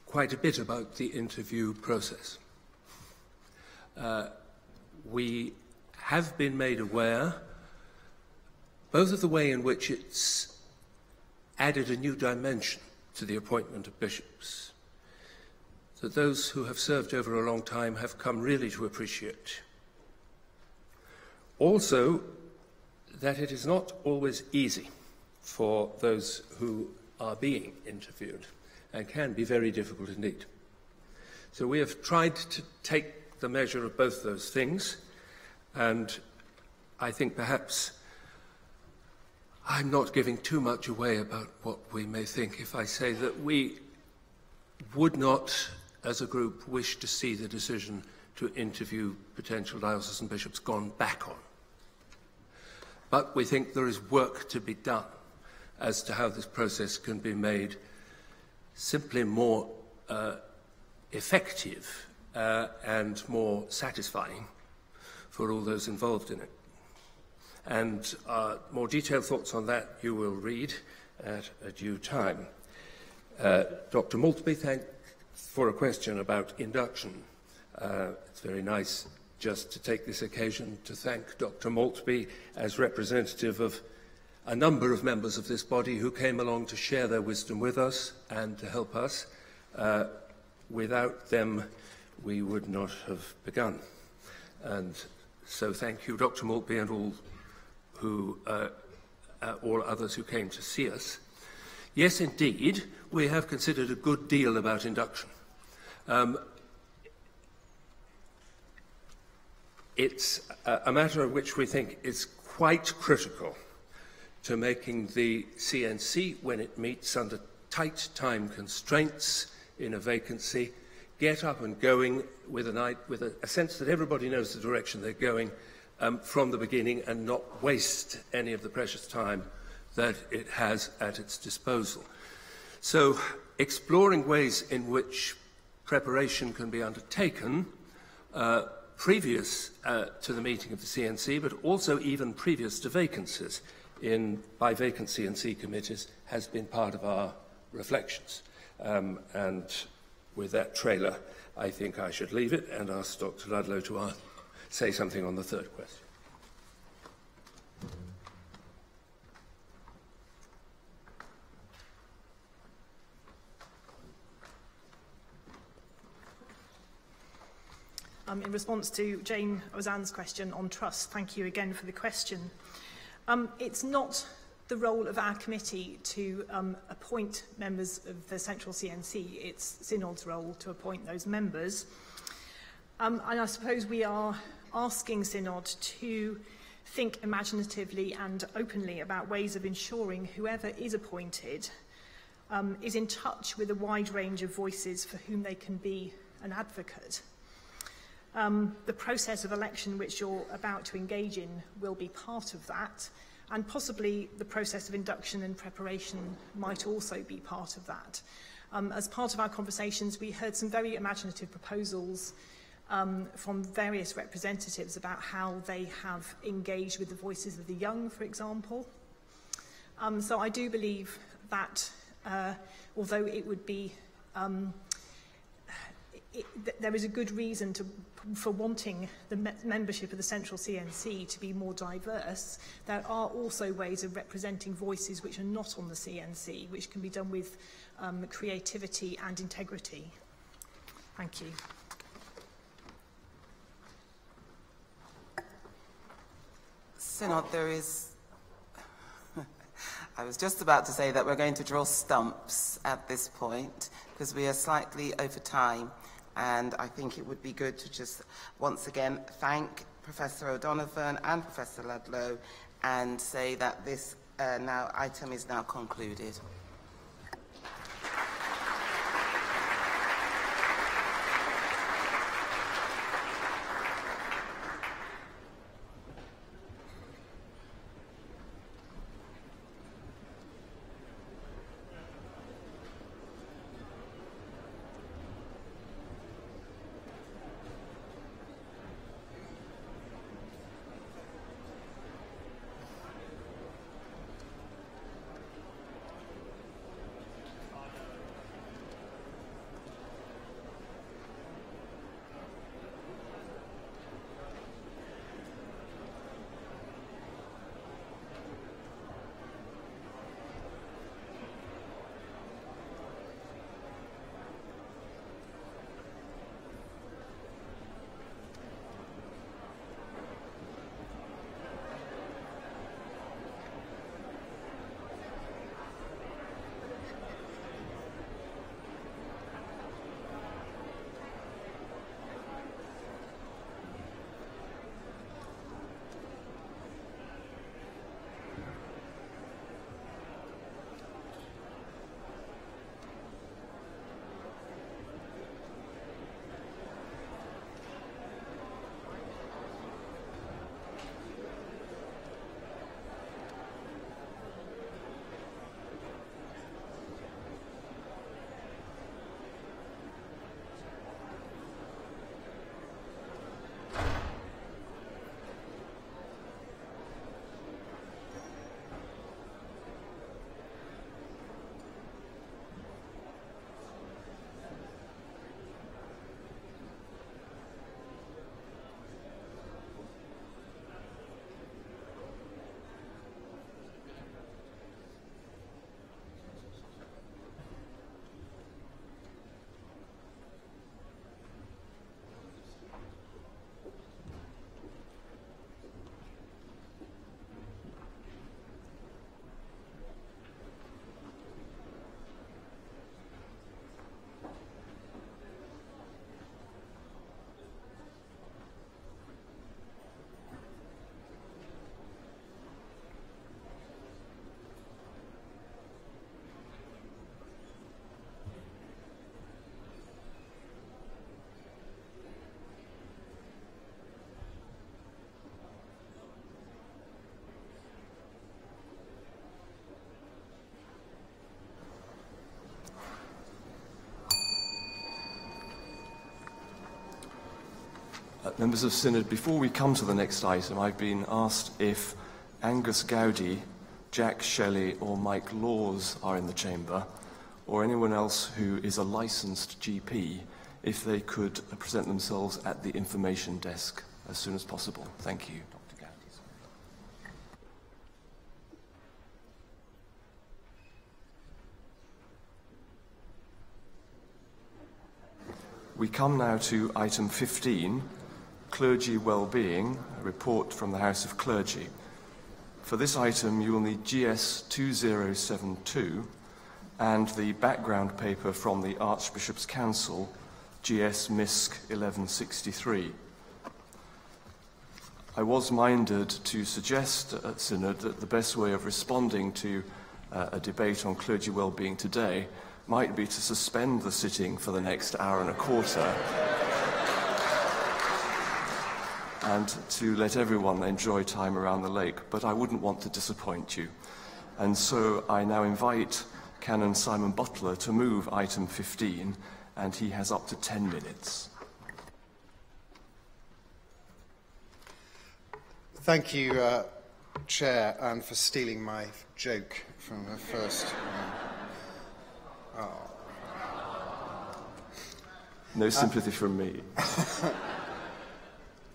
quite a bit about the interview process. We have been made aware both of the way in which it's added a new dimension to the appointment of bishops, that those who have served over a long time have come really to appreciate. Also, that it is not always easy for those who are being interviewed, and can be very difficult indeed. So we have tried to take the measure of both those things, and I think perhaps I'm not giving too much away about what we may think if I say that we would not, as a group, wish to see the decision to interview potential diocesan bishops gone back on. But we think there is work to be done as to how this process can be made simply more effective and more satisfying for all those involved in it. And more detailed thoughts on that you will read at a due time. Dr. Maltby, thank for a question about induction. It's very nice just to take this occasion to thank Dr. Maltby as representative of a number of members of this body who came along to share their wisdom with us and to help us. Without them, we would not have begun. And so thank you, Dr. Maltby, and all others who came to see us. Yes, indeed, we have considered a good deal about induction. It's a matter of which we think is quite critical to making the CNC, when it meets under tight time constraints in a vacancy, get up and going with a sense that everybody knows the direction they're going from the beginning, and not waste any of the precious time that it has at its disposal. So, exploring ways in which preparation can be undertaken previous to the meeting of the CNC, but also even previous to vacancies by vacant CNC committees, has been part of our reflections. And with that trailer, I think I should leave it and ask Dr. Ludlow to say something on the third question. In response to Jane Ozanne's question on trust, thank you again for the question. It's not the role of our committee to appoint members of the Central CNC. It's Synod's role to appoint those members. And I suppose we are asking Synod to think imaginatively and openly about ways of ensuring whoever is appointed is in touch with a wide range of voices for whom they can be an advocate. The process of election which you're about to engage in will be part of that, and possibly the process of induction and preparation might also be part of that. As part of our conversations, we heard some very imaginative proposals from various representatives about how they have engaged with the voices of the young, for example. So I do believe that although it would be there is a good reason for wanting the membership of the Central CNC to be more diverse. There are also ways of representing voices which are not on the CNC, which can be done with creativity and integrity. Thank you. Synod, there is... I was just about to say that we're going to draw stumps at this point because we are slightly over time. And I think it would be good to just once again thank Professor O'Donovan and Professor Ludlow and say that this item is now concluded. Members of Synod, before we come to the next item, I've been asked if Angus Goudie, Jack Shelley or Mike Laws are in the chamber, or anyone else who is a licensed GP, if they could present themselves at the information desk as soon as possible. Thank you. Dr. Goudie. We come now to item 15, Clergy Wellbeing, a report from the House of Clergy. For this item, you will need GS 2072 and the background paper from the Archbishop's Council, GS MISC 1163. I was minded to suggest at Synod that the best way of responding to a debate on clergy wellbeing today might be to suspend the sitting for the next hour and a quarter and to let everyone enjoy time around the lake, but I wouldn't want to disappoint you. And so I now invite Canon Simon Butler to move item 15, and he has up to 10 minutes. Thank you, Chair, and for stealing my joke from the first. No sympathy from me.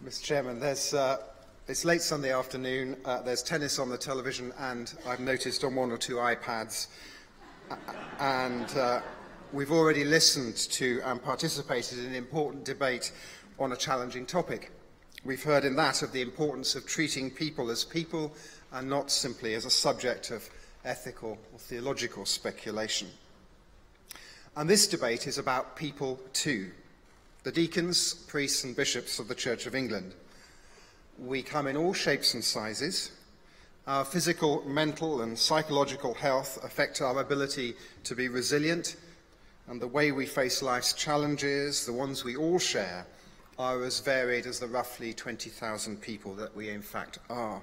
Mr. Chairman, it's late Sunday afternoon, there's tennis on the television, and I've noticed on one or two iPads, and we've already listened to and participated in an important debate on a challenging topic. We've heard in that of the importance of treating people as people and not simply as a subject of ethical or theological speculation. And this debate is about people too. The deacons, priests and bishops of the Church of England. We come in all shapes and sizes. Our physical, mental and psychological health affect our ability to be resilient, and the way we face life's challenges, the ones we all share, are as varied as the roughly 20,000 people that we in fact are.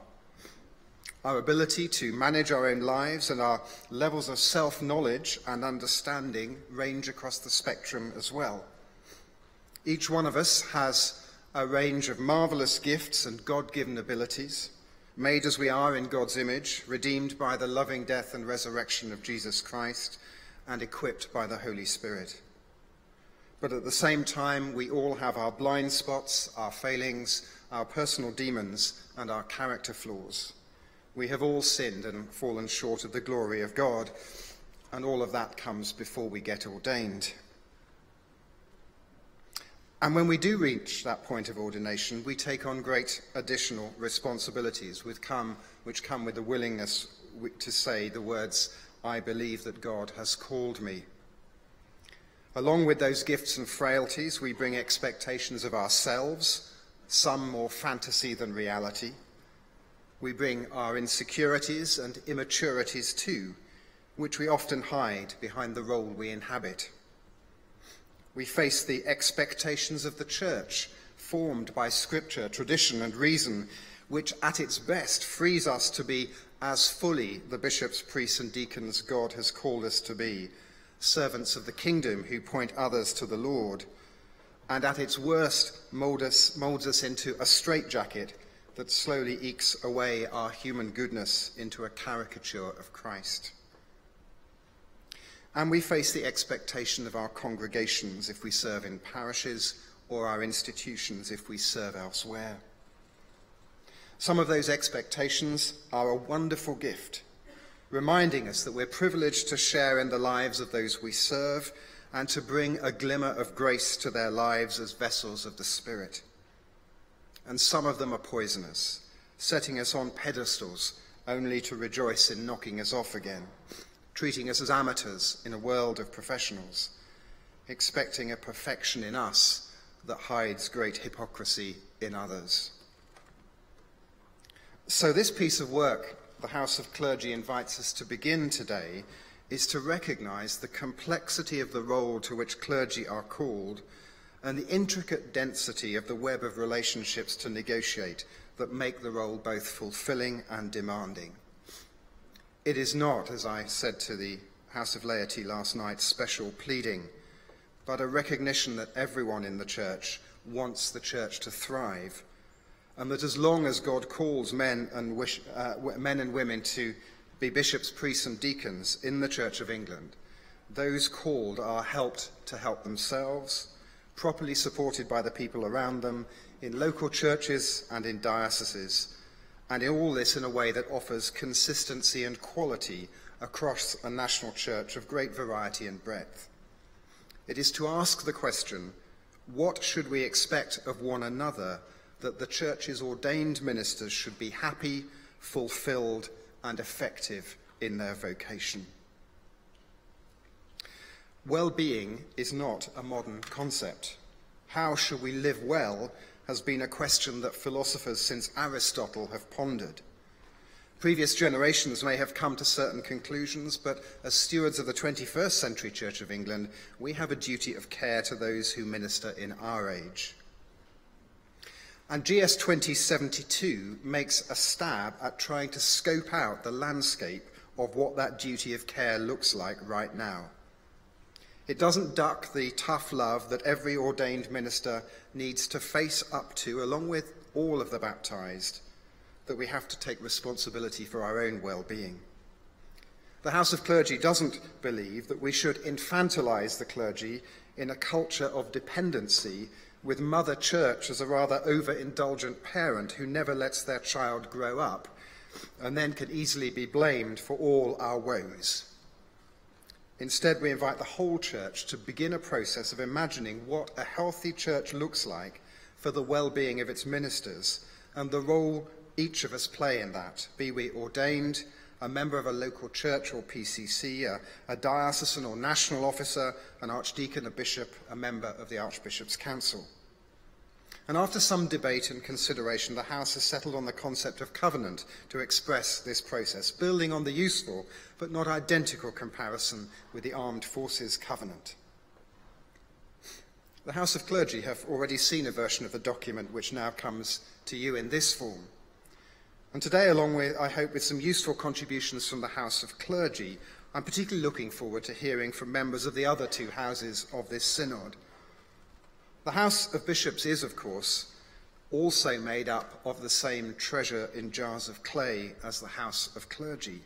Our ability to manage our own lives and our levels of self-knowledge and understanding range across the spectrum as well. Each one of us has a range of marvellous gifts and God-given abilities, made as we are in God's image, redeemed by the loving death and resurrection of Jesus Christ, and equipped by the Holy Spirit. But at the same time, we all have our blind spots, our failings, our personal demons, and our character flaws. We have all sinned and fallen short of the glory of God, and all of that comes before we get ordained. And when we do reach that point of ordination, we take on great additional responsibilities which come with the willingness to say the words, "I believe that God has called me." Along with those gifts and frailties, we bring expectations of ourselves, some more fantasy than reality. We bring our insecurities and immaturities too, which we often hide behind the role we inhabit. We face the expectations of the Church, formed by Scripture, tradition and reason, which at its best frees us to be as fully the bishops, priests and deacons God has called us to be, servants of the kingdom who point others to the Lord, and at its worst molds us into a straitjacket that slowly ekes away our human goodness into a caricature of Christ. And we face the expectation of our congregations if we serve in parishes, or our institutions if we serve elsewhere. Some of those expectations are a wonderful gift, reminding us that we're privileged to share in the lives of those we serve and to bring a glimmer of grace to their lives as vessels of the Spirit. And some of them are poisonous, setting us on pedestals only to rejoice in knocking us off again, treating us as amateurs in a world of professionals, expecting a perfection in us that hides great hypocrisy in others. So this piece of work the House of Clergy invites us to begin today is to recognise the complexity of the role to which clergy are called and the intricate density of the web of relationships to negotiate that make the role both fulfilling and demanding. It is not, as I said to the House of Laity last night, special pleading, but a recognition that everyone in the Church wants the church to thrive, and that as long as God calls men and women to be bishops, priests and deacons in the Church of England, those called are helped to help themselves, properly supported by the people around them, in local churches and in dioceses, and in all this in a way that offers consistency and quality across a national church of great variety and breadth. It is to ask the question, what should we expect of one another, that the church's ordained ministers should be happy, fulfilled, and effective in their vocation. Well-being is not a modern concept. How shall we live well has been a question that philosophers since Aristotle have pondered. Previous generations may have come to certain conclusions, but as stewards of the 21st century Church of England, we have a duty of care to those who minister in our age. And GS 2072 makes a stab at trying to scope out the landscape of what that duty of care looks like right now. It doesn't duck the tough love that every ordained minister needs to face up to, along with all of the baptized, that we have to take responsibility for our own well-being. The House of Clergy doesn't believe that we should infantilize the clergy in a culture of dependency, with Mother Church as a rather over-indulgent parent who never lets their child grow up and then can easily be blamed for all our woes. Instead, we invite the whole church to begin a process of imagining what a healthy church looks like for the well-being of its ministers and the role each of us play in that, be we ordained, a member of a local church or PCC, a diocesan or national officer, an archdeacon, a bishop, a member of the Archbishop's Council. And after some debate and consideration, the House has settled on the concept of covenant to express this process, building on the useful but not identical comparison with the Armed Forces Covenant. The House of Clergy have already seen a version of the document which now comes to you in this form. And today, along with, I hope, with some useful contributions from the House of Clergy, I'm particularly looking forward to hearing from members of the other two houses of this synod. The House of Bishops is, of course, also made up of the same treasure in jars of clay as the House of Clergy.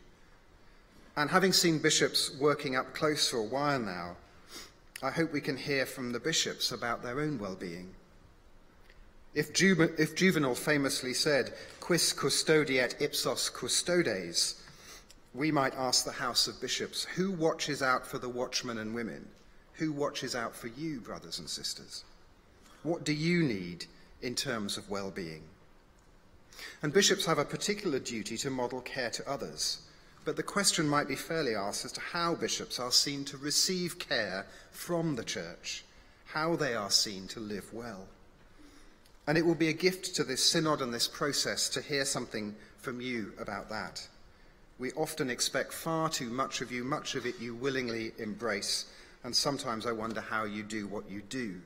And having seen bishops working up close for a while now, I hope we can hear from the bishops about their own well-being. If Juvenal famously said, quis custodiet ipsos custodes, we might ask the House of Bishops, who watches out for the watchmen and women? Who watches out for you, brothers and sisters? What do you need in terms of well-being? And bishops have a particular duty to model care to others, but the question might be fairly asked as to how bishops are seen to receive care from the church, how they are seen to live well. And it will be a gift to this synod and this process to hear something from you about that. We often expect far too much of you, much of it you willingly embrace, and sometimes I wonder how you do what you do.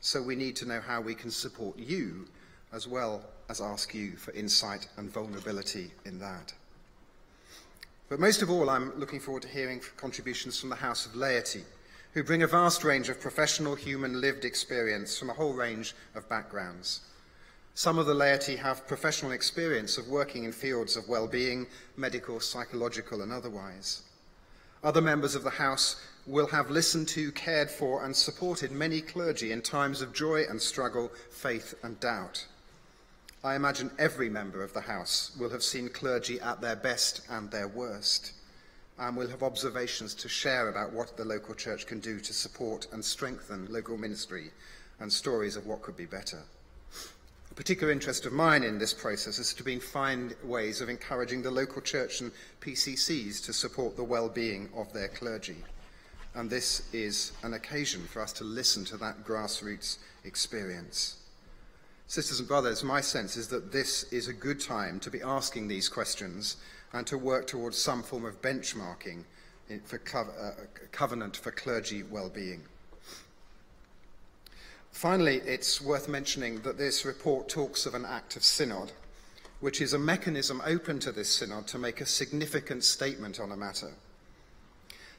So we need to know how we can support you, as well as ask you for insight and vulnerability in that. But most of all, I'm looking forward to hearing contributions from the House of Laity, who bring a vast range of professional, human, lived experience from a whole range of backgrounds. Some of the laity have professional experience of working in fields of well-being, medical, psychological, and otherwise. Other members of the House will have listened to, cared for, and supported many clergy in times of joy and struggle, faith and doubt. I imagine every member of the House will have seen clergy at their best and their worst, and will have observations to share about what the local church can do to support and strengthen local ministry, and stories of what could be better. A particular interest of mine in this process is to find ways of encouraging the local church and PCCs to support the well-being of their clergy. And this is an occasion for us to listen to that grassroots experience. Sisters and brothers, my sense is that this is a good time to be asking these questions and to work towards some form of benchmarking for covenant for clergy well-being. Finally, it's worth mentioning that this report talks of an act of synod, which is a mechanism open to this synod to make a significant statement on a matter.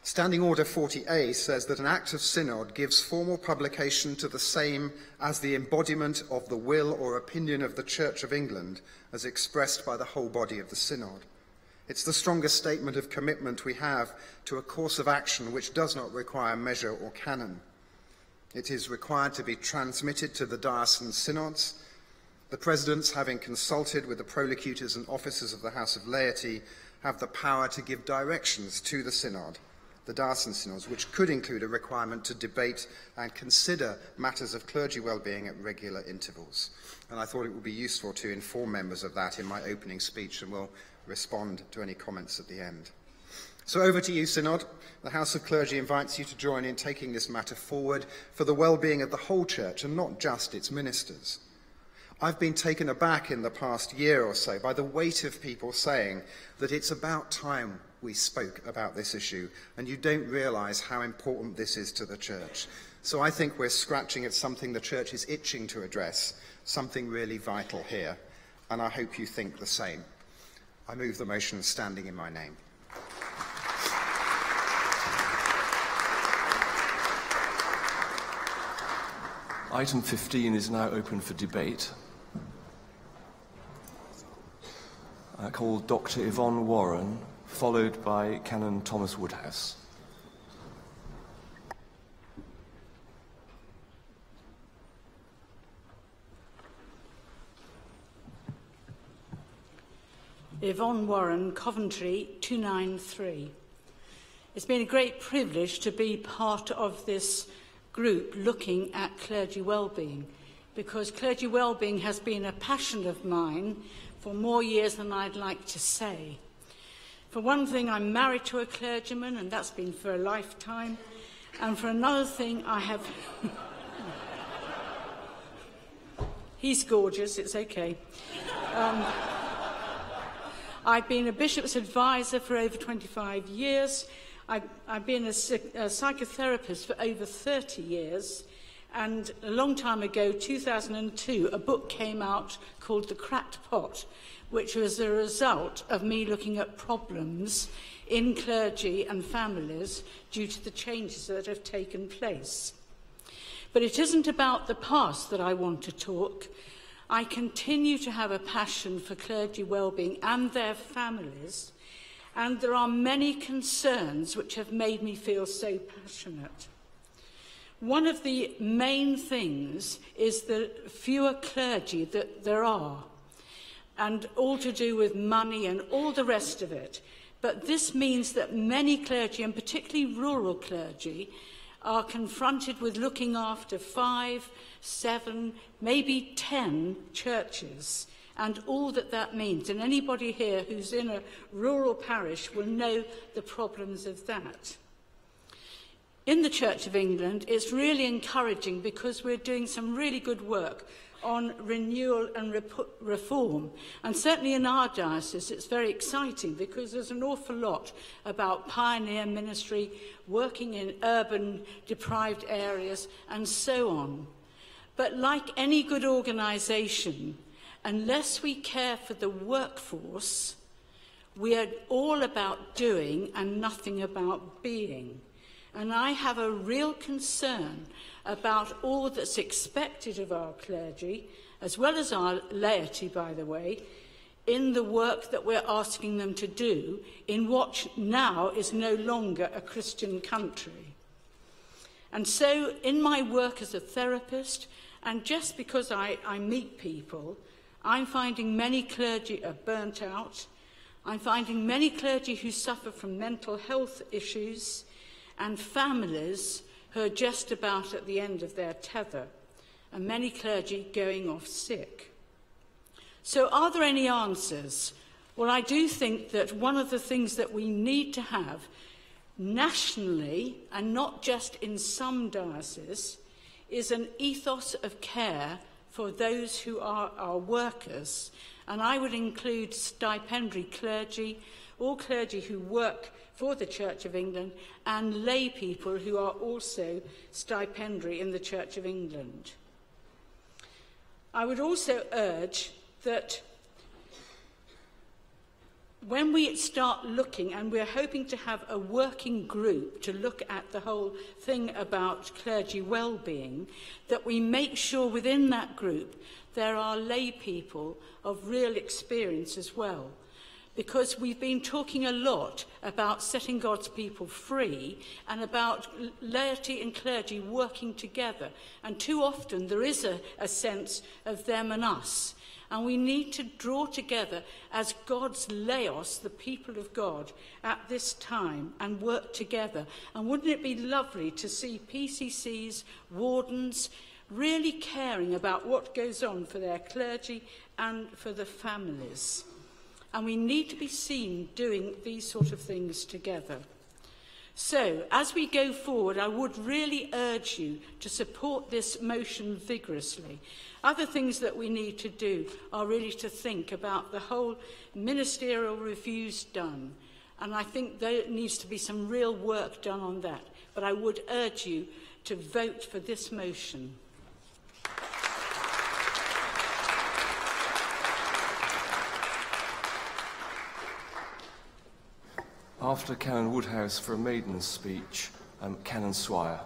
Standing Order 40A says that an Act of Synod gives formal publication to the same as the embodiment of the will or opinion of the Church of England as expressed by the whole body of the Synod. It's the strongest statement of commitment we have to a course of action which does not require measure or canon. It is required to be transmitted to the diocesan synods. The presidents, having consulted with the prolocutors and officers of the House of Laity, have the power to give directions to the synod, the diocesan synods, which could include a requirement to debate and consider matters of clergy well-being at regular intervals. And I thought it would be useful to inform members of that in my opening speech, and will respond to any comments at the end. So over to you, Synod. The House of Clergy invites you to join in taking this matter forward for the well-being of the whole Church and not just its ministers. I've been taken aback in the past year or so by the weight of people saying that it's about time we spoke about this issue, and you don't realise how important this is to the Church. So I think we're scratching at something the Church is itching to address, something really vital here, and I hope you think the same. I move the motion standing in my name. Item 15 is now open for debate. I call Dr. Yvonne Warren, followed by Canon Thomas Woodhouse. Yvonne Warren, Coventry 293. It's been a great privilege to be part of this group looking at clergy wellbeing, because clergy wellbeing has been a passion of mine for more years than I'd like to say. For one thing, I'm married to a clergyman, and that's been for a lifetime. And for another thing, I have... He's gorgeous, it's okay. I've been a bishop's advisor for over 25 years. I've been a psychotherapist for over 30 years. And a long time ago, 2002, a book came out called The Cracked Pot, which was a result of me looking at problems in clergy and families due to the changes that have taken place. But it isn't about the past that I want to talk. I continue to have a passion for clergy wellbeing and their families, and there are many concerns which have made me feel so passionate. One of the main things is the fewer clergy that there are, and all to do with money and all the rest of it. But this means that many clergy, and particularly rural clergy, are confronted with looking after 5, 7, maybe 10 churches, and all that that means. And anybody here who's in a rural parish will know the problems of that. In the Church of England, it's really encouraging because we're doing some really good work on renewal and reform. And certainly in our diocese, it's very exciting because there's an awful lot about pioneer ministry, working in urban deprived areas, and so on. But like any good organisation, unless we care for the workforce, we are all about doing and nothing about being. And I have a real concern about all that's expected of our clergy, as well as our laity, by the way, in the work that we're asking them to do in what now is no longer a Christian country. And so in my work as a therapist, and just because I meet people, I'm finding many clergy are burnt out. I'm finding many clergy who suffer from mental health issues, and families who are just about at the end of their tether, and many clergy going off sick. So are there any answers? Well, I do think that one of the things that we need to have nationally, and not just in some dioceses, is an ethos of care for those who are our workers. And I would include stipendiary clergy, all clergy who work for the Church of England, and lay people who are also stipendiary in the Church of England. I would also urge that when we start looking, and we're hoping to have a working group to look at the whole thing about clergy well-being, that we make sure within that group there are lay people of real experience as well. Because we've been talking a lot about setting God's people free and about laity and clergy working together. And too often there is a sense of them and us. And we need to draw together as God's laos, the people of God, at this time and work together. And wouldn't it be lovely to see PCCs, wardens, really caring about what goes on for their clergy and for the families? And we need to be seen doing these sort of things together. So, as we go forward, I would really urge you to support this motion vigorously. Other things that we need to do are really to think about the whole ministerial reviews done. And I think there needs to be some real work done on that. But I would urge you to vote for this motion. After Canon Woodhouse for a maiden speech, Canon Swire.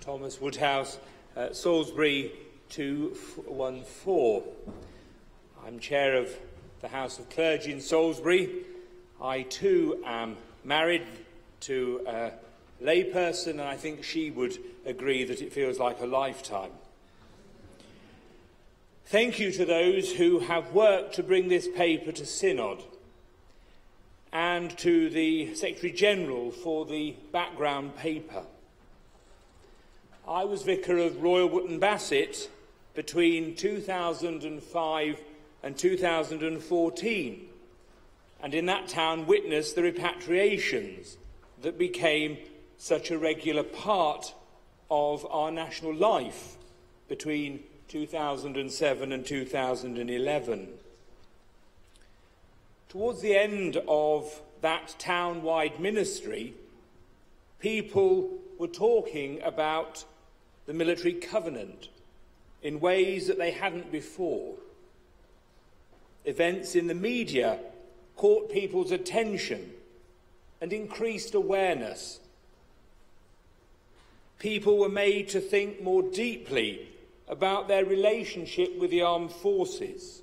Thomas Woodhouse, Salisbury 214. I'm chair of the House of Clergy in Salisbury. I too am married to a layperson, and I think she would agree that it feels like a lifetime. Thank you to those who have worked to bring this paper to Synod, and to the Secretary-General for the background paper. I was Vicar of Royal Wootton Bassett between 2005 and 2014, and in that town witnessed the repatriations that became such a regular part of our national life between 2007 and 2011. Towards the end of that town-wide ministry, people were talking about the military covenant in ways that they hadn't before. Events in the media caught people's attention and increased awareness. People were made to think more deeply about their relationship with the armed forces.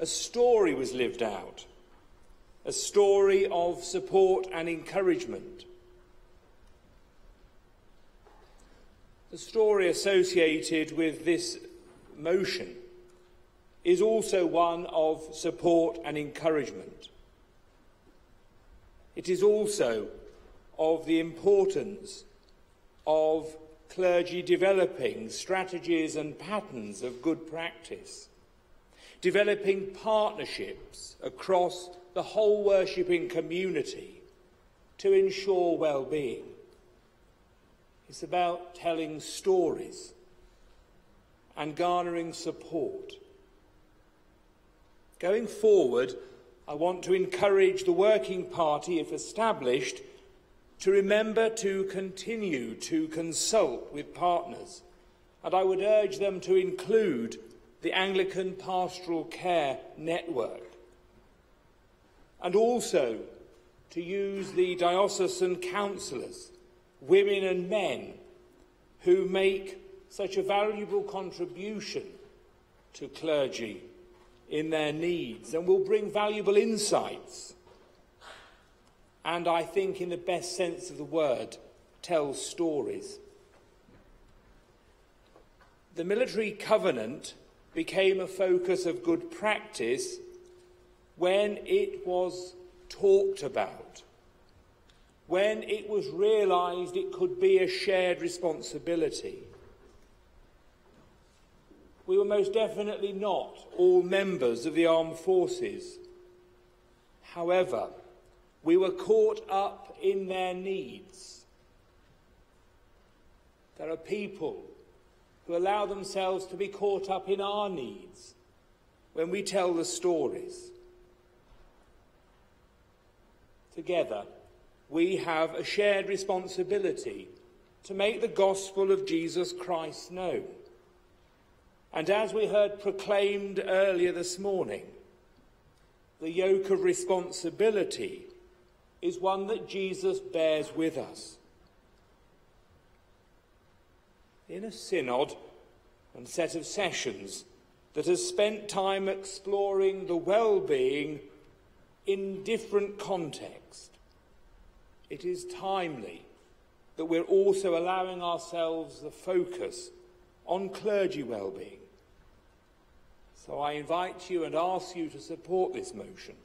A story was lived out, a story of support and encouragement. The story associated with this motion is also one of support and encouragement. It is also of the importance of clergy developing strategies and patterns of good practice, developing partnerships across the whole worshipping community to ensure well-being. It's about telling stories and garnering support. Going forward, I want to encourage the working party, if established, to remember to continue to consult with partners, and I would urge them to include the Anglican Pastoral Care Network, and also to use the diocesan councillors, women and men, who make such a valuable contribution to clergy in their needs and will bring valuable insights and, I think, in the best sense of the word, tell stories. The military covenant became a focus of good practice when it was talked about, when it was realised it could be a shared responsibility. We were most definitely not all members of the armed forces. However, we were caught up in their needs. There are people who allow themselves to be caught up in our needs when we tell the stories. Together, we have a shared responsibility to make the gospel of Jesus Christ known. And as we heard proclaimed earlier this morning, the yoke of responsibility is one that Jesus bears with us. In a synod and set of sessions that has spent time exploring the well-being in different contexts, it is timely that we're also allowing ourselves the focus on clergy well-being. So I invite you and ask you to support this motion,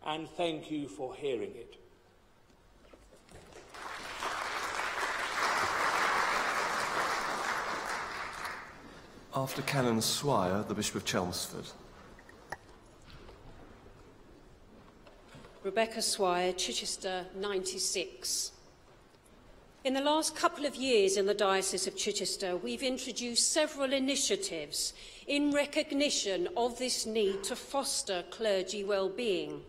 and thank you for hearing it. After Canon Swire, the Bishop of Chelmsford. Rebecca Swire, Chichester 96. In the last couple of years in the Diocese of Chichester, we've introduced several initiatives in recognition of this need to foster clergy well-being.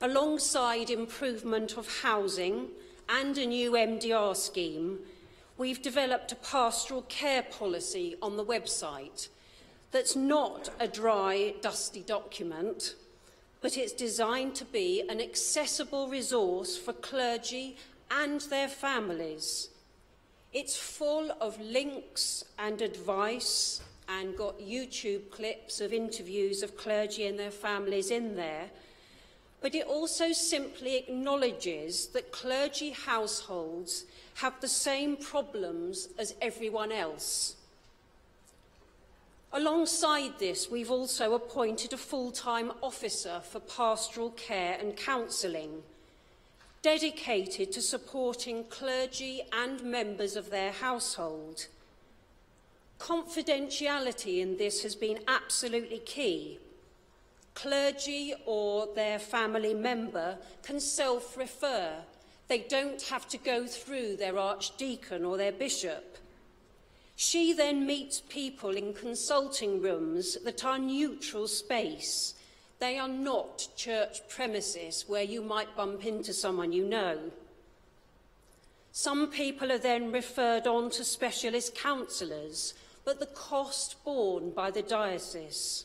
Alongside improvement of housing and a new MDR scheme, we've developed a pastoral care policy on the website that's not a dry, dusty document, but it's designed to be an accessible resource for clergy and their families. It's full of links and advice and got YouTube clips of interviews of clergy and their families in there, but it also simply acknowledges that clergy households have the same problems as everyone else. Alongside this, we've also appointed a full-time officer for pastoral care and counselling, dedicated to supporting clergy and members of their household. Confidentiality in this has been absolutely key. Clergy or their family member can self-refer. They don't have to go through their archdeacon or their bishop. She then meets people in consulting rooms that are neutral space. They are not church premises where you might bump into someone you know. Some people are then referred on to specialist counsellors, but the cost borne by the diocese.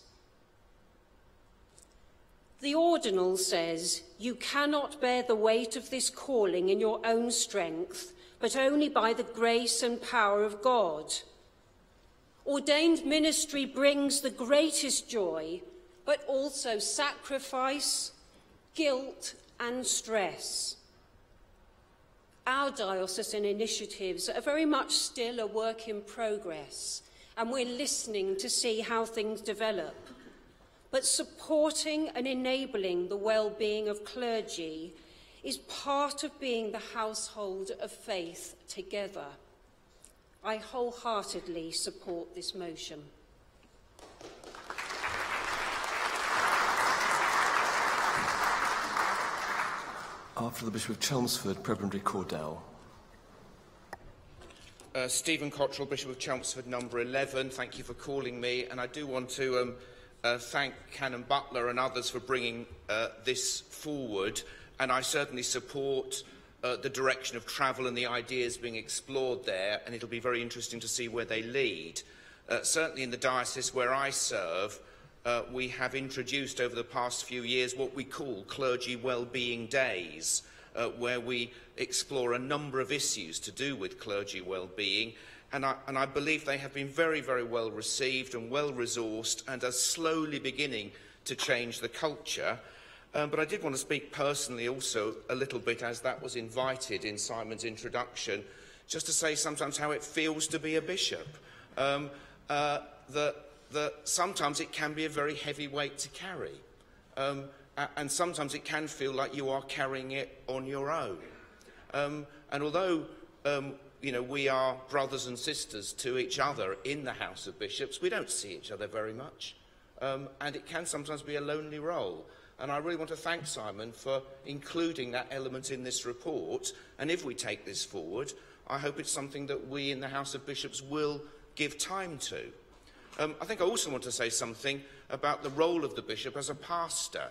The ordinal says, "You cannot bear the weight of this calling in your own strength, but only by the grace and power of God." Ordained ministry brings the greatest joy, but also sacrifice, guilt, and stress. Our diocesan initiatives are very much still a work in progress, and we're listening to see how things develop. But supporting and enabling the well-being of clergy is part of being the household of faith together. I wholeheartedly support this motion. After the Bishop of Chelmsford, Prebendary Cordell. Stephen Cottrell, Bishop of Chelmsford, number 11. Thank you for calling me, and I do want to thank Canon Butler and others for bringing this forward, and I certainly support the direction of travel and the ideas being explored there, and it'll be very interesting to see where they lead. Certainly in the diocese where I serve, we have introduced over the past few years what we call clergy wellbeing days, where we explore a number of issues to do with clergy wellbeing, and I believe they have been very, very well received and well resourced and are slowly beginning to change the culture. But I did want to speak personally also a little bit, as that was invited in Simon's introduction, just to say sometimes how it feels to be a bishop. That sometimes it can be a very heavy weight to carry. And sometimes it can feel like you are carrying it on your own. And although you know, we are brothers and sisters to each other in the House of Bishops, we don't see each other very much. And it can sometimes be a lonely role. And I really want to thank Simon for including that element in this report. And if we take this forward, I hope it's something that we in the House of Bishops will give time to. I think I also want to say something about the role of the bishop as a pastor.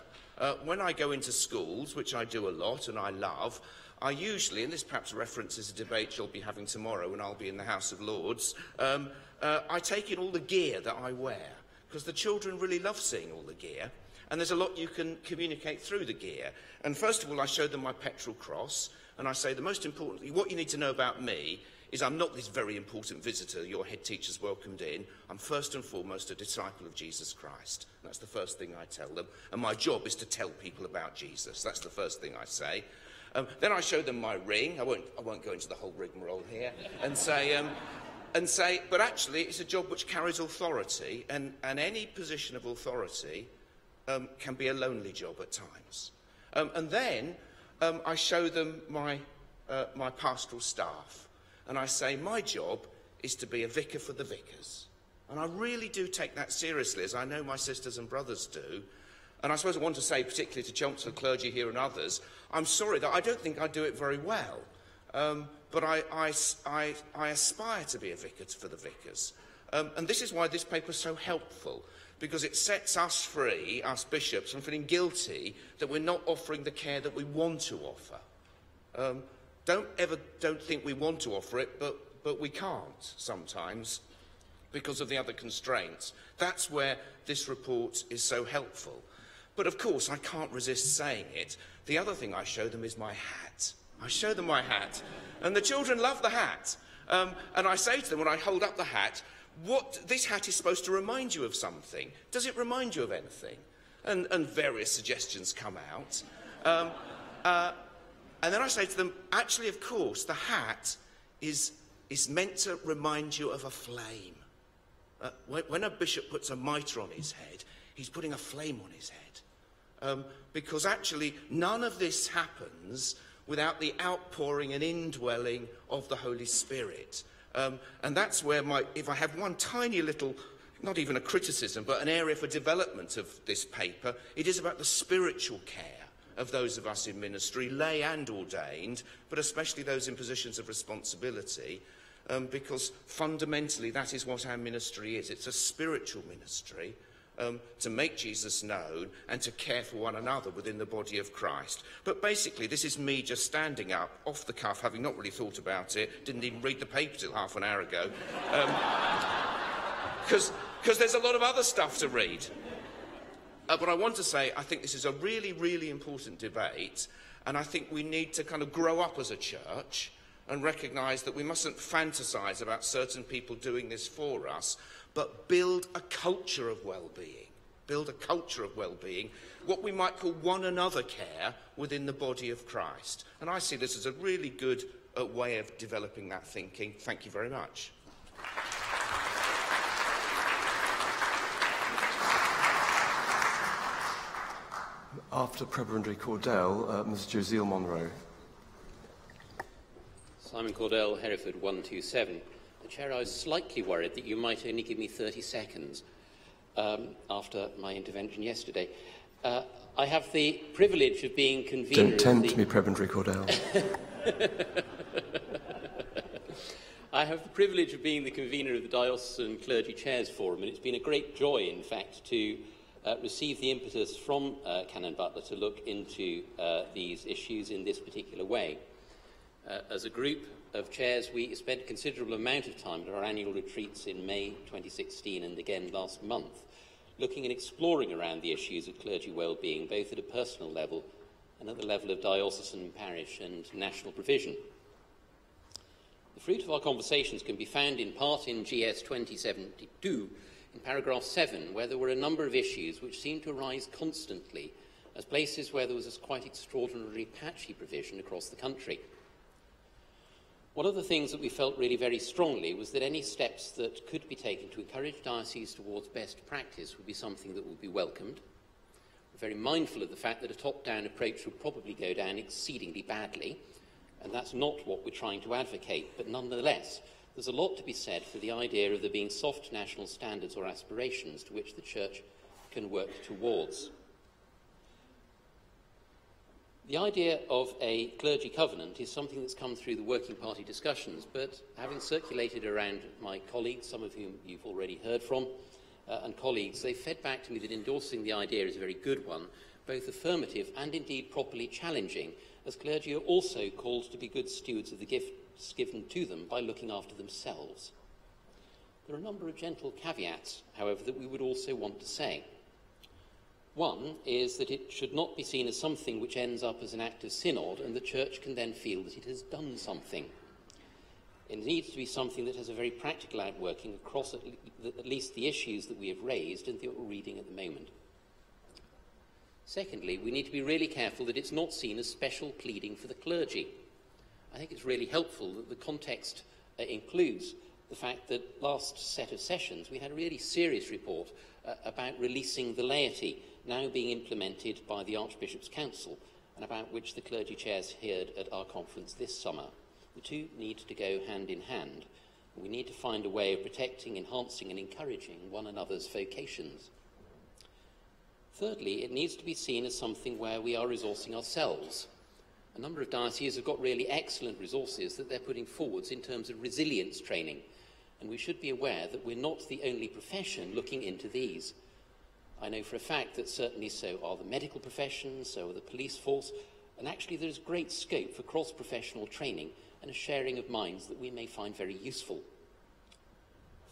When I go into schools, which I do a lot and I love, I usually, and this perhaps references a debate you'll be having tomorrow when I'll be in the House of Lords, I take in all the gear that I wear, because the children really love seeing all the gear. And there's a lot you can communicate through the gear. And first of all, I show them my petrol cross, and I say the most importantly, what you need to know about me is I'm not this very important visitor your head teacher's welcomed in. I'm first and foremost a disciple of Jesus Christ. That's the first thing I tell them. And my job is to tell people about Jesus. That's the first thing I say. Then I show them my ring. I won't go into the whole rigmarole here. And say, but actually it's a job which carries authority, and any position of authority can be a lonely job at times. And then I show them my pastoral staff. And I say, my job is to be a vicar for the vicars. And I really do take that seriously, as I know my sisters and brothers do. And I suppose I want to say, particularly to Chelmsford clergy here and others, I'm sorry that I don't think I do it very well. But I aspire to be a vicar for the vicars. And this is why this paper is so helpful, because it sets us free, us bishops, from feeling guilty that we're not offering the care that we want to offer. Don't think we want to offer it, but we can't sometimes because of the other constraints. That's where this report is so helpful. But of course, I can't resist saying it. The other thing I show them is my hat. I show them my hat, and the children love the hat. And I say to them when I hold up the hat, this hat is supposed to remind you of something. Does it remind you of anything? And various suggestions come out. And then I say to them, actually, of course, the hat is meant to remind you of a flame. When a bishop puts a mitre on his head, he's putting a flame on his head. Because actually, none of this happens without the outpouring and indwelling of the Holy Spirit. And that's where if I have one tiny little, not even a criticism, but an area for development of this paper, it is about the spiritual care of those of us in ministry, lay and ordained, but especially those in positions of responsibility, because fundamentally that is what our ministry is. It's a spiritual ministry, to make Jesus known and to care for one another within the body of Christ. But basically this is me just standing up, off the cuff, having not really thought about it, didn't even read the paper till half an hour ago, because there's a lot of other stuff to read. But I want to say, I think this is a really, really important debate, and I think we need to kind of grow up as a church and recognise that we mustn't fantasise about certain people doing this for us, but build a culture of well-being. Build a culture of well-being, what we might call one another care within the body of Christ. And I see this as a really good way of developing that thinking. Thank you very much. After Prebendary Cordell, Ms. Josiel Munro. Simon Cordell, Hereford 127. Chair, I was slightly worried that you might only give me 30 seconds after my intervention yesterday. I have the privilege of being convener. Don't tempt me, Prebendary Cordell. I have the privilege of being the convener of the Diocesan Clergy Chairs Forum, and it's been a great joy, in fact, to receive the impetus from Canon Butler to look into these issues in this particular way. As a group of chairs, we spent a considerable amount of time at our annual retreats in May 2016 and again last month, looking and exploring around the issues of clergy well-being, both at a personal level and at the level of diocesan, parish and national provision. The fruit of our conversations can be found in part in GS 2072, in paragraph 7, where there were a number of issues which seemed to arise constantly as places where there was this quite extraordinarily patchy provision across the country. One of the things that we felt really very strongly was that any steps that could be taken to encourage dioceses towards best practice would be something that would be welcomed. We're very mindful of the fact that a top-down approach would probably go down exceedingly badly, and that's not what we're trying to advocate, but nonetheless, there's a lot to be said for the idea of there being soft national standards or aspirations to which the Church can work towards. The idea of a clergy covenant is something that's come through the working party discussions, but having circulated around my colleagues, some of whom you've already heard from, and colleagues, they fed back to me that endorsing the idea is a very good one, both affirmative and indeed properly challenging, as clergy are also called to be good stewards of the gifts given to them by looking after themselves. There are a number of gentle caveats, however, that we would also want to say. One is that it should not be seen as something which ends up as an act of synod, and the Church can then feel that it has done something. It needs to be something that has a very practical outworking across at least the issues that we have raised and that we're reading at the moment. Secondly, we need to be really careful that it's not seen as special pleading for the clergy. I think it's really helpful that the context includes the fact that last set of sessions we had a really serious report about releasing the laity, now being implemented by the Archbishop's Council, and about which the clergy chairs heard at our conference this summer. The two need to go hand in hand. We need to find a way of protecting, enhancing and encouraging one another's vocations. Thirdly, it needs to be seen as something where we are resourcing ourselves. A number of dioceses have got really excellent resources that they're putting forwards in terms of resilience training, and we should be aware that we're not the only profession looking into these. I know for a fact that certainly so are the medical profession, so are the police force, and actually there is great scope for cross-professional training and a sharing of minds that we may find very useful.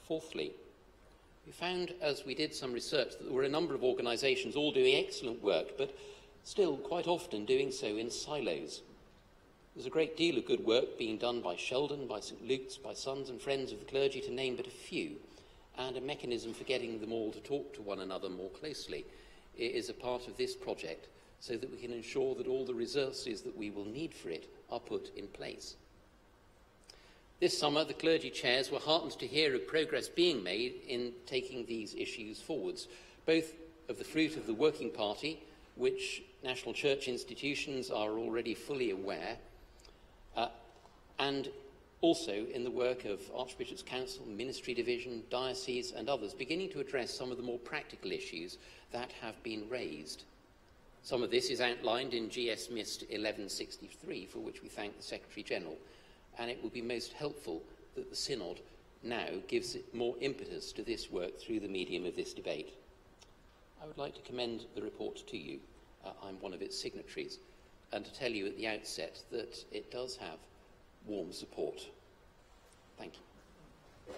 Fourthly, we found, as we did some research, that there were a number of organisations all doing excellent work, but still quite often doing so in silos. There's a great deal of good work being done by Sheldon, by St Luke's, by Sons and Friends of the Clergy, to name but a few, and a mechanism for getting them all to talk to one another more closely is a part of this project, so that we can ensure that all the resources that we will need for it are put in place. This summer, the clergy chairs were heartened to hear of progress being made in taking these issues forwards, both of the fruit of the Working Party, which national church institutions are already fully aware, and also in the work of Archbishop's Council, Ministry Division, Diocese and others, beginning to address some of the more practical issues that have been raised. Some of this is outlined in GS Mist 1163, for which we thank the Secretary-General, and it will be most helpful that the Synod now gives it more impetus to this work through the medium of this debate. I would like to commend the report to you. I'm one of its signatories, and to tell you at the outset that it does have warm support. Thank you.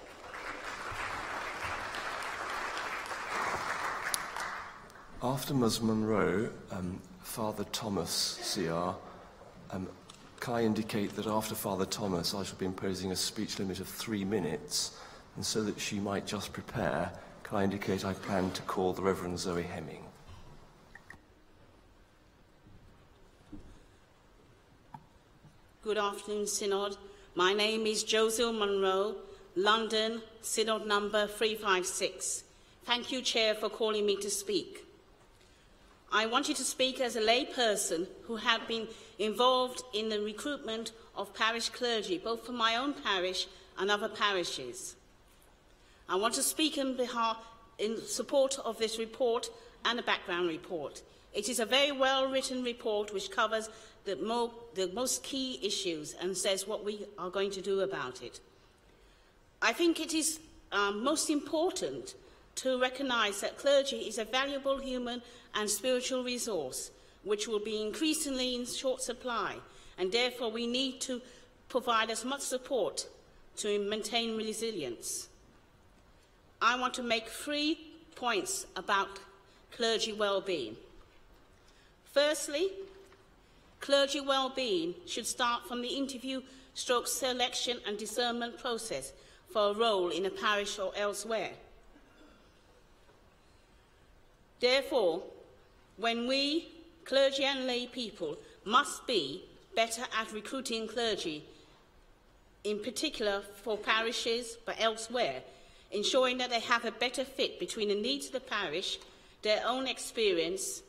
After Ms Munro, Father Thomas, CR, can I indicate that after Father Thomas I shall be imposing a speech limit of 3 minutes, and so that she might just prepare, can I indicate I plan to call the Reverend Zoe Hemming. Good afternoon, Synod. My name is Josie Munro, London, Synod number 356. Thank you, Chair, for calling me to speak. I wanted to speak as a lay person who had been involved in the recruitment of parish clergy, both for my own parish and other parishes. I want to speak in support of this report and the background report. It is a very well-written report which covers the most key issues and says what we are going to do about it. I think it is most important to recognise that clergy is a valuable human and spiritual resource which will be increasingly in short supply, and therefore we need to provide as much support to maintain resilience. I want to make 3 points about clergy well-being. Firstly, clergy well-being should start from the interview, selection and discernment process for a role in a parish or elsewhere. Therefore, when we, clergy and lay people, must be better at recruiting clergy, in particular for parishes but elsewhere, ensuring that they have a better fit between the needs of the parish, their own experience,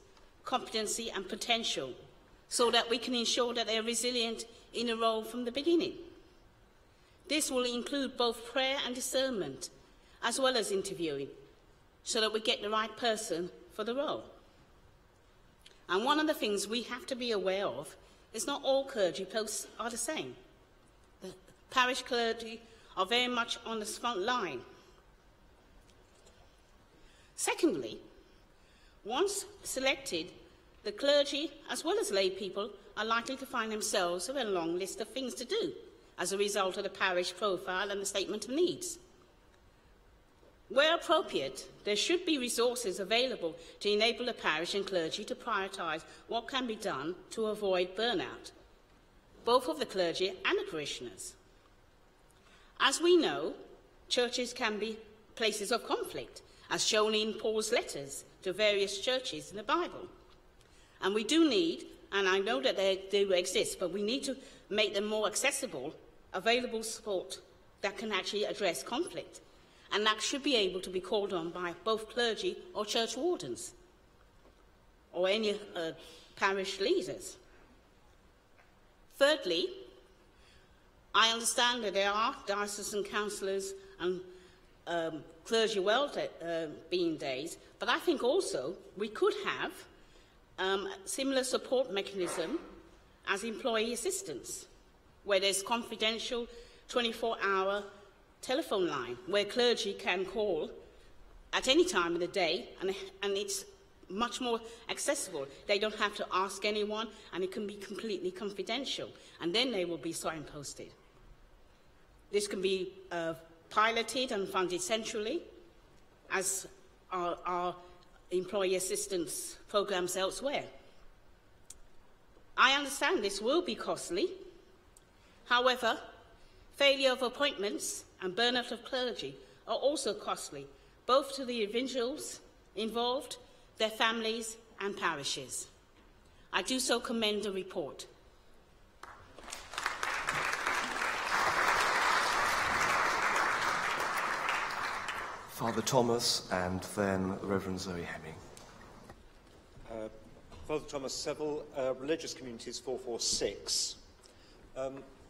competency and potential, so that we can ensure that they are resilient in a role from the beginning. This will include both prayer and discernment, as well as interviewing, so that we get the right person for the role. And one of the things we have to be aware of is not all clergy posts are the same. The parish clergy are very much on the front line. Secondly, once selected, the clergy, as well as lay people, are likely to find themselves with a long list of things to do as a result of the parish profile and the statement of needs. Where appropriate, there should be resources available to enable the parish and clergy to prioritise what can be done to avoid burnout, both of the clergy and the parishioners. As we know, churches can be places of conflict, as shown in Paul's letters to various churches in the Bible. And we do need, and I know that they do exist, but we need to make them more accessible, available support that can actually address conflict. And that should be able to be called on by both clergy or church wardens or any parish leaders. Thirdly, I understand that there are diocesan councillors and clergy well-being days, but I think also we could have a similar support mechanism as employee assistance, where there's confidential 24-hour telephone line where clergy can call at any time of the day, and it's much more accessible. They don't have to ask anyone, and it can be completely confidential, and then they will be signposted. This can be piloted and funded centrally, as our employee assistance programs elsewhere. I understand this will be costly. However, failure of appointments and burnout of clergy are also costly, both to the individuals involved, their families and parishes. I do so commend the report. Father Thomas and then the Reverend Zoe Hemming. Father Thomas Seville, Religious Communities 446.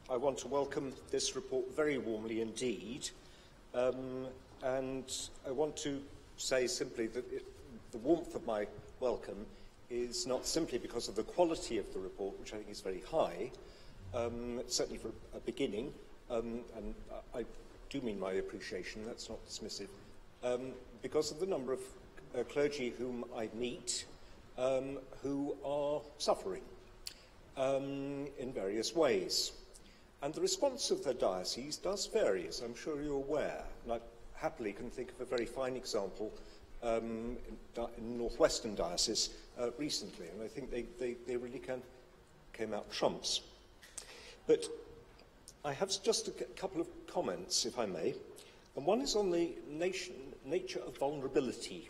I want to welcome this report very warmly indeed, and I want to say simply that the warmth of my welcome is not simply because of the quality of the report, which I think is very high, certainly for a beginning, and I do mean my appreciation, that's not dismissive, because of the number of clergy whom I meet who are suffering in various ways. And the response of the diocese does vary, as I'm sure you're aware. And I happily can think of a very fine example in Northwestern Diocese recently, and I think they really came out trumps. But I have just a couple of comments, if I may, and one is on the nature of vulnerability.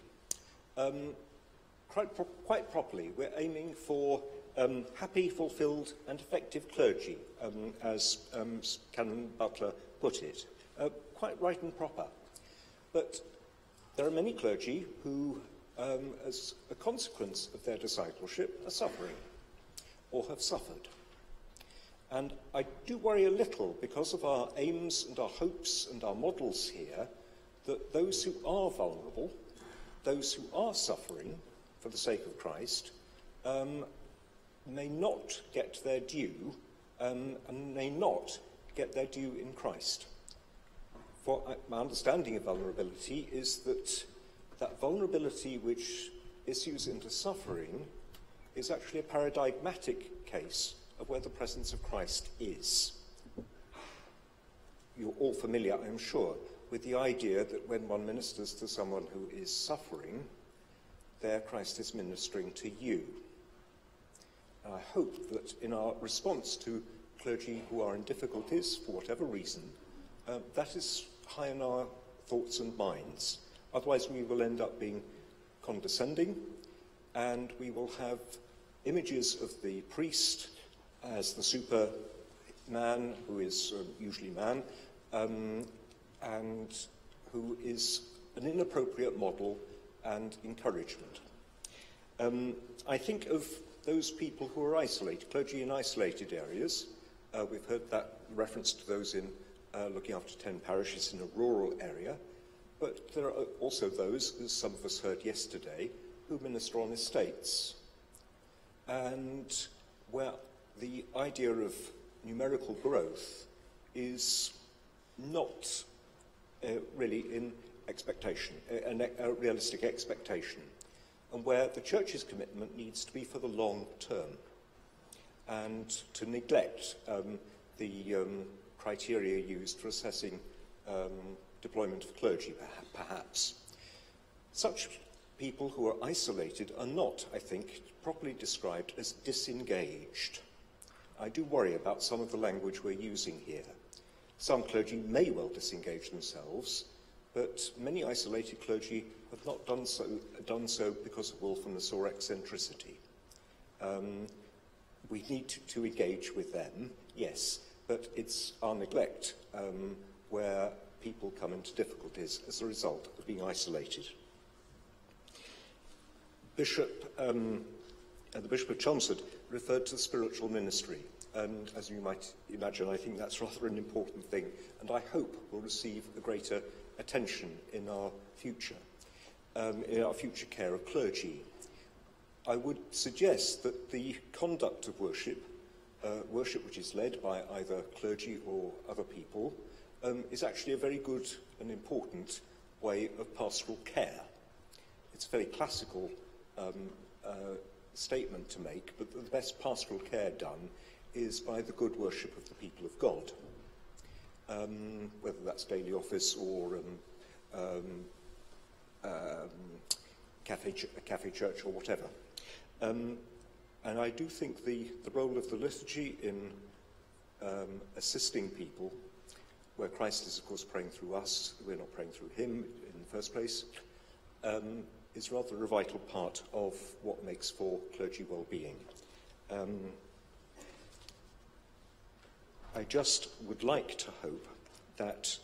Quite properly, we're aiming for happy, fulfilled and effective clergy, as Canon Butler put it. Quite right and proper. But there are many clergy who, as a consequence of their discipleship, are suffering or have suffered. And I do worry a little, because of our aims and our hopes and our models here, that those who are vulnerable, those who are suffering for the sake of Christ, may not get their due, and may not get their due in Christ. For my understanding of vulnerability is that vulnerability which issues into suffering is actually a paradigmatic case of where the presence of Christ is. You're all familiar, I'm sure, with the idea that when one ministers to someone who is suffering, there Christ is ministering to you. And I hope that in our response to clergy who are in difficulties, for whatever reason, that is high in our thoughts and minds. Otherwise we will end up being condescending, and we will have images of the priest as the superman, who is usually man, and who is an inappropriate model and encouragement. I think of those people who are isolated, clergy in isolated areas. We've heard that reference to those in looking after 10 parishes in a rural area, but there are also those, as some of us heard yesterday, who minister on estates, and where the idea of numerical growth is not really in expectation, a realistic expectation, and where the Church's commitment needs to be for the long term, and to neglect the criteria used for assessing deployment of clergy, perhaps. Such people who are isolated are not, I think, properly described as disengaged. I do worry about some of the language we're using here. Some clergy may well disengage themselves, but many isolated clergy have not done so because of willfulness or eccentricity. We need to engage with them, yes, but it's our neglect where people come into difficulties as a result of being isolated. The Bishop of Chelmsford referred to the spiritual ministry, and as you might imagine, I think that's rather an important thing, and I hope will receive a greater attention in our future care of clergy. I would suggest that the conduct of worship, worship which is led by either clergy or other people, is actually a very good and important way of pastoral care. It's a very classical statement to make, but the best pastoral care done is by the good worship of the people of God, whether that's daily office or cafe church or whatever. And I do think the role of the liturgy in assisting people, where Christ is, of course, praying through us, we're not praying through him in the first place, is rather a vital part of what makes for clergy well-being. I just would like to hope that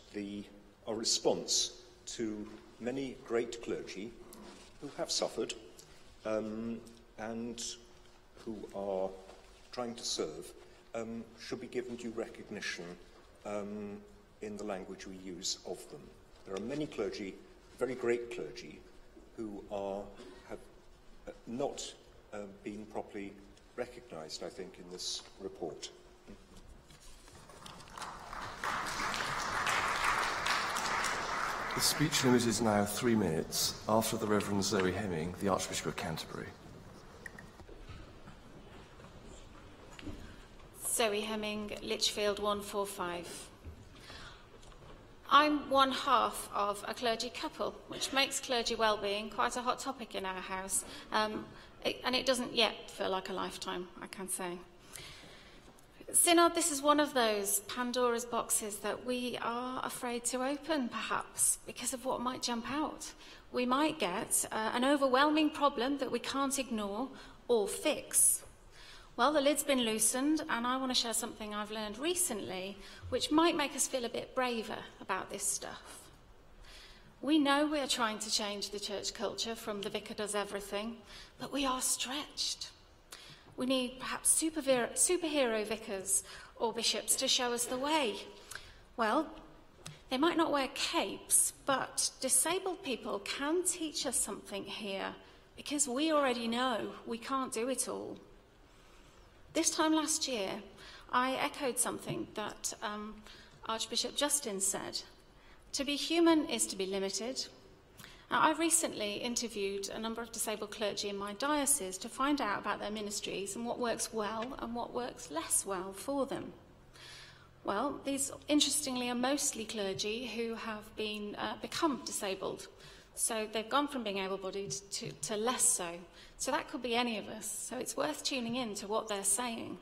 our response to many great clergy who have suffered and who are trying to serve should be given due recognition in the language we use of them. There are many clergy, very great clergy, who have not been properly recognised, I think, in this report. The speech limit is now 3 minutes. After the Reverend Zoe Hemming, the Archbishop of Canterbury. Zoe Hemming, Lichfield 145. I'm one half of a clergy couple, which makes clergy well-being quite a hot topic in our house, and it doesn't yet feel like a lifetime, I can say. Synod, this is one of those Pandora's boxes that we are afraid to open, perhaps, because of what might jump out. We might get an overwhelming problem that we can't ignore or fix. Well, the lid's been loosened, and I want to share something I've learned recently, which might make us feel a bit braver about this stuff. We know we are trying to change the church culture from the vicar does everything, but we are stretched. We need perhaps superhero vicars or bishops to show us the way. Well, they might not wear capes, but disabled people can teach us something here, because we already know we can't do it all. This time last year, I echoed something that Archbishop Justin said. To be human is to be limited. Now, I recently interviewed a number of disabled clergy in my diocese to find out about their ministries and what works well and what works less well for them. Well, these, interestingly, are mostly clergy who have become disabled. So they've gone from being able-bodied to less so. So that could be any of us. So it's worth tuning in to what they're saying.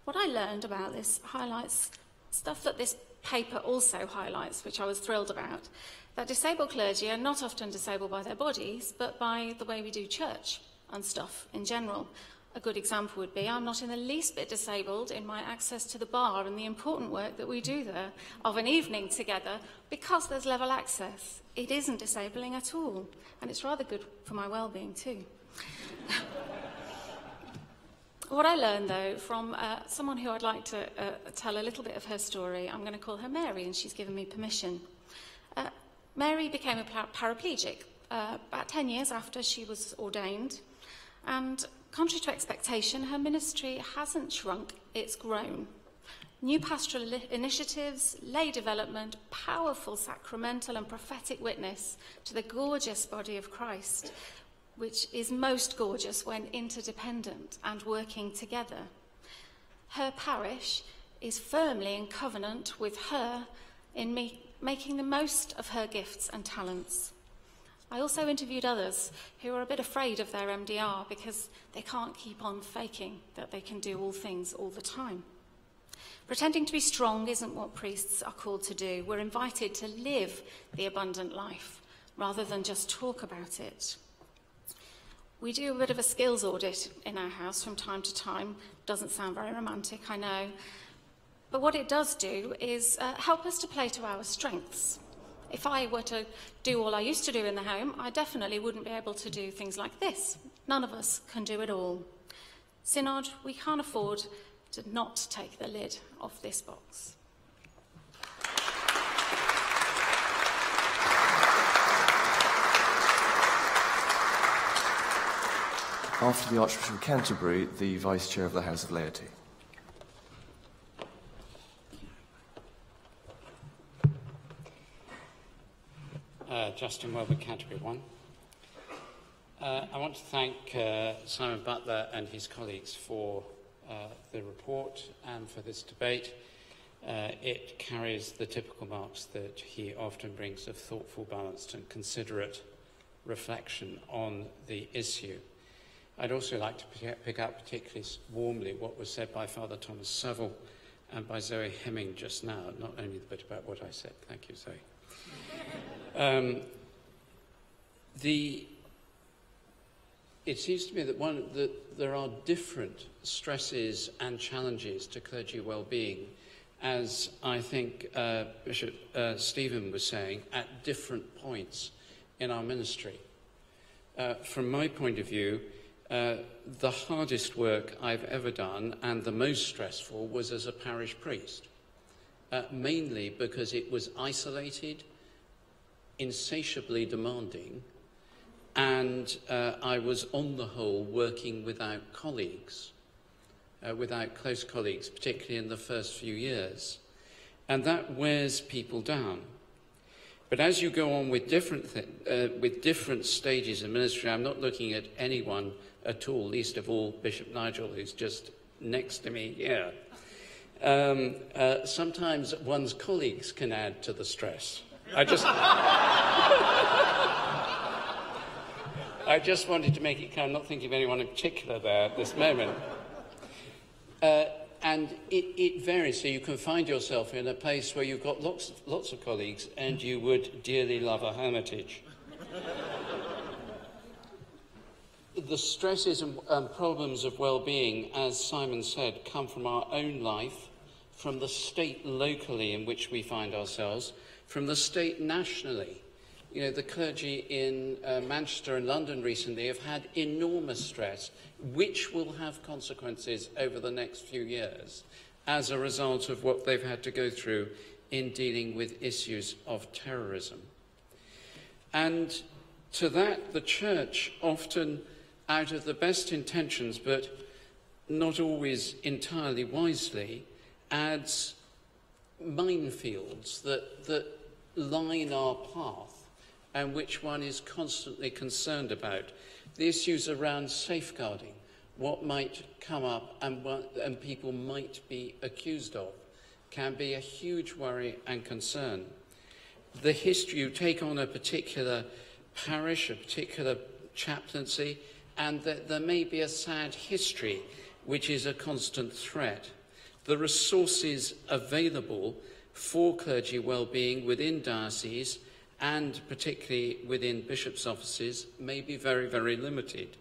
What I learned about this highlights stuff that this paper also highlights, which I was thrilled about, that disabled clergy are not often disabled by their bodies, but by the way we do church and stuff in general. A good example would be I'm not in the least bit disabled in my access to the bar and the important work that we do there of an evening together because there's level access. It isn't disabling at all, and it's rather good for my well-being too. What I learned, though, from someone who I'd like to tell a little bit of her story, I'm going to call her Mary, and she's given me permission. Mary became a paraplegic about 10 years after she was ordained, and contrary to expectation, her ministry hasn't shrunk, it's grown. New pastoral initiatives, lay development, powerful sacramental and prophetic witness to the gorgeous body of Christ, which is most gorgeous when interdependent and working together. Her parish is firmly in covenant with her in making the most of her gifts and talents. I also interviewed others who are a bit afraid of their MDR because they can't keep on faking that they can do all things all the time. Pretending to be strong isn't what priests are called to do. We're invited to live the abundant life rather than just talk about it. We do a bit of a skills audit in our house from time to time. Doesn't sound very romantic, I know. But what it does do is help us to play to our strengths. If I were to do all I used to do in the home, I definitely wouldn't be able to do things like this. None of us can do it all. Synod, we can't afford to not take the lid off this box. After the Archbishop of Canterbury, the Vice Chair of the House of Laity. Justin Welby, Canterbury 1. I want to thank Simon Butler and his colleagues for the report and for this debate. It carries the typical marks that he often brings of thoughtful, balanced and considerate reflection on the issue. I'd also like to pick up particularly warmly what was said by Father Thomas Saville and by Zoe Hemming just now, not only the bit about what I said. Thank you, Zoe. It seems to me that there are different stresses and challenges to clergy well-being, as I think Bishop Stephen was saying, at different points in our ministry. From my point of view, the hardest work I've ever done and the most stressful was as a parish priest, mainly because it was isolated, insatiably demanding, and I was on the whole working without colleagues, without close colleagues, particularly in the first few years, and that wears people down. But as you go on with different stages of ministry, I'm not looking at anyone at all, least of all Bishop Nigel, who's just next to me here. Sometimes one's colleagues can add to the stress. I just wanted to make it clear, I'm not thinking of anyone in particular there at this moment. And it varies, so you can find yourself in a place where you've got lots of colleagues and you would dearly love a hermitage. The stresses and problems of well-being, as Simon said, come from our own life, from the state locally in which we find ourselves, from the state nationally. You know, the clergy in Manchester and London recently have had enormous stress, which will have consequences over the next few years as a result of what they've had to go through in dealing with issues of terrorism. And to that, the Church, often out of the best intentions, but not always entirely wisely, adds minefields that line our path and which one is constantly concerned about. The issues around safeguarding, what might come up and people might be accused of, can be a huge worry and concern. The history, you take on a particular parish, a particular chaplaincy, and that there may be a sad history which is a constant threat. The resources available for clergy well-being within dioceses and particularly within bishops' offices may be very, very limited.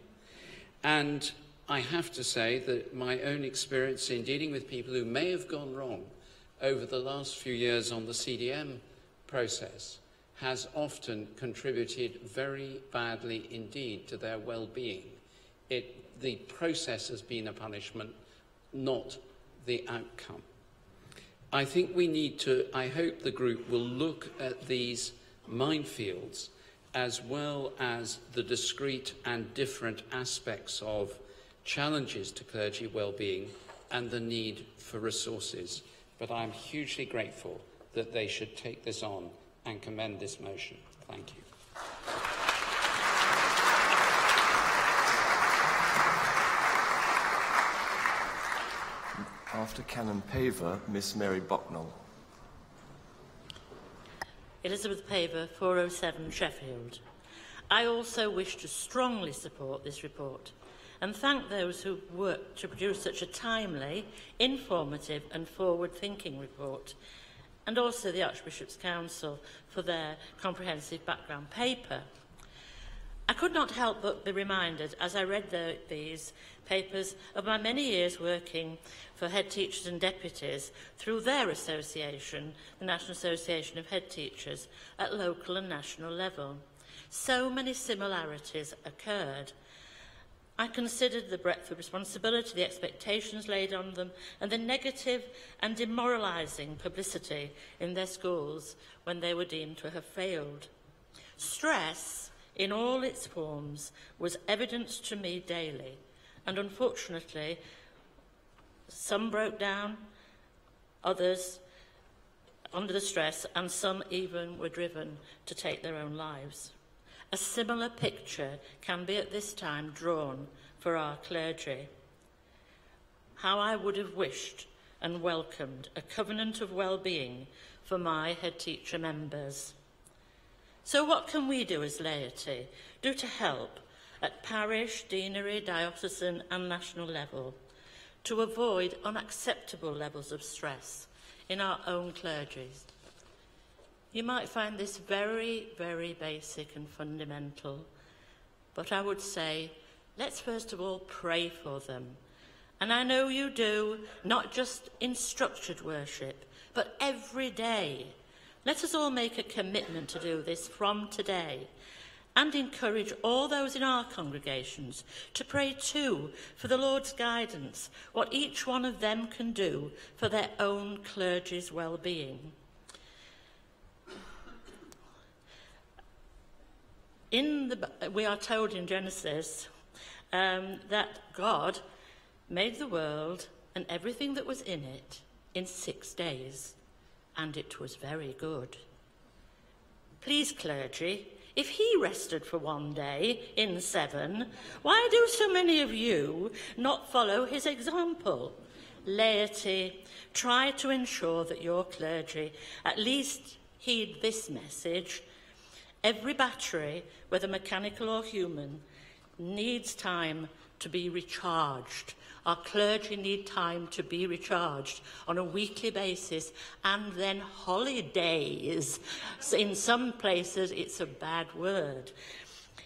And I have to say that my own experience in dealing with people who may have gone wrong over the last few years on the CDM process has often contributed very badly indeed to their well-being. The process has been a punishment, not the outcome. I think we need to, I hope the group will look at these minefields as well as the discrete and different aspects of challenges to clergy well-being and the need for resources. But I'm hugely grateful that they should take this on and commend this motion. Thank you. After Canon Paver, Miss Mary Bucknell. Elizabeth Paver, 407 Sheffield. I also wish to strongly support this report and thank those who worked to produce such a timely, informative and forward-thinking report, and also the Archbishop's Council for their comprehensive background paper. I could not help but be reminded, as I read these papers, of my many years working for head teachers and deputies through their association, the National Association of Head Teachers, at local and national level. So many similarities occurred. I considered the breadth of responsibility, the expectations laid on them, and the negative and demoralising publicity in their schools when they were deemed to have failed. Stress, in all its forms, was evidenced to me daily, and unfortunately, some broke down, others under the stress, and some even were driven to take their own lives. A similar picture can be at this time drawn for our clergy. How I would have wished and welcomed a covenant of well-being for my head teacher members. So what can we do as laity, do to help at parish, deanery, diocesan and national level to avoid unacceptable levels of stress in our own clergy? You might find this very, very basic and fundamental, but I would say, let's first of all pray for them. And I know you do, not just in structured worship, but every day. Let us all make a commitment to do this from today and encourage all those in our congregations to pray too for the Lord's guidance, what each one of them can do for their own clergy's well-being. We are told in Genesis that God made the world and everything that was in it in 6 days, and it was very good. Please, clergy, if he rested for 1 day in 7, why do so many of you not follow his example? Laity, try to ensure that your clergy at least heed this message. Every battery, whether mechanical or human, needs time to be recharged. Our clergy need time to be recharged on a weekly basis, and then holidays. So in some places, it's a bad word.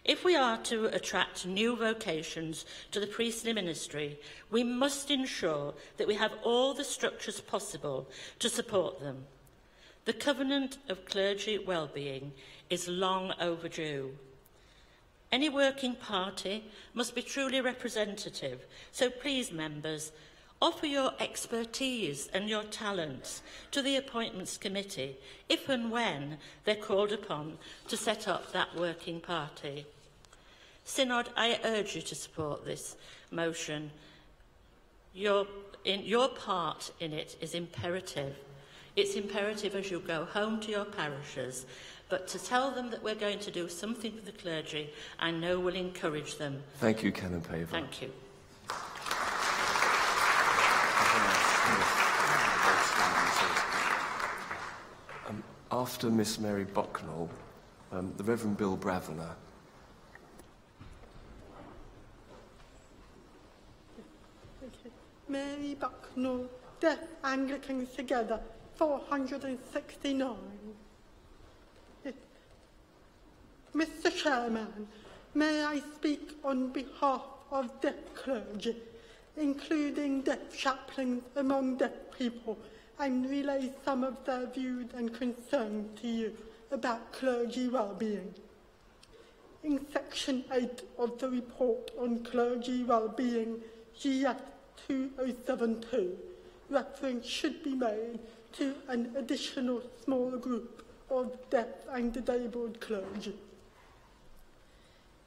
If we are to attract new vocations to the priestly ministry, we must ensure that we have all the structures possible to support them. The covenant of clergy well-being is long overdue. Any working party must be truly representative, so please, members, offer your expertise and your talents to the Appointments Committee if and when they're called upon to set up that working party. Synod, I urge you to support this motion. Your part in it is imperative. It's imperative as you go home to your parishes, but to tell them that we're going to do something for the clergy, I know will encourage them. Thank you, Canon Paver. Thank you. After Miss Mary Bucknell, the Reverend Bill Bravener. Mary Bucknell, Deaf Anglicans Together, 469. Mr. Chairman, may I speak on behalf of deaf clergy, including deaf chaplains among deaf people, and relay some of their views and concerns to you about clergy well-being. In Section 8 of the report on clergy well-being, GS 2072, reference should be made to an additional small group of deaf and disabled clergy.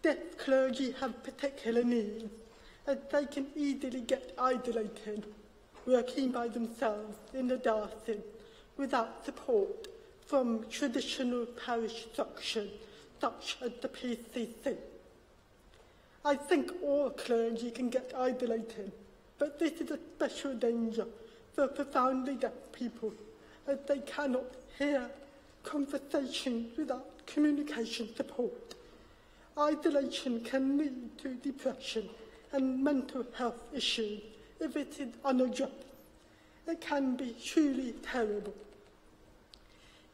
Deaf clergy have particular needs, as they can easily get isolated, working by themselves in the diocese without support from traditional parish structures such as the PCC. I think all clergy can get isolated, but this is a special danger for profoundly deaf people, as they cannot hear, Conversation without communication support. Isolation can lead to depression and mental health issues if it is unaddressed. It can be truly terrible.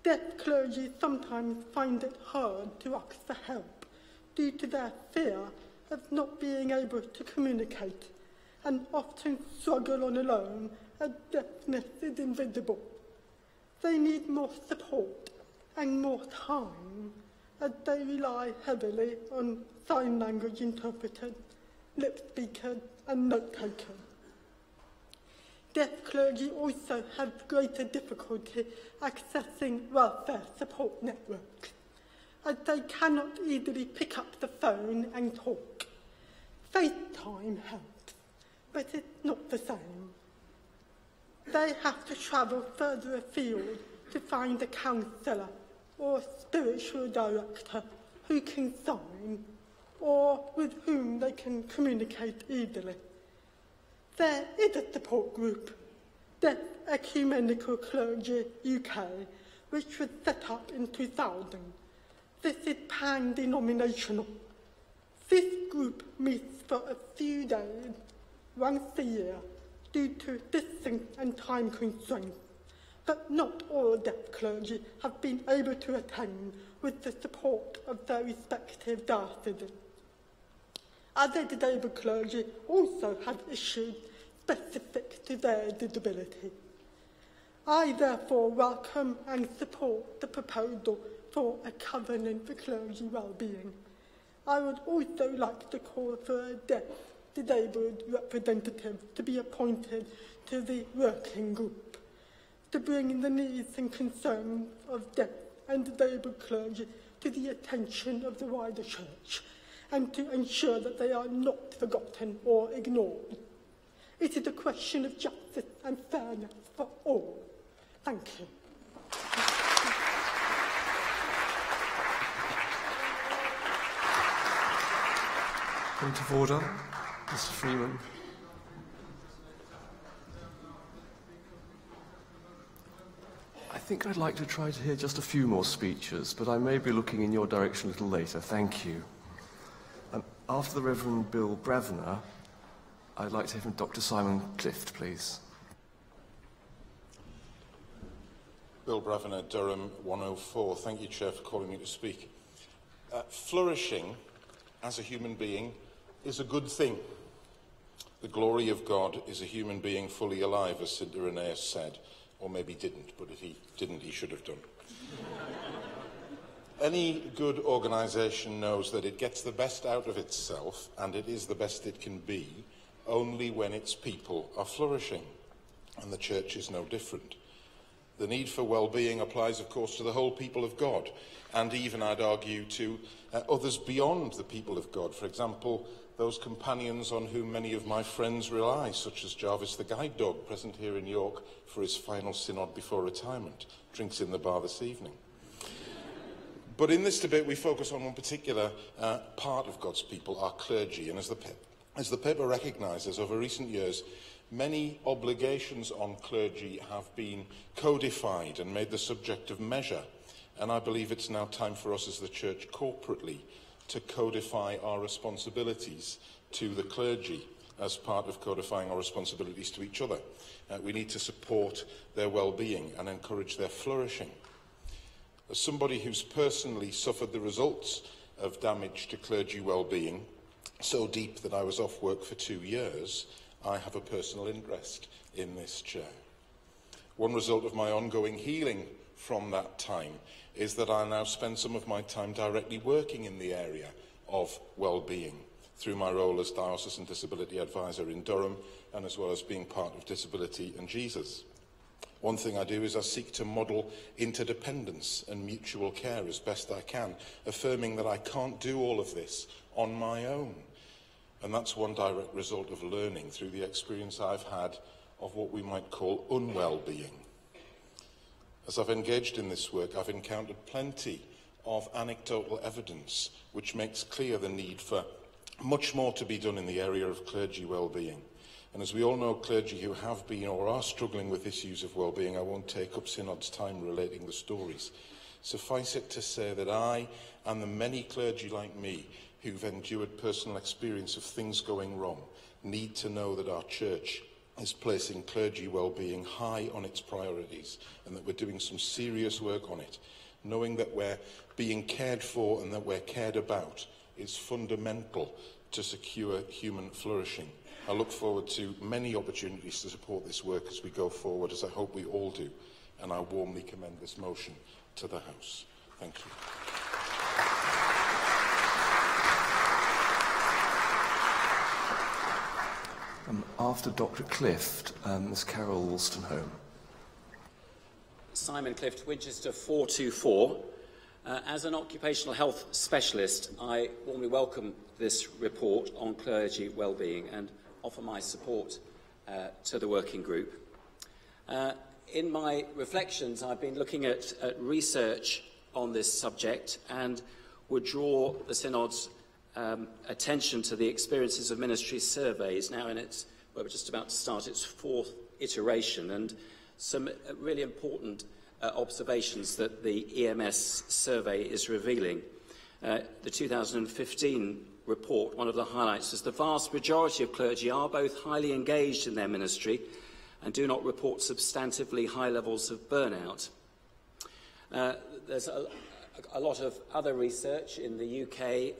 Deaf clergy sometimes find it hard to ask for help due to their fear of not being able to communicate, and often struggle on alone as deafness is invisible. They need more support and more time as they rely heavily on sign language interpreters, lip speakers and note takers. Deaf clergy also have greater difficulty accessing welfare support networks, as they cannot easily pick up the phone and talk. FaceTime helps, but it's not the same. They have to travel further afield to find a counsellor or spiritual director who can sign or with whom they can communicate easily. There is a support group, Deaf Ecumenical Clergy UK, which was set up in 2000. This is pan-denominational. This group meets for a few days, once a year, due to distance and time constraints, but not all deaf clergy have been able to attend with the support of their respective dioceses. Other disabled clergy also have issues specific to their disability. I therefore welcome and support the proposal for a covenant for clergy well-being. I would also like to call for a deaf disabled representative to be appointed to the working group to bring the needs and concerns of deaf and disabled clergy to the attention of the wider church, and to ensure that they are not forgotten or ignored. It is a question of justice and fairness for all. Thank you. Point of order, Mr. Freeman. I think I'd like to try to hear just a few more speeches, but I may be looking in your direction a little later. Thank you. After the Reverend Bill Bravner, I'd like to hear from Dr. Simon Clift, please. Bill Bravner, Durham 104. Thank you, Chair, for calling me to speak. Flourishing as a human being is a good thing. The glory of God is a human being fully alive, as St. Irenaeus said. Or maybe didn't, but if he didn't, he should have done. Any good organisation knows that it gets the best out of itself, and it is the best it can be, only when its people are flourishing. And the Church is no different. The need for well-being applies, of course, to the whole people of God, and even, I'd argue, to others beyond the people of God. For example, those companions on whom many of my friends rely, such as Jarvis the guide dog, present here in York for his final synod before retirement, drinks in the bar this evening. But in this debate, we focus on one particular part of God's people, our clergy. And as the paper recognises, over recent years, many obligations on clergy have been codified and made the subject of measure. And I believe it's now time for us as the Church corporately to codify our responsibilities to the clergy as part of codifying our responsibilities to each other. We need to support their well-being and encourage their flourishing. As somebody who's personally suffered the results of damage to clergy well-being, so deep that I was off work for 2 years, I have a personal interest in this chair. One result of my ongoing healing from that time is that I now spend some of my time directly working in the area of well-being through my role as Diocesan Disability Advisor in Durham, and as well as being part of Disability and Jesus. One thing I do is I seek to model interdependence and mutual care as best I can, affirming that I can't do all of this on my own. And that's one direct result of learning through the experience I've had of what we might call unwell-being. As I've engaged in this work, I've encountered plenty of anecdotal evidence which makes clear the need for much more to be done in the area of clergy well-being. And as we all know, clergy who have been or are struggling with issues of well-being, I won't take up Synod's time relating the stories. Suffice it to say that I and the many clergy like me who've endured personal experience of things going wrong need to know that our church is placing clergy well-being high on its priorities and that we're doing some serious work on it. Knowing that we're being cared for and that we're cared about is fundamental to secure human flourishing. I look forward to many opportunities to support this work as we go forward, as I hope we all do, and I warmly commend this motion to the House. Thank you. After Dr. Clift, Ms. Carol Wolstenholme. Simon Clift, Winchester 424. As an occupational health specialist, I warmly welcome this report on clergy wellbeing and offer my support to the working group. In my reflections, I've been looking at research on this subject and would draw the Synod's attention to the experiences of ministry surveys, now in its, well, we're just about to start its 4th iteration, and some really important observations that the EMS survey is revealing. The 2015 report, one of the highlights is the vast majority of clergy are both highly engaged in their ministry and do not report substantively high levels of burnout. There's a lot of other research in the UK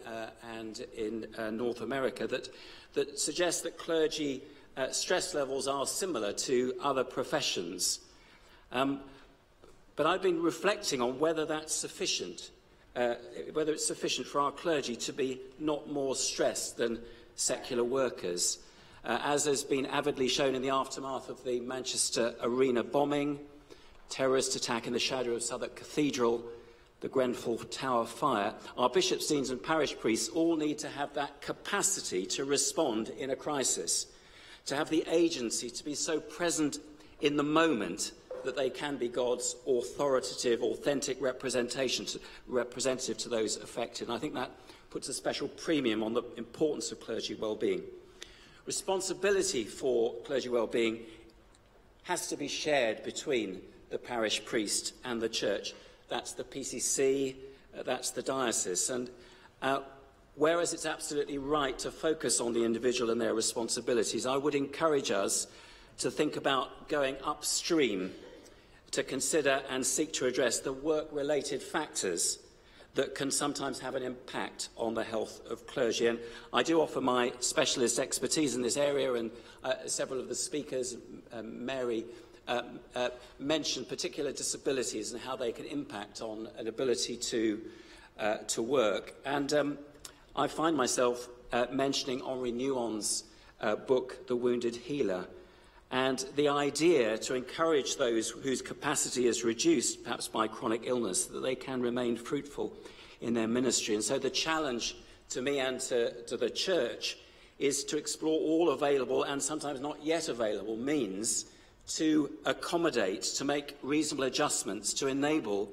and in North America that suggests that clergy stress levels are similar to other professions. But I've been reflecting on whether that's sufficient, whether it's sufficient for our clergy to be not more stressed than secular workers. As has been avidly shown in the aftermath of the Manchester Arena bombing, terrorist attack in the shadow of Southwark Cathedral, the Grenfell Tower fire, our bishops, deans and parish priests all need to have that capacity to respond in a crisis, to have the agency to be so present in the moment that they can be God's authoritative, authentic representative to those affected. And I think that puts a special premium on the importance of clergy well-being. Responsibility for clergy well-being has to be shared between the parish priest and the church. That's the PCC, that's the diocese. And whereas it's absolutely right to focus on the individual and their responsibilities, I would encourage us to think about going upstream to consider and seek to address the work-related factors that can sometimes have an impact on the health of clergy. And I do offer my specialist expertise in this area, and several of the speakers, Mary, mentioned particular disabilities and how they can impact on an ability to work. And I find myself mentioning Henri Newlands' book, The Wounded Healer, and the idea to encourage those whose capacity is reduced, perhaps by chronic illness, that they can remain fruitful in their ministry. And so the challenge to me and to the church is to explore all available and sometimes not yet available means to accommodate, to make reasonable adjustments to enable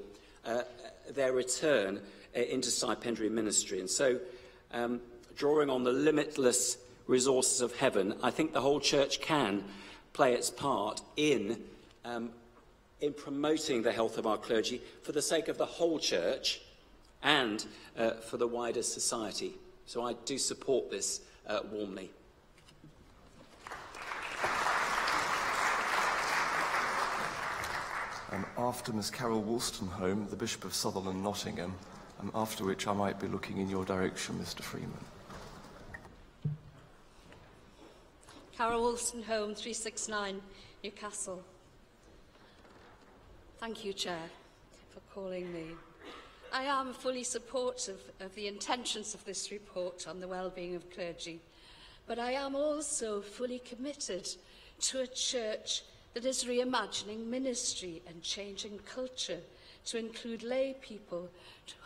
their return into stipendiary ministry. And so, drawing on the limitless resources of heaven, I think the whole church can play its part in promoting the health of our clergy for the sake of the whole church and for the wider society. So I do support this warmly. After Ms. Carol Wolstenholme, the Bishop of Sutherland Nottingham, after which I might be looking in your direction, Mr. Freeman. Carol Wolstenholme, 369, Newcastle. Thank you, Chair, for calling me. I am fully supportive of the intentions of this report on the well-being of clergy, but I am also fully committed to a church that is reimagining ministry and changing culture to include lay people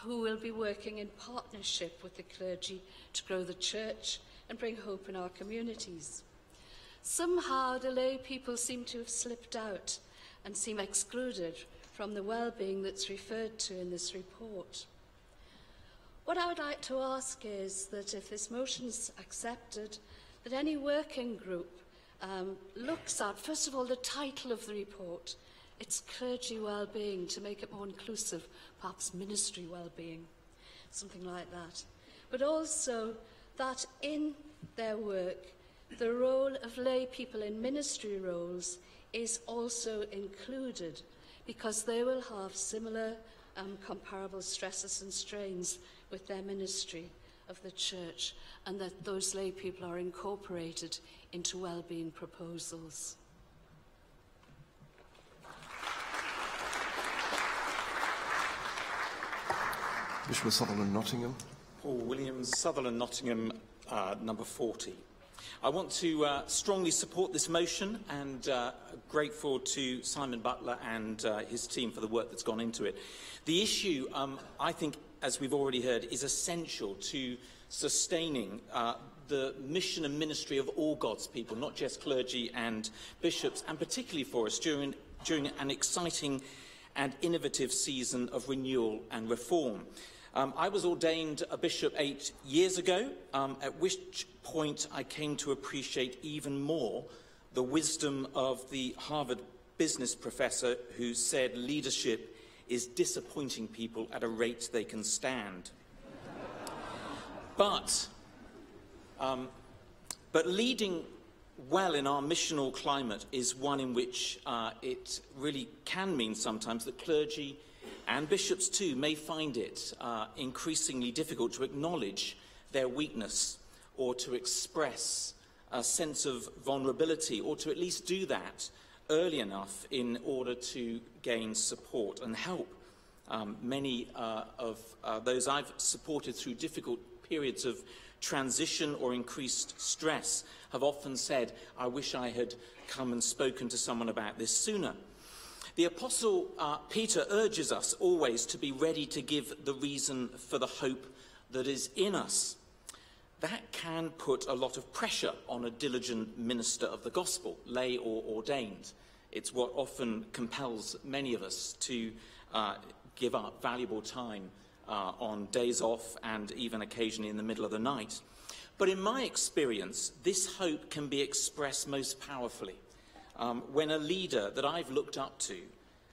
who will be working in partnership with the clergy to grow the church and bring hope in our communities. Somehow the lay people seem to have slipped out and seem excluded from the well-being that's referred to in this report. What I would like to ask is that if this motion is accepted, that any working group looks at, first of all, the title of the report, It's clergy well-being, to make it more inclusive, perhaps ministry well-being, something like that. But also that in their work, the role of lay people in ministry roles is also included, because they will have similar comparable stresses and strains with their ministry of the church, and that those lay people are incorporated into well-being proposals. Bishop of Sutherland, Nottingham. Paul Williams, Sutherland, Nottingham, number 40. I want to strongly support this motion, and grateful to Simon Butler and his team for the work that's gone into it. The issue, I think, as we've already heard, is essential to sustaining the mission and ministry of all God's people, not just clergy and bishops, and particularly for us during an exciting and innovative season of renewal and reform. I was ordained a bishop 8 years ago, at which point I came to appreciate even more the wisdom of the Harvard business professor who said leadership is disappointing people at a rate they can stand. But leading well in our missional climate is one in which it really can mean sometimes that clergy and bishops too may find it increasingly difficult to acknowledge their weakness, or to express a sense of vulnerability, or to at least do that early enough in order to gain support and help. Many of those I've supported through difficult periods of transition or increased stress have often said, I wish I had come and spoken to someone about this sooner. The Apostle Peter urges us always to be ready to give the reason for the hope that is in us. That can put a lot of pressure on a diligent minister of the gospel, lay or ordained. It's what often compels many of us to give up valuable time on days off, and even occasionally in the middle of the night. But in my experience, this hope can be expressed most powerfully when a leader that I've looked up to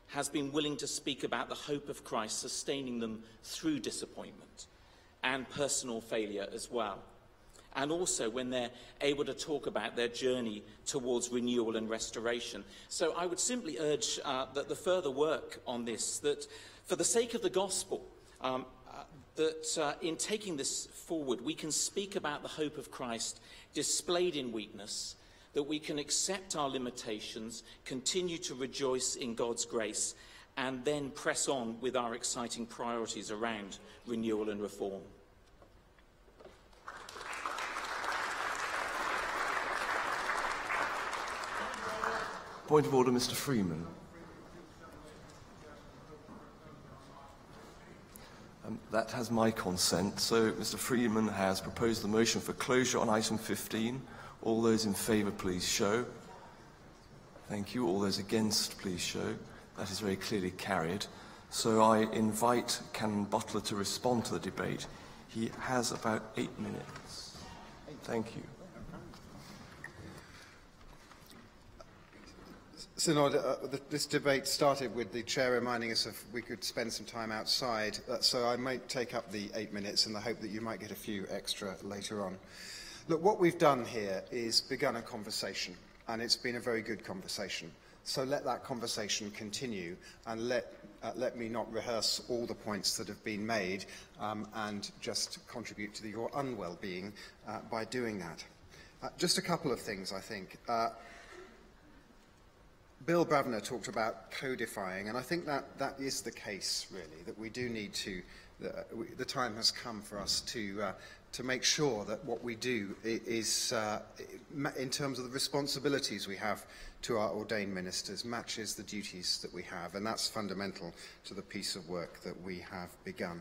has been willing to speak about the hope of Christ sustaining them through disappointment and personal failure as well. And also when they're able to talk about their journey towards renewal and restoration. So I would simply urge that the further work on this, that for the sake of the gospel, that in taking this forward, we can speak about the hope of Christ displayed in weakness, that we can accept our limitations, continue to rejoice in God's grace, and then press on with our exciting priorities around renewal and reform. Point of order, Mr. Freeman. That has my consent. So Mr. Freeman has proposed the motion for closure on item 15. All those in favour, please show. Thank you. All those against, please show. That is very clearly carried. So I invite Canon Butler to respond to the debate. He has about 8 minutes. Thank you. Synod, this debate started with the chair reminding us of we could spend some time outside, so I might take up the 8 minutes in the hope that you might get a few extra later on. Look, what we've done here is begun a conversation, and it's been a very good conversation. So let that conversation continue, and let me not rehearse all the points that have been made, and just contribute to your unwell-being by doing that. Just a couple of things, I think. Bill Bravner talked about codifying, and I think that is the case, really, that we do need to, the time has come for us to make sure that what we do is, in terms of the responsibilities we have to our ordained ministers, matches the duties that we have, and that's fundamental to the piece of work that we have begun.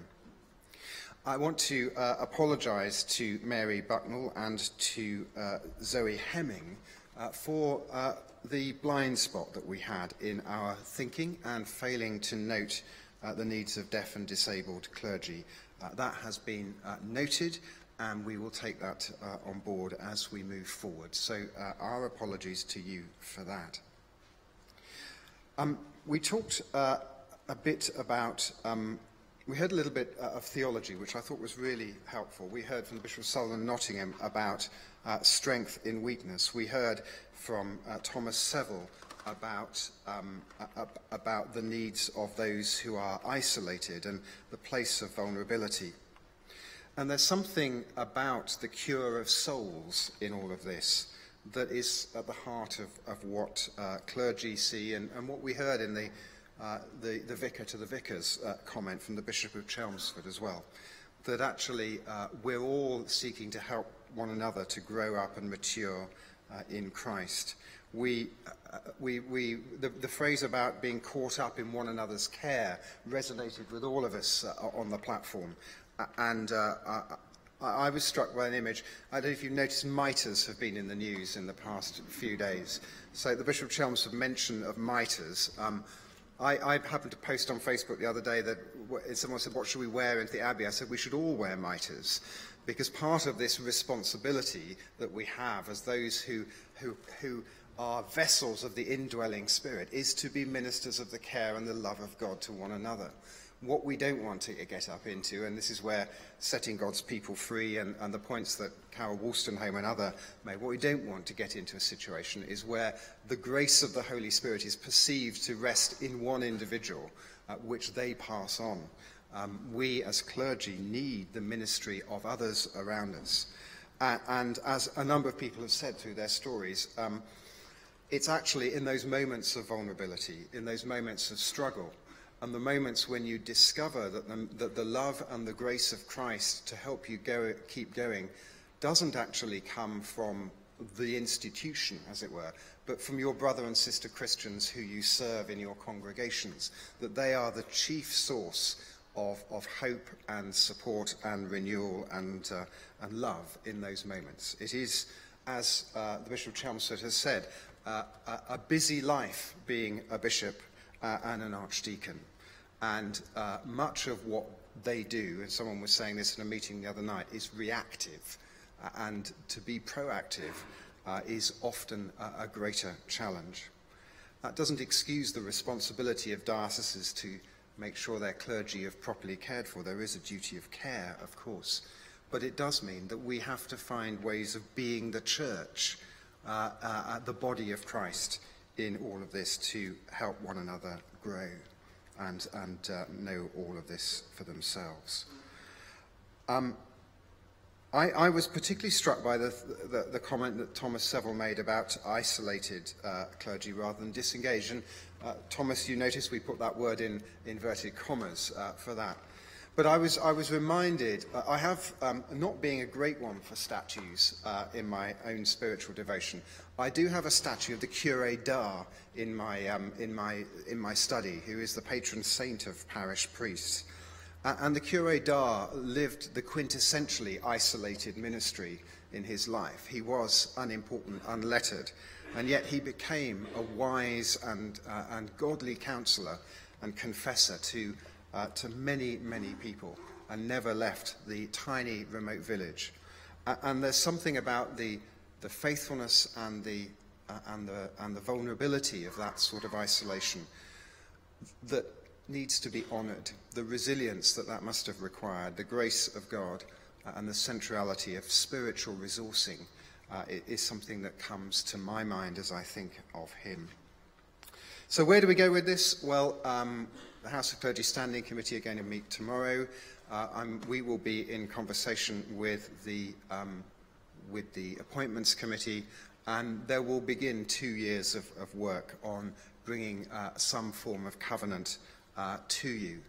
I want to apologise to Mary Bucknell and to Zoe Hemming for the blind spot that we had in our thinking and failing to note the needs of deaf and disabled clergy. That has been noted, and we will take that on board as we move forward. So our apologies to you for that. We talked a bit about, we heard a little bit of theology, which I thought was really helpful. We heard from the Bishop of Sutherland Nottingham about strength in weakness. We heard from Thomas Seville about the needs of those who are isolated and the place of vulnerability. And there's something about the cure of souls in all of this that is at the heart of what clergy see, and what we heard in the vicar to the vicars comment from the Bishop of Chelmsford as well, that actually we're all seeking to help one another to grow up and mature in Christ. The phrase about being caught up in one another's care resonated with all of us on the platform. And I was struck by an image. I don't know if you've noticed, mitres have been in the news in the past few days. So the Bishop of Chelmsford mention of mitres. I happened to post on Facebook the other day that someone said, what should we wear into the Abbey? I said, we should all wear mitres, because part of this responsibility that we have as those who are vessels of the indwelling Spirit is to be ministers of the care and the love of God to one another. What we don't want to get up into, and this is where setting God's people free and the points that Carol Wolstenholme and other made, what we don't want to get into a situation is where the grace of the Holy Spirit is perceived to rest in one individual, which they pass on. We as clergy need the ministry of others around us. And as a number of people have said through their stories, it's actually in those moments of vulnerability, in those moments of struggle, and the moments when you discover that the love and the grace of Christ to help you keep going doesn't actually come from the institution, as it were, but from your brother and sister Christians who you serve in your congregations, that they are the chief source of hope and support and renewal and love in those moments. It is, as the Bishop of Chelmsford has said, a busy life being a bishop and an archdeacon. And much of what they do, and someone was saying this in a meeting the other night, is reactive. And to be proactive is often a greater challenge. That doesn't excuse the responsibility of dioceses to make sure their clergy are properly cared for. There is a duty of care, of course. But it does mean that we have to find ways of being the church, the body of Christ, in all of this to help one another grow and know all of this for themselves. I was particularly struck by the comment that Thomas Seville made about isolated clergy rather than disengaged. And Thomas, you notice we put that word in inverted commas for that. But I was reminded, I have, not being a great one for statues in my own spiritual devotion, I do have a statue of the Curé d'Ars in my study, who is the patron saint of parish priests. And the Curé d'Ars lived the quintessentially isolated ministry in his life. He was unimportant, unlettered, and yet he became a wise and godly counsellor and confessor to many, many people, and never left the tiny remote village. And there's something about the faithfulness and the vulnerability of that sort of isolation that needs to be honoured. The resilience that must have required, the grace of God, and the centrality of spiritual resourcing is something that comes to my mind as I think of him. So where do we go with this? Well, the House of Clergy Standing Committee are going to meet tomorrow. We will be in conversation with the Appointments Committee, and there will begin 2 years of work on bringing some form of covenant to you.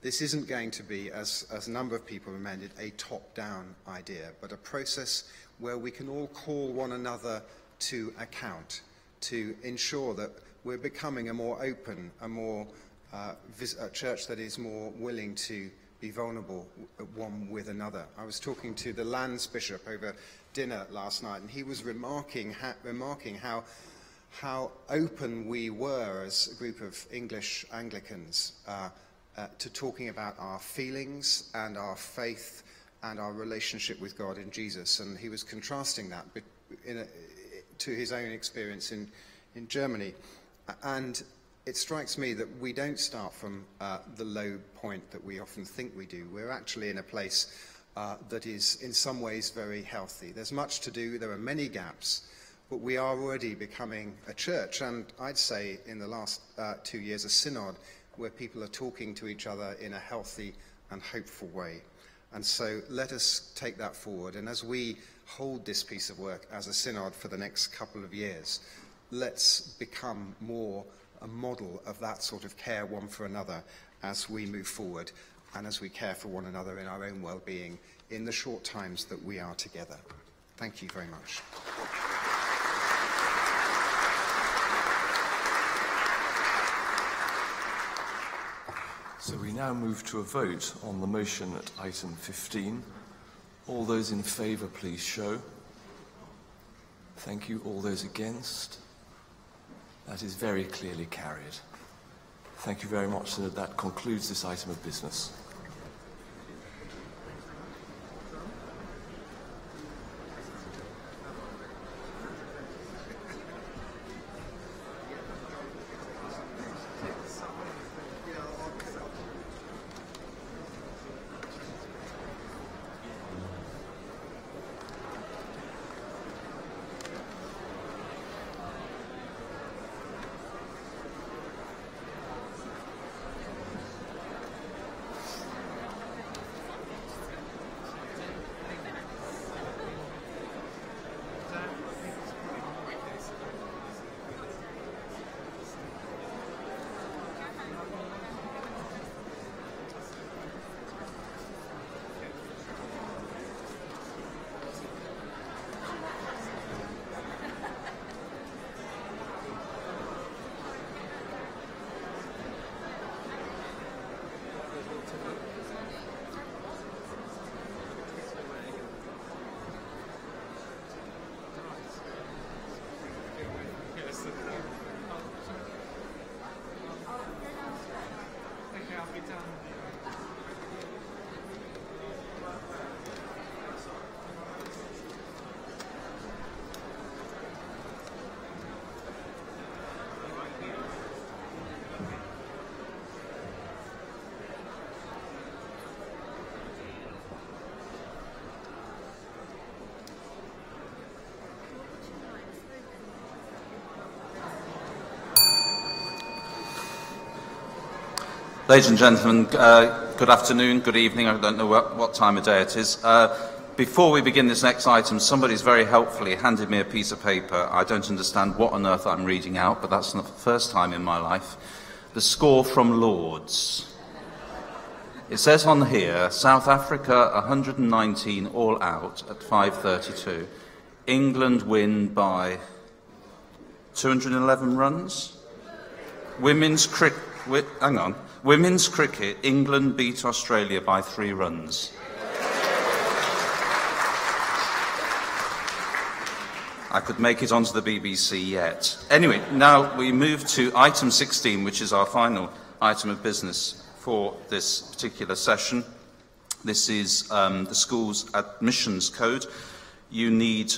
This isn't going to be, as a number of people have amended, a top-down idea, but a process where we can all call one another to account to ensure that we're becoming a more open, a church that is more willing to be vulnerable one with another. I was talking to the Lands Bishop over dinner last night, and he was remarking how open we were as a group of English Anglicans to talking about our feelings and our faith and our relationship with God in Jesus. And he was contrasting that to his own experience in Germany. And it strikes me that we don't start from the low point that we often think we do. We're actually in a place that is in some ways very healthy. There's much to do, there are many gaps, but we are already becoming a church, and I'd say in the last 2 years a synod where people are talking to each other in a healthy and hopeful way. And so let us take that forward, and as we hold this piece of work as a synod for the next couple of years, let's become more a model of that sort of care one for another as we move forward and as we care for one another in our own well-being in the short times that we are together. Thank you very much. So we now move to a vote on the motion at item 15. All those in favour, please show. Thank you. All those against? That is very clearly carried. Thank you very much, Synod. That concludes this item of business. Ladies and gentlemen, good afternoon, good evening. I don't know what time of day it is. Before we begin this next item, somebody's very helpfully handed me a piece of paper. I don't understand what on earth I'm reading out, but that's not the first time in my life. The score from Lords. It says on here, South Africa 119 all out at 5:32. England win by 211 runs. Women's cricket, England beat Australia by 3 runs. I could make it onto the BBC yet. Anyway, now we move to item 16, which is our final item of business for this particular session. This is the school's admissions code. You need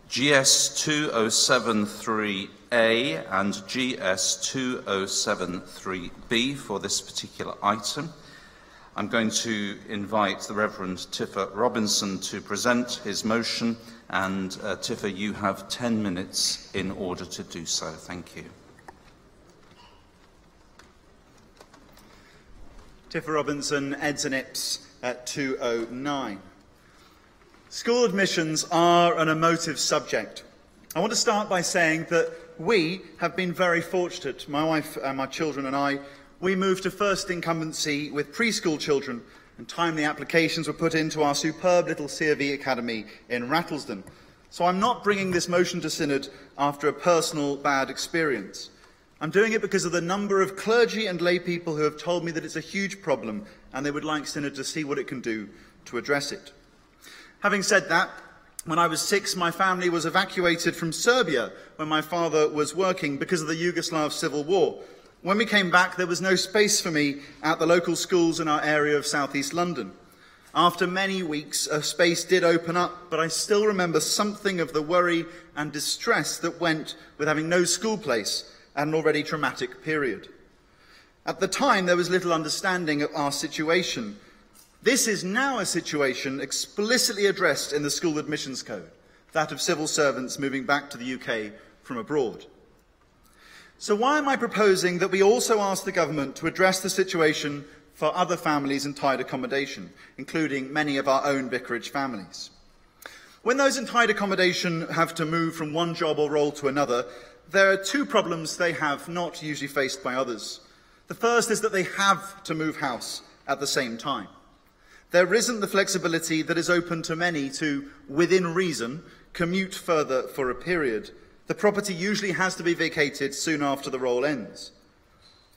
GS 2073A and GS 2073B for this particular item. I'm going to invite the Reverend Tiffer Robinson to present his motion, and Tiffer, you have 10 minutes in order to do so. Thank you. Tiffer Robinson, Eds and Ips at 209. School admissions are an emotive subject. I want to start by saying that we have been very fortunate. My wife and my children and I, we moved to first incumbency with preschool children, and timely applications were put into our superb little C.A.V. Academy in Rattlesden. So I'm not bringing this motion to Synod after a personal bad experience. I'm doing it because of the number of clergy and lay people who have told me that it's a huge problem and they would like Synod to see what it can do to address it. Having said that, when I was 6, my family was evacuated from Serbia when my father was working because of the Yugoslav civil war. When we came back, there was no space for me at the local schools in our area of southeast London. After many weeks, a space did open up, but I still remember something of the worry and distress that went with having no school place at an already traumatic period. At the time, there was little understanding of our situation. This is now a situation explicitly addressed in the School Admissions Code, that of civil servants moving back to the UK from abroad. So why am I proposing that we also ask the government to address the situation for other families in tied accommodation, including many of our own vicarage families? When those in tied accommodation have to move from one job or role to another, there are two problems they have not usually faced by others. The first is that they have to move house at the same time. There isn't the flexibility that is open to many to, within reason, commute further for a period. The property usually has to be vacated soon after the role ends.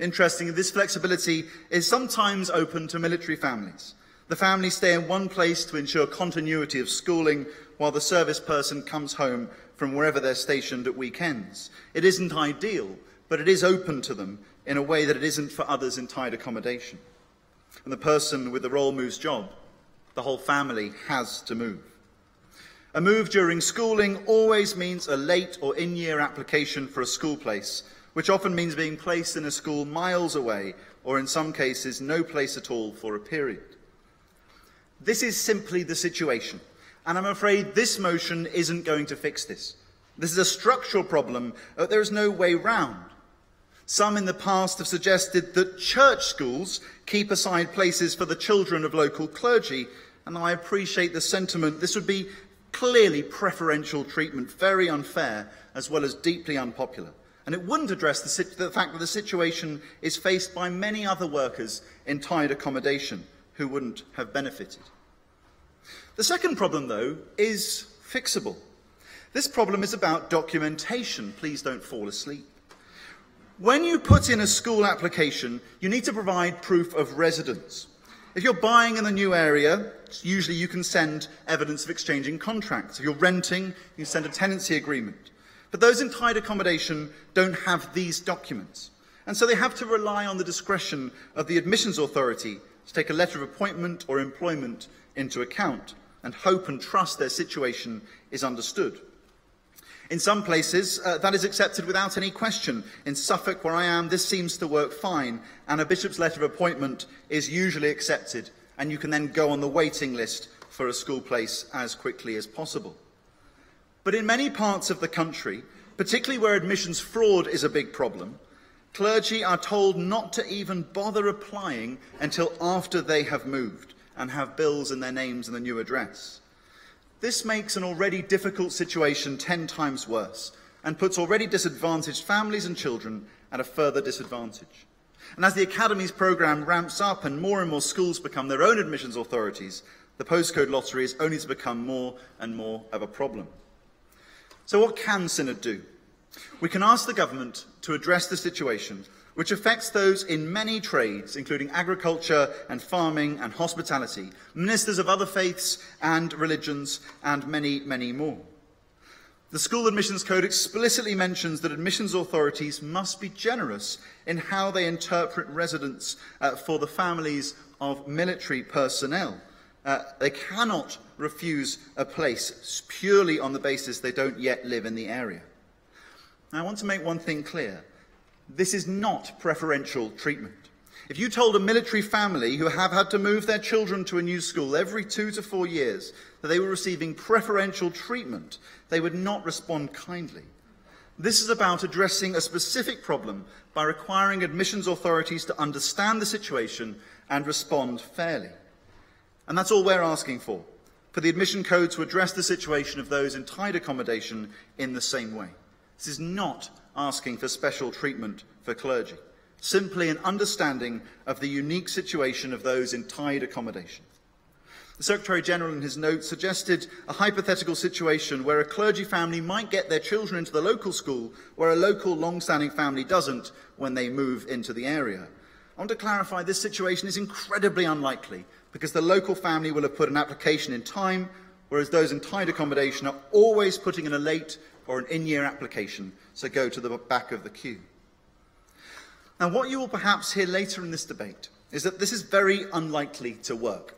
Interestingly, this flexibility is sometimes open to military families. The families stay in one place to ensure continuity of schooling while the service person comes home from wherever they're stationed at weekends. It isn't ideal, but it is open to them in a way that it isn't for others in tied accommodation. And the person with the role moves job, the whole family has to move. A move during schooling always means a late or in-year application for a school place, which often means being placed in a school miles away, or in some cases no place at all for a period. This is simply the situation, and I'm afraid this motion isn't going to fix this. This is a structural problem that there is no way round. Some in the past have suggested that church schools keep aside places for the children of local clergy, and I appreciate the sentiment. This would be clearly preferential treatment, very unfair, as well as deeply unpopular. And it wouldn't address the fact that the situation is faced by many other workers in tied accommodation who wouldn't have benefited. The second problem, though, is fixable. This problem is about documentation. Please don't fall asleep. When you put in a school application, you need to provide proof of residence. If you're buying in the new area, usually you can send evidence of exchanging contracts. If you're renting, you send a tenancy agreement. But those in tied accommodation don't have these documents. And so they have to rely on the discretion of the admissions authority to take a letter of appointment or employment into account and hope and trust their situation is understood. In some places, that is accepted without any question. In Suffolk, where I am, this seems to work fine, and a bishop's letter of appointment is usually accepted, and you can then go on the waiting list for a school place as quickly as possible. But in many parts of the country, particularly where admissions fraud is a big problem, clergy are told not to even bother applying until after they have moved and have bills in their names and the new address. This makes an already difficult situation 10 times worse and puts already disadvantaged families and children at a further disadvantage. And as the Academy's programme ramps up and more schools become their own admissions authorities, the postcode lottery is only to become more and more of a problem. So what can Synod do? We can ask the government to address the situation, which affects those in many trades, including agriculture and farming and hospitality, ministers of other faiths and religions, and many, many more. The School Admissions Code explicitly mentions that admissions authorities must be generous in how they interpret residence for the families of military personnel. They cannot refuse a place purely on the basis they don't yet live in the area. Now, I want to make one thing clear. This is not preferential treatment. If you told a military family who have had to move their children to a new school every 2 to 4 years that they were receiving preferential treatment, they would not respond kindly. This is about addressing a specific problem by requiring admissions authorities to understand the situation and respond fairly. And that's all we're asking for the admission code to address the situation of those in tied accommodation in the same way. This is not asking for special treatment for clergy, simply an understanding of the unique situation of those in tied accommodation. The Secretary-General in his notes suggested a hypothetical situation where a clergy family might get their children into the local school where a local long-standing family doesn't when they move into the area. I want to clarify this situation is incredibly unlikely because the local family will have put an application in time, whereas those in tied accommodation are always putting in a late or an in-year application, so go to the back of the queue. Now, what you will perhaps hear later in this debate is that this is very unlikely to work.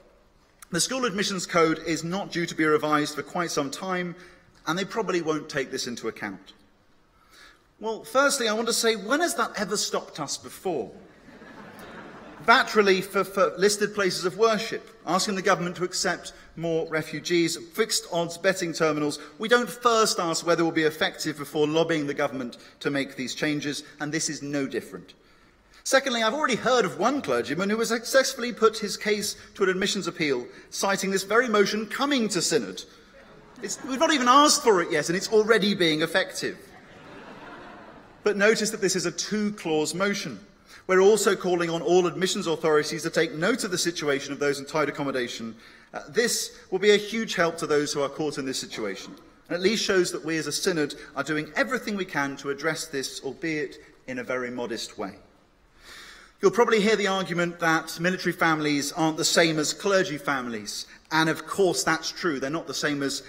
The School Admissions Code is not due to be revised for quite some time, and they probably won't take this into account. Well, firstly, I want to say, when has that ever stopped us before? VAT relief for listed places of worship, asking the government to accept more refugees, fixed odds betting terminals. We don't first ask whether it will be effective before lobbying the government to make these changes, and this is no different. Secondly, I've already heard of one clergyman who has successfully put his case to an admissions appeal, citing this very motion coming to Synod. We've not even asked for it yet, and it's already being effective. But notice that this is a two-clause motion. We're also calling on all admissions authorities to take note of the situation of those in tied accommodation. This will be a huge help to those who are caught in this situation, and at least shows that we as a Synod are doing everything we can to address this, albeit in a very modest way. You'll probably hear the argument that military families aren't the same as clergy families, and of course that's true. They're not the same as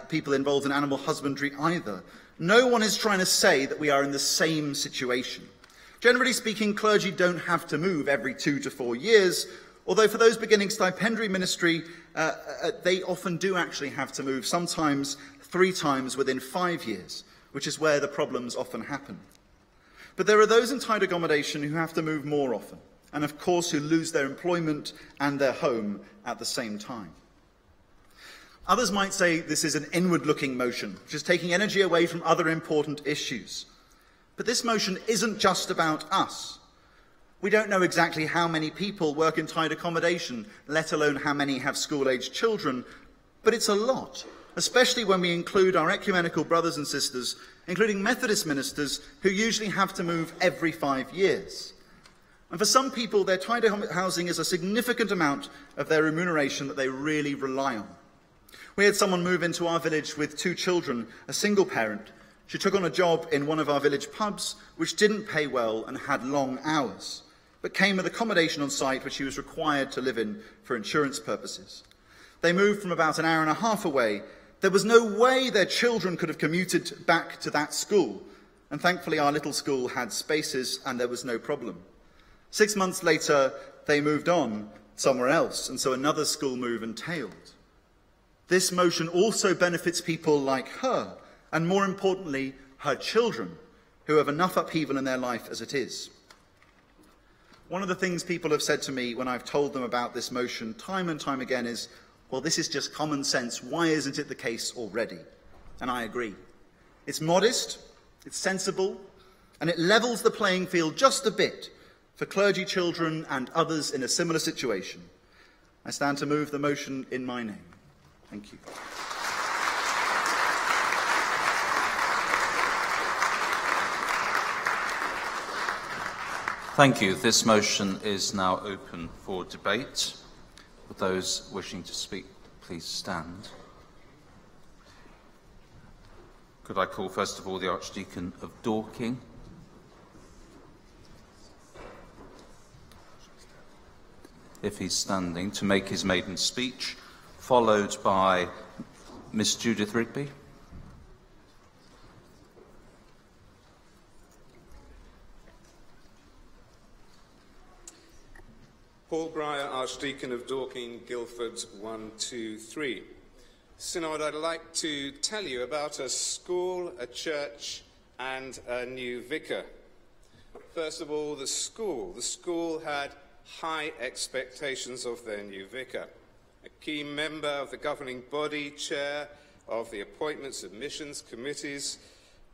people involved in animal husbandry either. No one is trying to say that we are in the same situation. Generally speaking, clergy don't have to move every 2 to 4 years, although for those beginning stipendiary ministry, they often do actually have to move, sometimes 3 times within 5 years, which is where the problems often happen. But there are those in tied accommodation who have to move more often, and of course who lose their employment and their home at the same time. Others might say this is an inward-looking motion, which is taking energy away from other important issues. But this motion isn't just about us. We don't know exactly how many people work in tied accommodation, let alone how many have school-aged children, but it's a lot, especially when we include our ecumenical brothers and sisters, including Methodist ministers, who usually have to move every 5 years. And for some people, their tied housing is a significant amount of their remuneration that they really rely on. We had someone move into our village with 2 children, a single parent. She took on a job in one of our village pubs, which didn't pay well and had long hours, but came with accommodation on site which she was required to live in for insurance purposes. They moved from about an hour and a half away. There was no way their children could have commuted back to that school, and thankfully our little school had spaces and there was no problem. 6 months later, they moved on somewhere else, and so another school move entailed. This motion also benefits people like her, and more importantly, her children, who have enough upheaval in their life as it is. One of the things people have said to me when I've told them about this motion time and time again is, well, this is just common sense. Why isn't it the case already? And I agree. It's modest, it's sensible, and it levels the playing field just a bit for clergy children and others in a similar situation. I stand to move the motion in my name. Thank you. Thank you. This motion is now open for debate. Would those wishing to speak please stand? Could I call first of all the Archdeacon of Dorking? If he's standing, to make his maiden speech, followed by Miss Judith Rigby. Paul Breyer, Archdeacon of Dorking, Guildford, 1, 2, 3. Synod, I'd like to tell you about a school, a church, and a new vicar. First of all, the school. The school had high expectations of their new vicar. A key member of the governing body, chair of the appointments and admissions committees,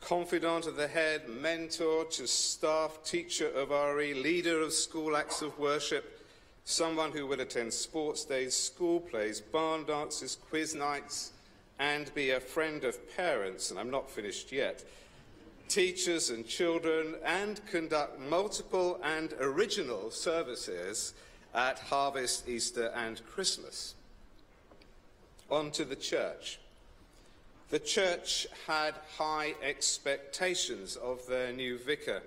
confidant of the head, mentor to staff, teacher of RE, leader of school acts of worship, someone who would attend sports days, school plays, barn dances, quiz nights, and be a friend of parents, and I'm not finished yet, teachers and children, and conduct multiple and original services at Harvest, Easter, and Christmas. On to the church. The church had high expectations of their new vicar.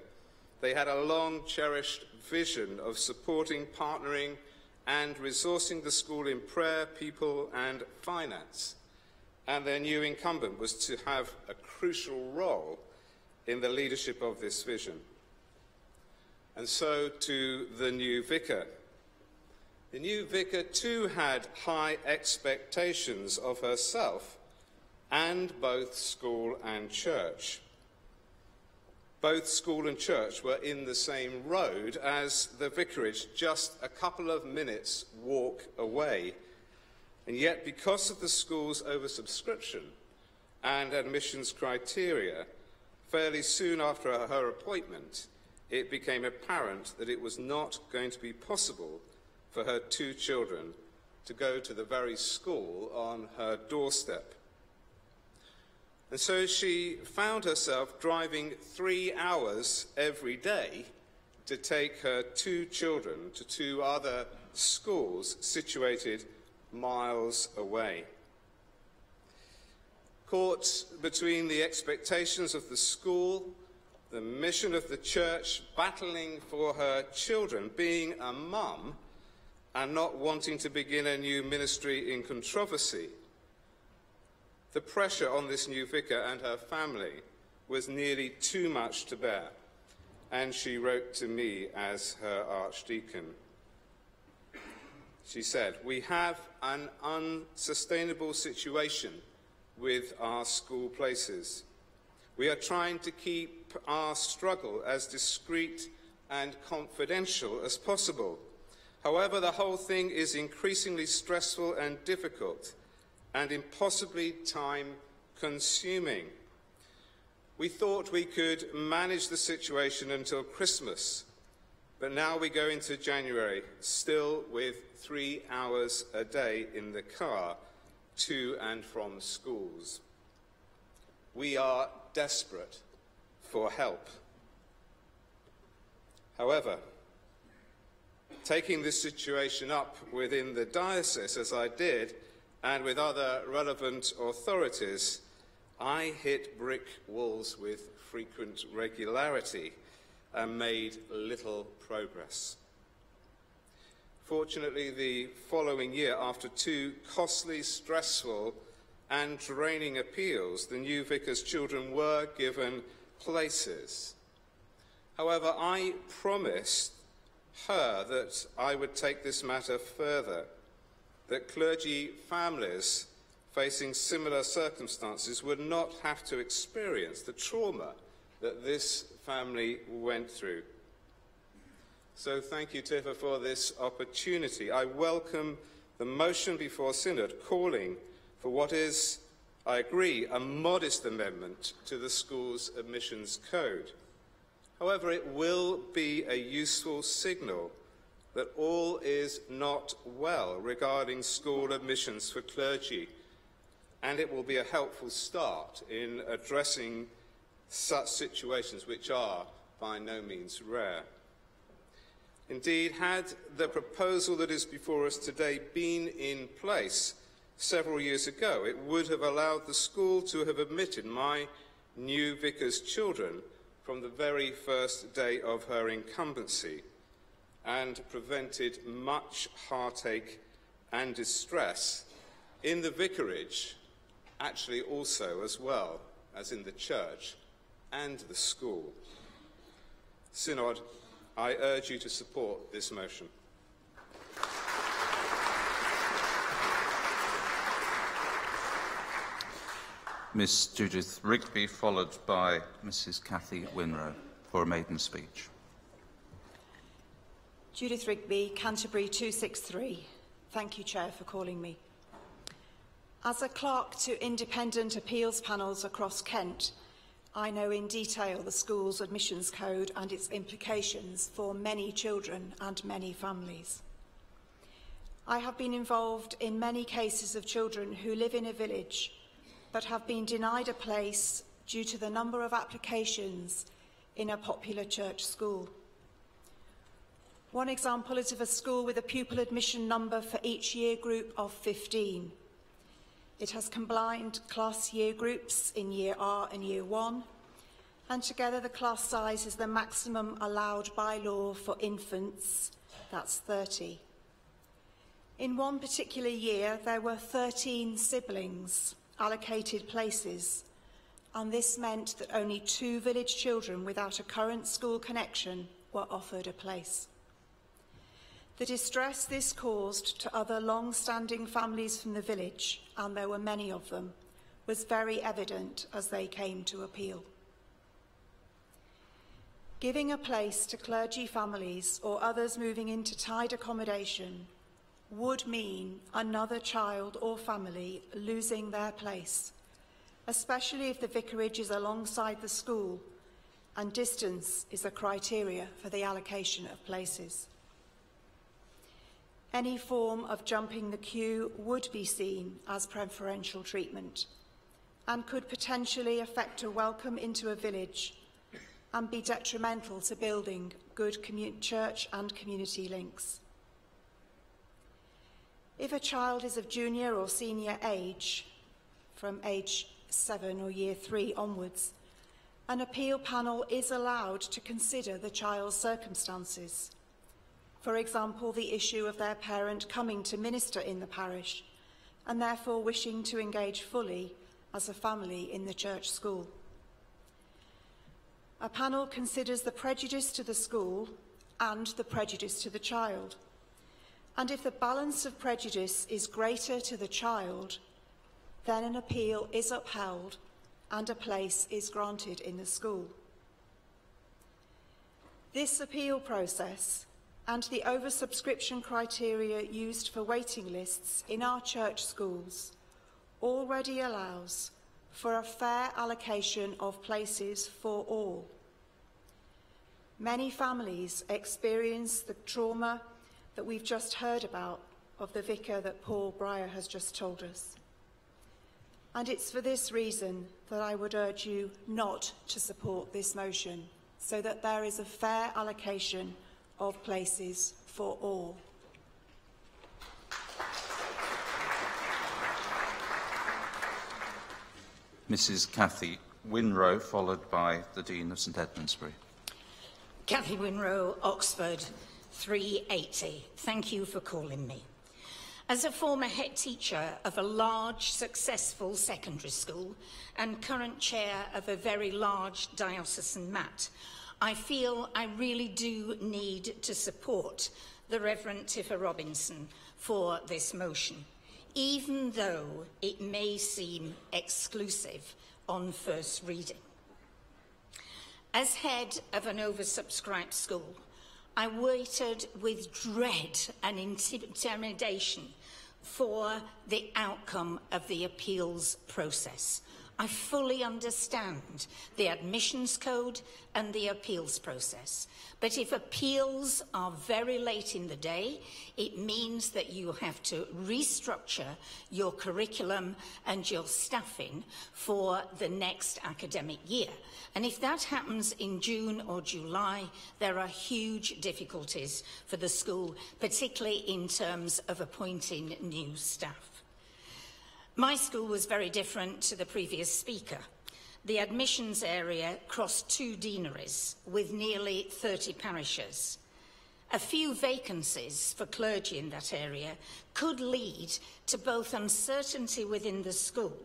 They had a long-cherished vision of supporting, partnering, and resourcing the school in prayer, people, and finance. And their new incumbent was to have a crucial role in the leadership of this vision. And so to the new vicar. The new vicar too had high expectations of herself and both school and church. Both school and church were in the same road as the vicarage, just a couple of minutes' walk away. And yet, because of the school's oversubscription and admissions criteria, fairly soon after her appointment, it became apparent that it was not going to be possible for her 2 children to go to the very school on her doorstep. And so she found herself driving 3 hours every day to take her 2 children to 2 other schools situated miles away. Caught between the expectations of the school, the mission of the church, battling for her children, being a mum, and not wanting to begin a new ministry in controversy, the pressure on this new vicar and her family was nearly too much to bear, and she wrote to me as her archdeacon. She said, "We have an unsustainable situation with our school places. We are trying to keep our struggle as discreet and confidential as possible. However, the whole thing is increasingly stressful and difficult, and impossibly time-consuming. We thought we could manage the situation until Christmas, but now we go into January, still with 3 hours a day in the car to and from schools. We are desperate for help." However, taking this situation up within the diocese, as I did, and with other relevant authorities, I hit brick walls with frequent regularity and made little progress. Fortunately, the following year, after 2 costly, stressful and draining appeals, the new vicar's children were given places. However, I promised her that I would take this matter further, that clergy families facing similar circumstances would not have to experience the trauma that this family went through. So thank you, Tifa, for this opportunity. I welcome the motion before Synod calling for what is, I agree, a modest amendment to the school's admissions code. However, it will be a useful signal that all is not well regarding school admissions for clergy, and it will be a helpful start in addressing such situations, which are by no means rare. Indeed, had the proposal that is before us today been in place several years ago, it would have allowed the school to have admitted my new vicar's children from the very first day of her incumbency, and prevented much heartache and distress in the vicarage, actually also as well as in the church and the school. Synod, I urge you to support this motion. Miss Judith Rigby, followed by Mrs. Cathy Munro for a maiden speech. Judith Rigby, Canterbury 263. Thank you, Chair, for calling me. As a clerk to independent appeals panels across Kent, I know in detail the school's admissions code and its implications for many children and many families. I have been involved in many cases of children who live in a village but have been denied a place due to the number of applications in a popular church school. One example is of a school with a pupil admission number for each year group of 15. It has combined class year groups in Year R and Year 1, and together the class size is the maximum allowed by law for infants, that's 30. In one particular year, there were 13 siblings allocated places, and this meant that only 2 village children without a current school connection were offered a place. The distress this caused to other long-standing families from the village, and there were many of them, was very evident as they came to appeal. Giving a place to clergy families or others moving into tied accommodation would mean another child or family losing their place, especially if the vicarage is alongside the school and distance is a criteria for the allocation of places. Any form of jumping the queue would be seen as preferential treatment and could potentially affect a welcome into a village and be detrimental to building good church and community links. If a child is of junior or senior age, from age 7 or year 3 onwards, an appeal panel is allowed to consider the child's circumstances. For example, the issue of their parent coming to minister in the parish and therefore wishing to engage fully as a family in the church school. A panel considers the prejudice to the school and the prejudice to the child. And if the balance of prejudice is greater to the child, then an appeal is upheld and a place is granted in the school. This appeal process and the oversubscription criteria used for waiting lists in our church schools already allows for a fair allocation of places for all. Many families experience the trauma that we've just heard about of the vicar that Paul Breyer has just told us. And it's for this reason that I would urge you not to support this motion, so that there is a fair allocation of places for all. Mrs. Cathy Winrow, followed by the Dean of St Edmundsbury. Cathy Winrow, Oxford, 380. Thank you for calling me. As a former head teacher of a large, successful secondary school and current chair of a very large diocesan MAT, I feel I really do need to support the Reverend Tifa Robinson for this motion, even though it may seem exclusive on first reading. As head of an oversubscribed school, I waited with dread and intimidation for the outcome of the appeals process. I fully understand the admissions code and the appeals process, but if appeals are very late in the day, it means that you have to restructure your curriculum and your staffing for the next academic year. And if that happens in June or July, there are huge difficulties for the school, particularly in terms of appointing new staff. My school was very different to the previous speaker. The admissions area crossed 2 deaneries with nearly 30 parishes. A few vacancies for clergy in that area could lead to both uncertainty within the school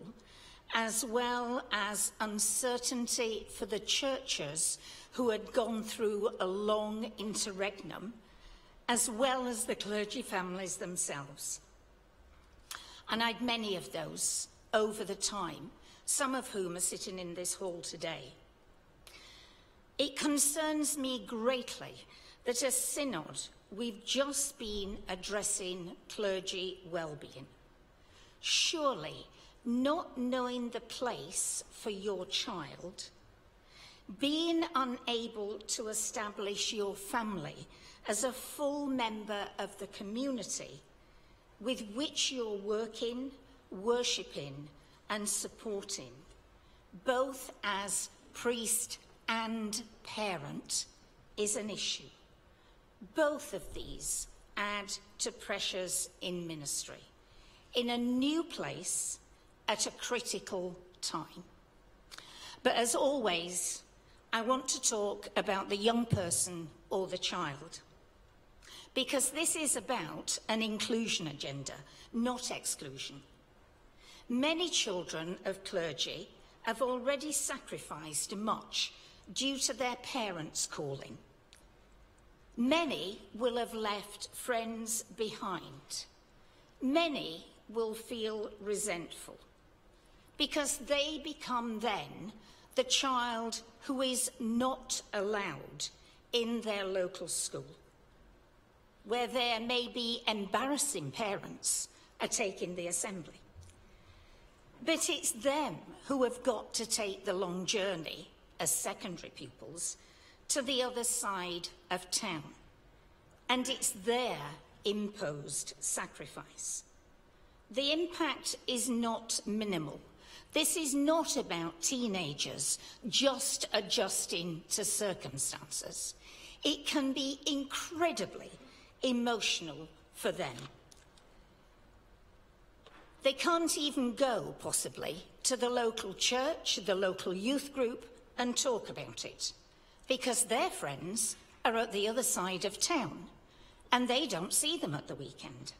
as well as uncertainty for the churches who had gone through a long interregnum, as well as the clergy families themselves. And I'd many of those over the time, some of whom are sitting in this hall today. It concerns me greatly that as Synod, we've just been addressing clergy well-being. Surely, not knowing the place for your child, being unable to establish your family as a full member of the community with which you're working, worshipping and supporting, both as priest and parent, is an issue. Both of these add to pressures in ministry, in a new place at a critical time. But as always, I want to talk about the young person or the child, because this is about an inclusion agenda, not exclusion. Many children of clergy have already sacrificed much due to their parents' calling. Many will have left friends behind. Many will feel resentful because they become then the child who is not allowed in their local school, where there may be embarrassing parents are taking the assembly. But it's them who have got to take the long journey as secondary pupils to the other side of town. And it's their imposed sacrifice. The impact is not minimal. This is not about teenagers just adjusting to circumstances. It can be incredibly emotional for them. They can't even go, possibly, to the local church, the local youth group, and talk about it, because their friends are at the other side of town, and they don't see them at the weekend.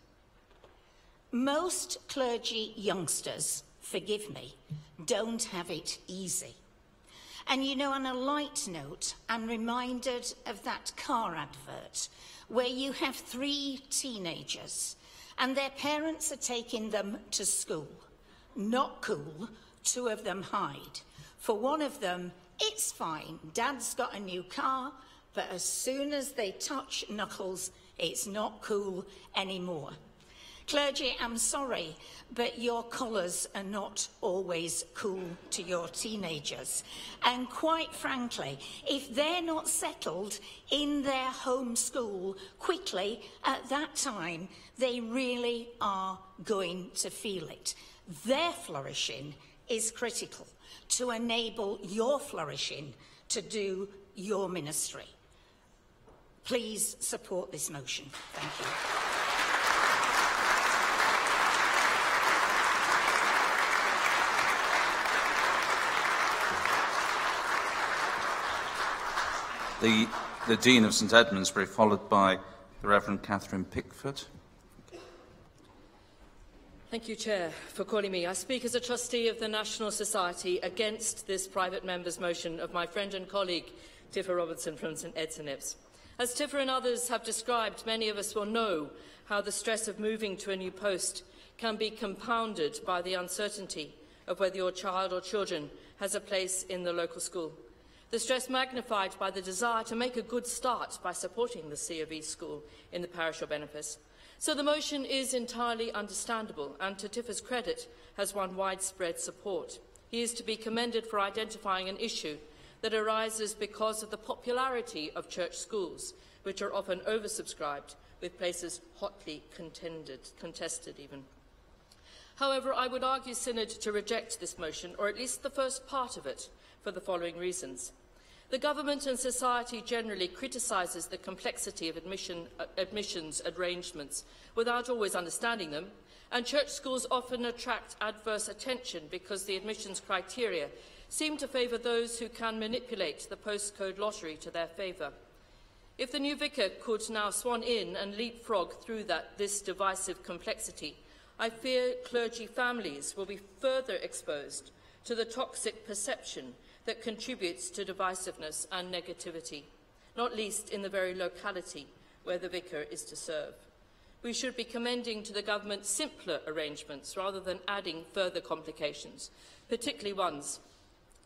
Most clergy youngsters, forgive me, don't have it easy. And you know, on a light note, I'm reminded of that car advert where you have 3 teenagers and their parents are taking them to school. Not cool, 2 of them hide. For one of them, it's fine, Dad's got a new car, but as soon as they touch knuckles, it's not cool anymore. Clergy, I'm sorry, but your colours are not always cool to your teenagers. And quite frankly, if they're not settled in their home school quickly at that time, they really are going to feel it. Their flourishing is critical to enable your flourishing to do your ministry. Please support this motion. Thank you. The Dean of St Edmundsbury, followed by the Reverend Catherine Pickford. Thank you, Chair, for calling me. I speak as a trustee of the National Society against this private member's motion of my friend and colleague, Tifa Robertson from St Ed's and Nips. As Tifa and others have described, many of us will know how the stress of moving to a new post can be compounded by the uncertainty of whether your child or children has a place in the local school. The stress magnified by the desire to make a good start by supporting the C of E school in the parish or benefice. So the motion is entirely understandable and, to Tifa's credit, has won widespread support. He is to be commended for identifying an issue that arises because of the popularity of church schools, which are often oversubscribed, with places hotly contested even. However, I would argue Synod to reject this motion, or at least the first part of it, for the following reasons. The government and society generally criticises the complexity of admissions arrangements without always understanding them, and church schools often attract adverse attention because the admissions criteria seem to favour those who can manipulate the postcode lottery to their favour. If the new vicar could now swan in and leapfrog through this divisive complexity, I fear clergy families will be further exposed to the toxic perception that contributes to divisiveness and negativity, not least in the very locality where the vicar is to serve. We should be commending to the government simpler arrangements rather than adding further complications, particularly ones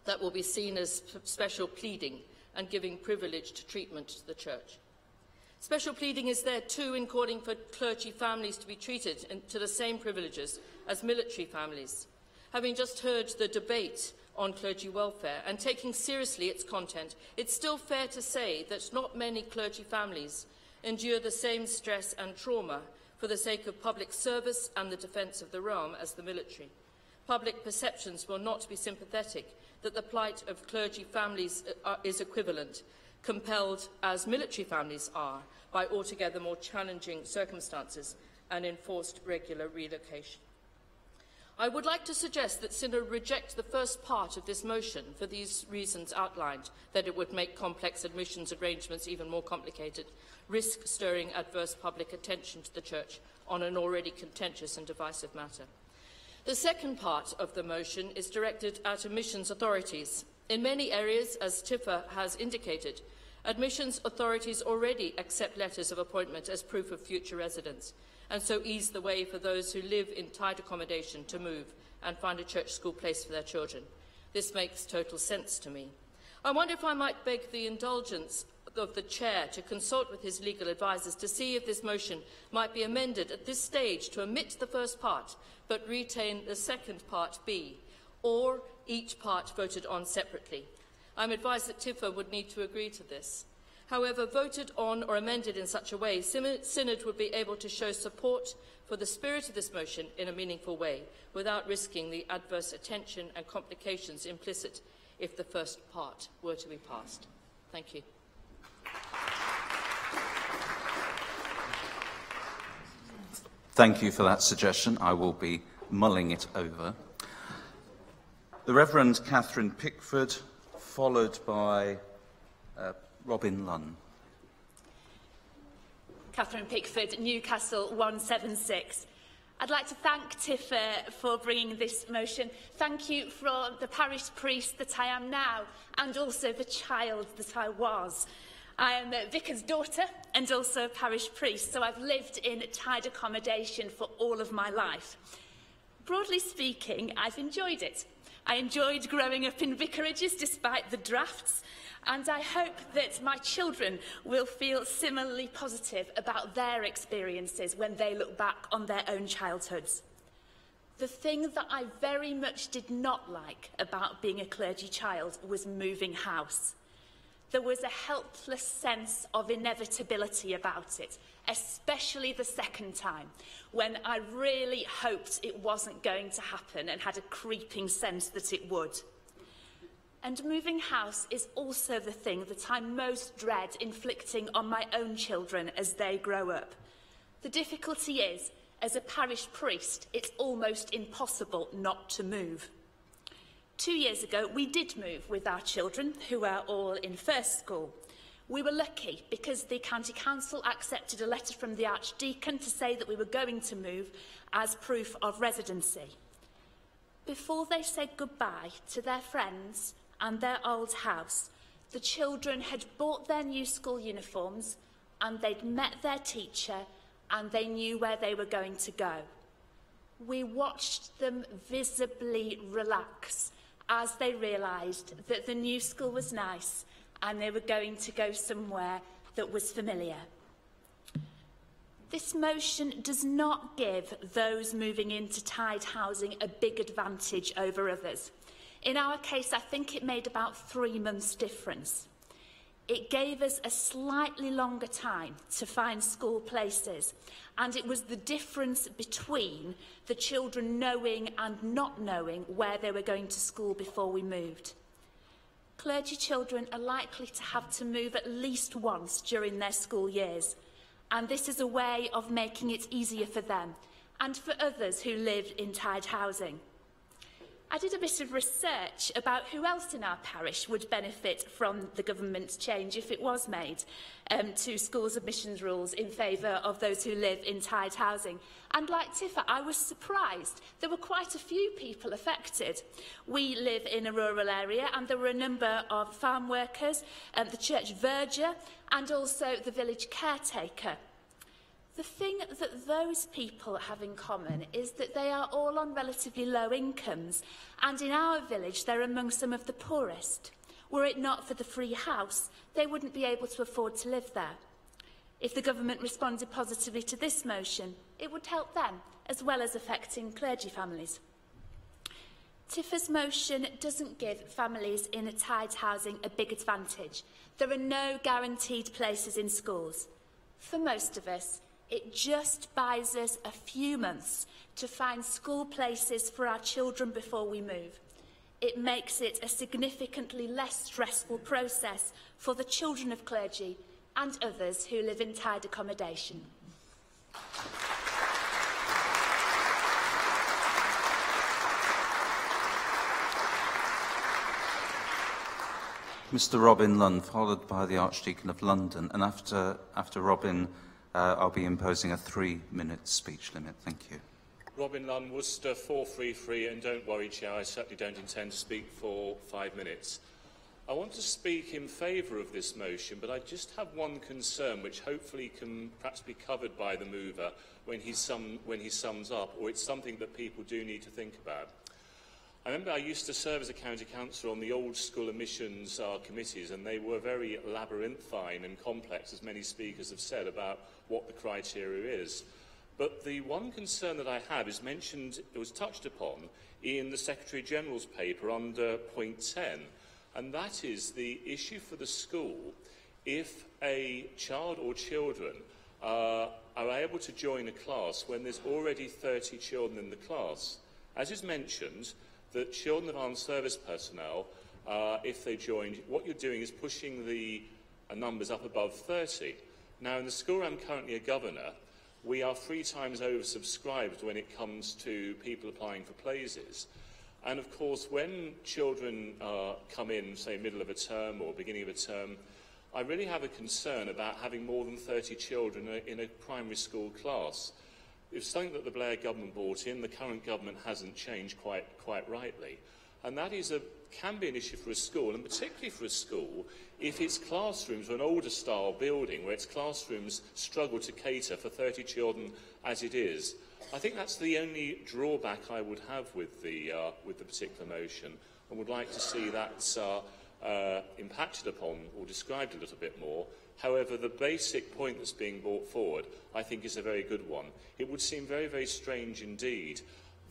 that will be seen as special pleading and giving privileged treatment to the church. Special pleading is there too in calling for clergy families to be treated to the same privileges as military families. Having just heard the debate on clergy welfare and taking seriously its content, it's still fair to say that not many clergy families endure the same stress and trauma for the sake of public service and the defence of the realm as the military. Public perceptions will not be sympathetic that the plight of clergy families is equivalent, compelled as military families are by altogether more challenging circumstances and enforced regular relocation. I would like to suggest that Synod reject the first part of this motion for these reasons outlined, that it would make complex admissions arrangements even more complicated, risk stirring adverse public attention to the Church on an already contentious and divisive matter. The second part of the motion is directed at admissions authorities. In many areas, as Tifa has indicated, admissions authorities already accept letters of appointment as proof of future residence, and so ease the way for those who live in tied accommodation to move and find a church school place for their children. This makes total sense to me. I wonder if I might beg the indulgence of the Chair to consult with his legal advisers to see if this motion might be amended at this stage to omit the first part but retain the second part B, or each part voted on separately. I'm advised that TIFA would need to agree to this. However, voted on or amended in such a way, Synod would be able to show support for the spirit of this motion in a meaningful way, without risking the adverse attention and complications implicit if the first part were to be passed. Thank you. Thank you for that suggestion. I will be mulling it over. The Reverend Catherine Pickford, followed by Robin Lunn. Catherine Pickford, Newcastle 176. I'd like to thank TIFA for bringing this motion. Thank you for the parish priest that I am now, and also the child that I was. I am a vicar's daughter and also a parish priest, so I've lived in tied accommodation for all of my life. Broadly speaking, I've enjoyed it. I enjoyed growing up in vicarages despite the drafts, and I hope that my children will feel similarly positive about their experiences when they look back on their own childhoods. The thing that I very much did not like about being a clergy child was moving house. There was a helpless sense of inevitability about it, especially the second time, when I really hoped it wasn't going to happen and had a creeping sense that it would. And moving house is also the thing that I most dread inflicting on my own children as they grow up. The difficulty is, as a parish priest, it's almost impossible not to move. 2 years ago, we did move with our children, who were all in first school. We were lucky because the County Council accepted a letter from the Archdeacon to say that we were going to move as proof of residency. Before they said goodbye to their friends and their old house, the children had bought their new school uniforms and they'd met their teacher and they knew where they were going to go. We watched them visibly relax as they realised that the new school was nice and they were going to go somewhere that was familiar. This motion does not give those moving into tied housing a big advantage over others. In our case, I think it made about 3 months' difference. It gave us a slightly longer time to find school places, and it was the difference between the children knowing and not knowing where they were going to school before we moved. Clergy children are likely to have to move at least once during their school years, and this is a way of making it easier for them and for others who live in tied housing. I did a bit of research about who else in our parish would benefit from the government's change if it was made to schools' admissions rules in favour of those who live in tied housing. And like Tifa, I was surprised. There were quite a few people affected. We live in a rural area and there were a number of farm workers, the church verger and also the village caretaker. The thing that those people have in common is that they are all on relatively low incomes, and in our village they're among some of the poorest. Were it not for the free house, they wouldn't be able to afford to live there. If the government responded positively to this motion, it would help them, as well as affecting clergy families. Tifa's motion doesn't give families in a tied housing a big advantage. There are no guaranteed places in schools. For most of us, it just buys us a few months to find school places for our children before we move. It makes it a significantly less stressful process for the children of clergy and others who live in tied accommodation. Mr. Robin Lunn, followed by the Archdeacon of London, and after Robin, I'll be imposing a 3-minute speech limit. Thank you. Robin Lunn, Worcester 433, and don't worry, Chair, I certainly don't intend to speak for 5 minutes. I want to speak in favour of this motion, but I just have one concern, which hopefully can perhaps be covered by the mover when he sums up, or it's something that people do need to think about. I remember I used to serve as a county councillor on the old school admissions committees, and they were very labyrinthine and complex, as many speakers have said, about what the criteria is. But the one concern that I have is mentioned, it was touched upon in the Secretary-General's paper under point 10, and that is the issue for the school if a child or children are able to join a class when there's already 30 children in the class. As is mentioned, that children of armed service personnel, if they join, what you're doing is pushing the numbers up above 30. Now, in the school where I'm currently a governor, we are 3 times oversubscribed when it comes to people applying for places. And of course, when children come in, say, middle of a term or beginning of a term, I really have a concern about having more than 30 children in a primary school class. It's something that the Blair government brought in. The current government hasn't changed quite rightly. And that can be an issue for a school, and particularly for a school if its classrooms are an older style building where its classrooms struggle to cater for 30 children as it is. I think that's the only drawback I would have with the particular motion, and would like to see that impacted upon or described a little bit more. However, the basic point that's being brought forward, I think, is a very good one. It would seem very, very strange indeed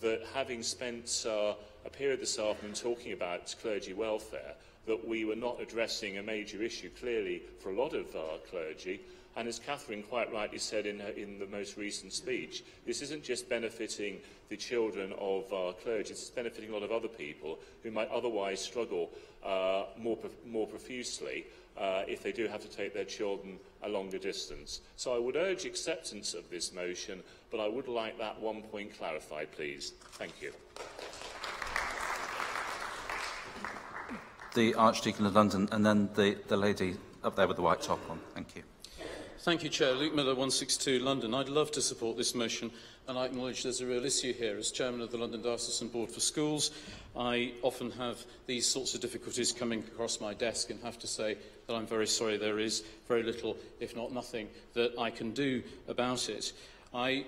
that, having spent a period this afternoon talking about clergy welfare, that we were not addressing a major issue, clearly, for a lot of clergy. And as Catherine quite rightly said in the most recent speech, this isn't just benefiting the children of clergy, it's benefiting a lot of other people who might otherwise struggle more profusely if they do have to take their children a longer distance. So I would urge acceptance of this motion, but I would like that one point clarified, please. Thank you. The Archdeacon of London, and then the lady up there with the white top on. Thank you. Thank you, Chair. Luke Miller, 162 London. I'd love to support this motion, and I acknowledge there's a real issue here. As Chairman of the London Diocesan Board for Schools, I often have these sorts of difficulties coming across my desk and have to say that I'm very sorry there is very little, if not nothing, that I can do about it. I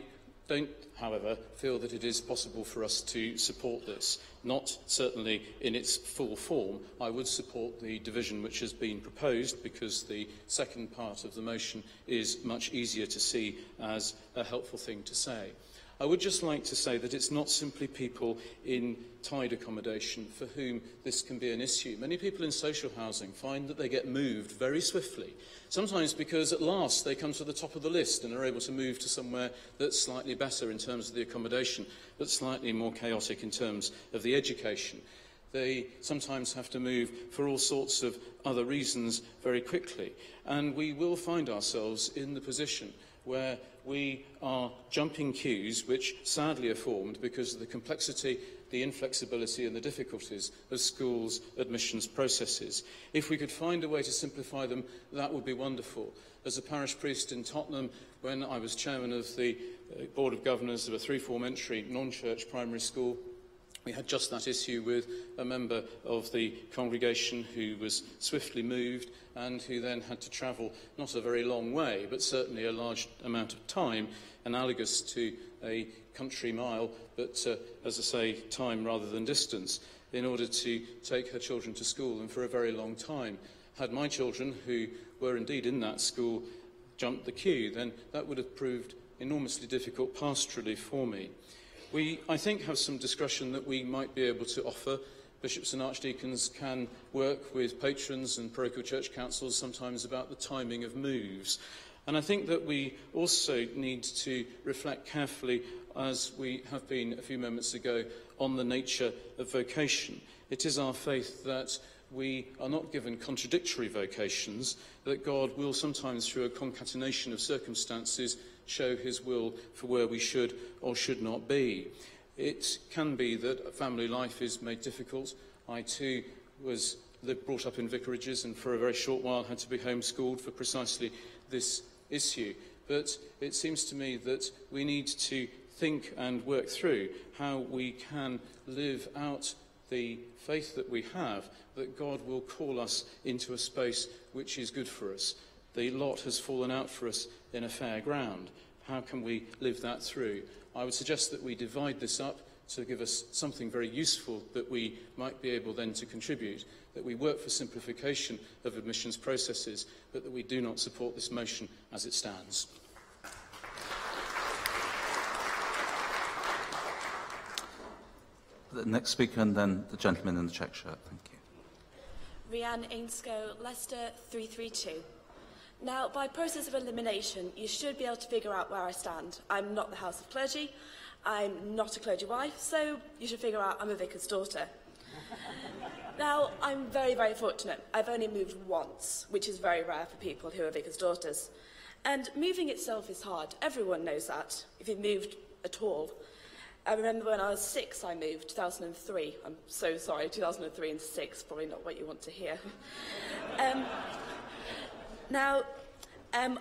don't, however, feel that it is possible for us to support this. Not certainly in its full form. I would support the division which has been proposed, because the second part of the motion is much easier to see as a helpful thing to say. I would just like to say that it's not simply people in tied accommodation for whom this can be an issue. Many people in social housing find that they get moved very swiftly, sometimes because at last they come to the top of the list and are able to move to somewhere that's slightly better in terms of the accommodation, but slightly more chaotic in terms of the education. They sometimes have to move for all sorts of other reasons very quickly, and we will find ourselves in the position where we are jumping queues which sadly are formed because of the complexity, the inflexibility and the difficulties of schools' admissions processes. If we could find a way to simplify them, that would be wonderful. As a parish priest in Tottenham, when I was chairman of the Board of Governors of a 3-form entry non-church primary school, we had just that issue with a member of the congregation who was swiftly moved and who then had to travel not a very long way, but certainly a large amount of time, analogous to a country mile, but, as I say, time rather than distance, in order to take her children to school, and for a very long time. Had my children, who were indeed in that school, jumped the queue, then that would have proved enormously difficult pastorally for me. We, I think, have some discretion that we might be able to offer. Bishops and archdeacons can work with patrons and parochial church councils sometimes about the timing of moves. And I think that we also need to reflect carefully, as we have been a few moments ago, on the nature of vocation. It is our faith that we are not given contradictory vocations, that God will sometimes, through a concatenation of circumstances, show his will for where we should or should not be. It can be that family life is made difficult. I too was brought up in vicarages and for a very short while had to be homeschooled for precisely this issue. But it seems to me that we need to think and work through how we can live out the faith that we have, that God will call us into a space which is good for us. The lot has fallen out for us in a fair ground. How can we live that through? I would suggest that we divide this up to give us something very useful that we might be able then to contribute, that we work for simplification of admissions processes, but that we do not support this motion as it stands. The next speaker and then the gentleman in the check shirt. Thank you. Rhiannon Ainscoe, Leicester 332. Now, by process of elimination, you should be able to figure out where I stand. I'm not the House of Clergy, I'm not a clergy wife, so you should figure out I'm a vicar's daughter. Now, I'm very, very fortunate. I've only moved once, which is very rare for people who are vicar's daughters. And moving itself is hard. Everyone knows that, if you've moved at all. I remember when I was 6, I moved, 2003. I'm so sorry, 2003 and 6, probably not what you want to hear.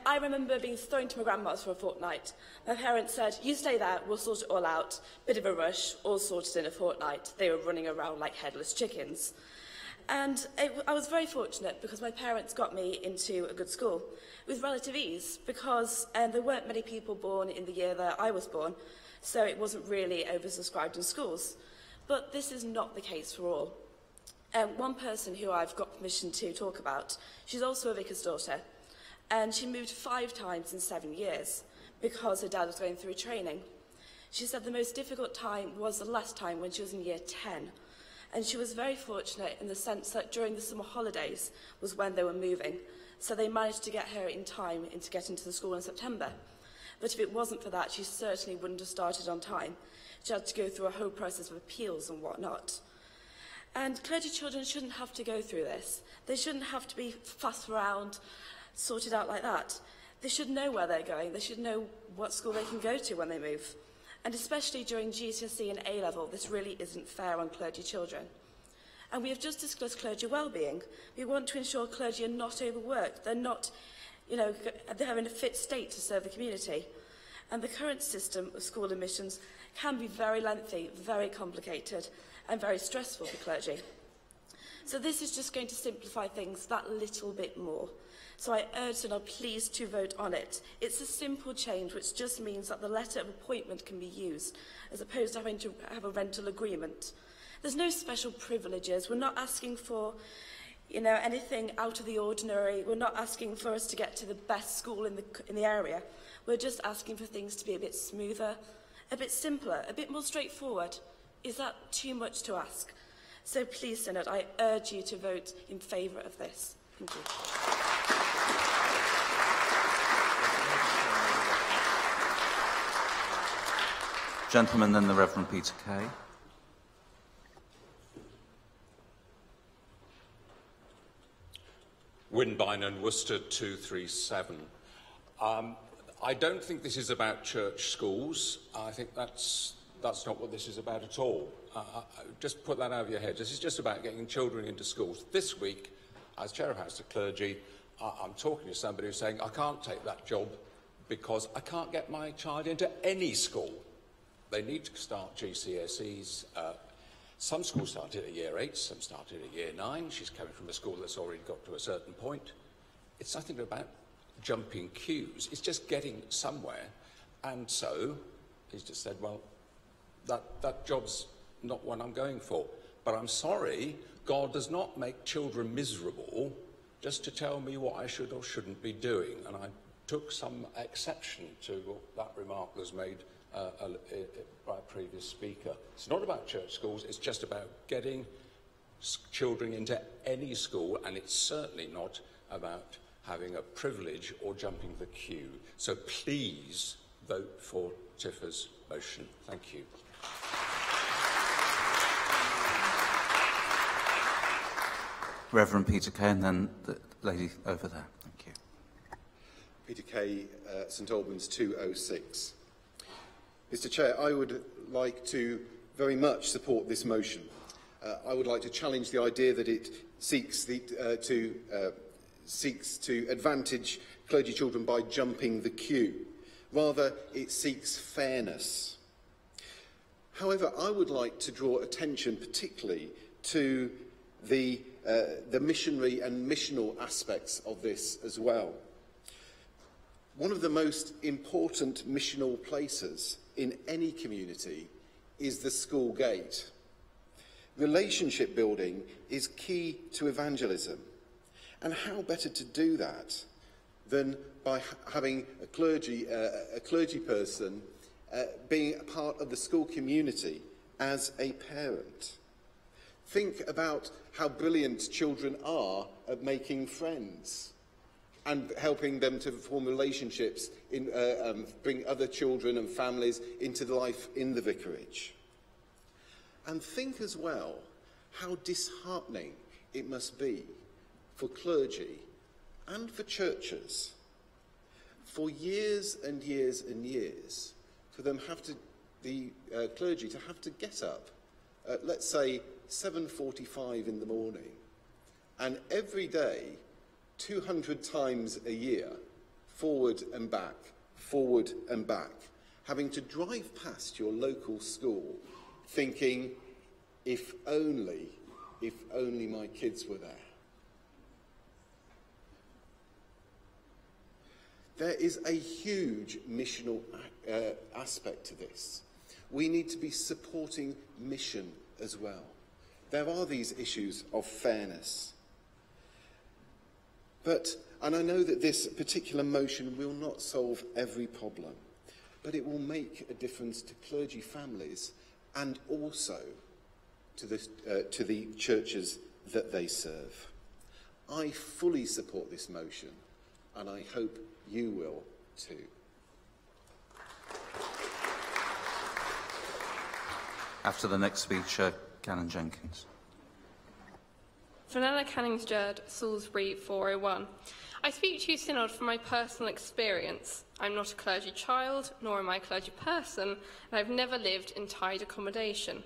I remember being thrown to my grandma's for a fortnight. My parents said, you stay there, we'll sort it all out. Bit of a rush, all sorted in a fortnight. They were running around like headless chickens. And I was very fortunate because my parents got me into a good school with relative ease because there weren't many people born in the year that I was born, so it wasn't really oversubscribed in schools. But this is not the case for all. One person who I've got permission to talk about, she's also a vicar's daughter, and she moved 5 times in 7 years because her dad was going through training. She said the most difficult time was the last time when she was in year 10, and she was very fortunate in the sense that during the summer holidays was when they were moving, so they managed to get her in time to get into the school in September. But if it wasn't for that, she certainly wouldn't have started on time. She had to go through a whole process of appeals and whatnot. And clergy children shouldn't have to go through this. They shouldn't have to be fussed around, sorted out like that. They should know where they're going. They should know what school they can go to when they move. And especially during GCSE and A-level, this really isn't fair on clergy children. And we have just discussed clergy wellbeing. We want to ensure clergy are not overworked. They're not, they're in a fit state to serve the community. And the current system of school admissions can be very lengthy, very complicated, and very stressful for clergy. So this is just going to simplify things that little bit more. So I urge Synod please to vote on it. It's a simple change which just means that the letter of appointment can be used as opposed to having to have a rental agreement. There's no special privileges. We're not asking for anything out of the ordinary. We're not asking for us to get to the best school in the area. We're just asking for things to be a bit smoother, a bit simpler, a bit more straightforward. Is that too much to ask? So please, Synod, I urge you to vote in favour of this. Thank you. Gentleman, then the Reverend Peter Kay. Winbine and Worcester 237. I don't think this is about church schools. I think that's not what this is about at all. Just put that out of your head. This is just about getting children into schools. This week, as Chair of House of Clergy, I'm talking to somebody who's saying, I can't take that job because I can't get my child into any school. They need to start GCSEs. Some schools started at year 8, some started at year 9. She's coming from a school that's already got to a certain point. It's nothing about jumping queues. It's just getting somewhere. And so he's just said, well, that job's not what I'm going for. But I'm sorry, God does not make children miserable just to tell me what I should or shouldn't be doing. And I took some exception to that remark that was made by a previous speaker. It's not about church schools, it's just about getting children into any school, and it's certainly not about having a privilege or jumping the queue. So please vote for Tiffany's motion. Thank you. Reverend Peter Kay, and then the lady over there. Thank you. Peter Kay, St Albans 206. Mr Chair, I would like to very much support this motion. I would like to challenge the idea that it seeks to advantage clergy children by jumping the queue. Rather, it seeks fairness. However, I would like to draw attention particularly to the missionary and missional aspects of this as well. One of the most important missional places in any community is the school gate. Relationship building is key to evangelism. And how better to do that than by having a clergy person being a part of the school community as a parent. Think about how brilliant children are at making friends and helping them to form relationships, bring other children and families into life in the vicarage. And think as well how disheartening it must be for clergy and for churches for years and years and years for them the clergy to have to get up at, let's say, 7:45 in the morning, and every day, 200 times a year, forward and back, having to drive past your local school thinking, if only my kids were there. There is a huge missional aspect to this. We need to be supporting mission as well. There are these issues of fairness. And I know that this particular motion will not solve every problem, but it will make a difference to clergy families and also to the churches that they serve. I fully support this motion, and I hope you will too. After the next speech, Canon Jenkins. Fenella Canningsjerd, Salisbury 401. I speak to you, Synod, from my personal experience. I'm not a clergy child, nor am I a clergy person, and I've never lived in tied accommodation.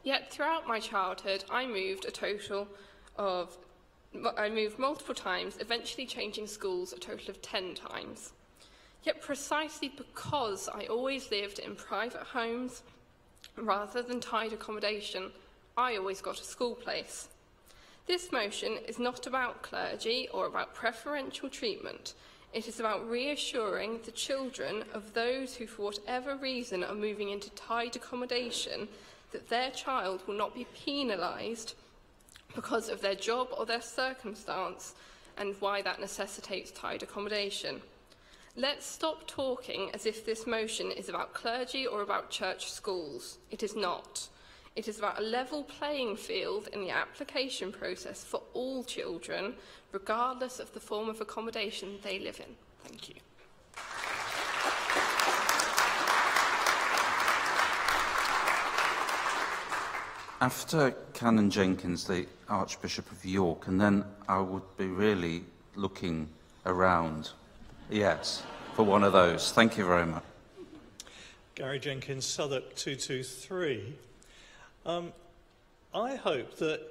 Yet throughout my childhood, I moved multiple times, eventually changing schools a total of 10 times. Yet precisely because I always lived in private homes rather than tied accommodation, I always got a school place. This motion is not about clergy or about preferential treatment. It is about reassuring the children of those who, for whatever reason, are moving into tied accommodation that their child will not be penalised because of their job or their circumstance, and why that necessitates tied accommodation. Let's stop talking as if this motion is about clergy or about church schools. It is not. It is about a level playing field in the application process for all children, regardless of the form of accommodation they live in. Thank you. After Canon Jenkins, the Archbishop of York, and then I would be really looking around, yes, for one of those. Thank you very much. Gary Jenkins, Southwark 223. I hope that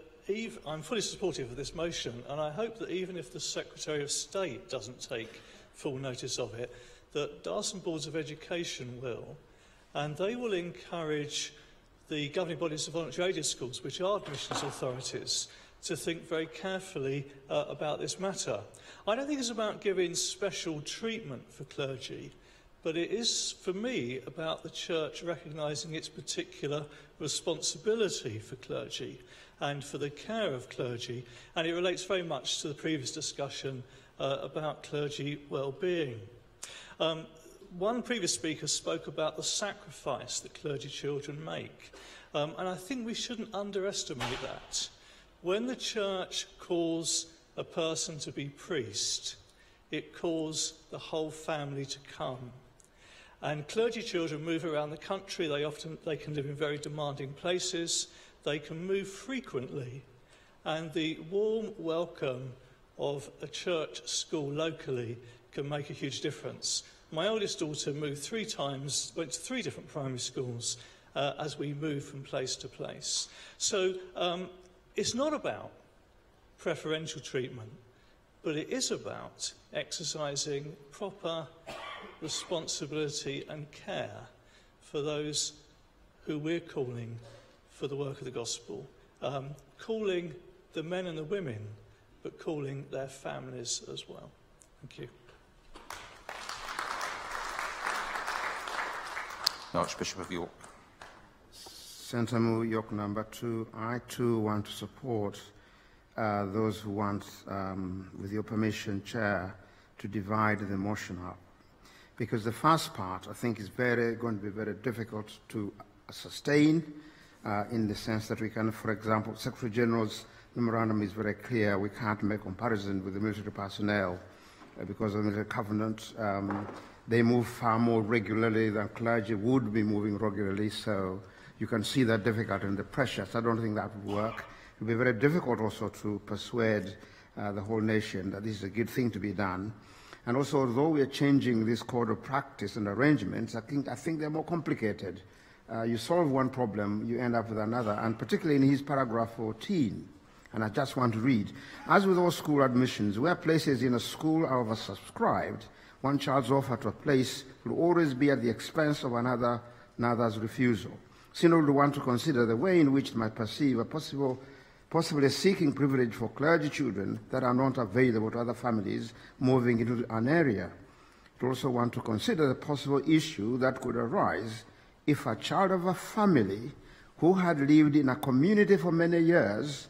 I'm fully supportive of this motion, and I hope that even if the Secretary of State doesn't take full notice of it, that Darson Boards of Education will, and they will encourage the governing bodies of voluntary aided schools, which are admissions authorities, to think very carefully about this matter. I don't think it's about giving special treatment for clergy, but it is, for me, about the Church recognising its particular responsibility for clergy and for the care of clergy, and it relates very much to the previous discussion about clergy well-being. One previous speaker spoke about the sacrifice that clergy children make, and I think we shouldn't underestimate that. When the Church calls a person to be priest, it calls the whole family to come. And clergy children move around the country. They can live in very demanding places. They can move frequently. And the warm welcome of a church school locally can make a huge difference. My oldest daughter moved 3 times, went to 3 different primary schools as we moved from place to place. So it's not about preferential treatment, but it is about exercising proper responsibility and care for those who we're calling for the work of the gospel, calling the men and the women, but calling their families as well. Thank you. Archbishop of York. Sentamu, York number 2, I too want to support those who want, with your permission, Chair, to divide the motion up. Because the first part, I think, is going to be very difficult to sustain in the sense that we can, for example, Secretary General's memorandum is very clear. We can't make comparison with the military personnel because of the military covenant. They move far more regularly than clergy would be moving regularly, so you can see that difficulty and the pressures. I don't think that would work. It would be very difficult also to persuade the whole nation that this is a good thing to be done. And also, although we are changing this code of practice and arrangements, I think they're more complicated. You solve one problem, you end up with another, and particularly in his paragraph 14, and I just want to read, as with all school admissions, where places in a school are oversubscribed, one child's offer to a place will always be at the expense of another's refusal. Synod would want to consider the way in which it might perceive a possibly seeking privilege for clergy children that are not available to other families moving into an area. It also want to consider the possible issue that could arise if a child of a family who had lived in a community for many years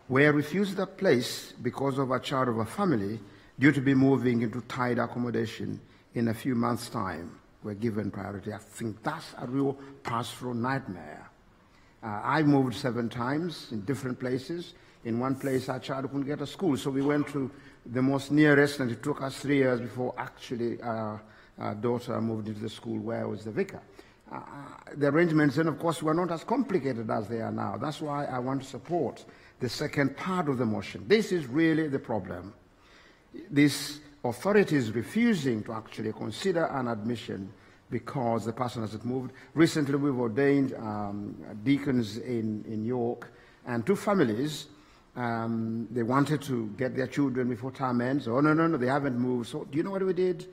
were refused a place because of a child of a family due to be moving into tied accommodation in a few months' time were given priority. I think that's a real pastoral nightmare. I moved 7 times in different places. In one place, our child couldn't get a school, so we went to the most nearest, and it took us 3 years before actually our daughter moved into the school where I was the vicar. The arrangements then, of course, were not as complicated as they are now. That's why I want to support the second part of the motion. This is really the problem. This authority is refusing to actually consider an admission because the person hasn't moved. Recently, we've ordained deacons in York, and 2 families, they wanted to get their children before term ends. Oh, no, they haven't moved. So do you know what we did?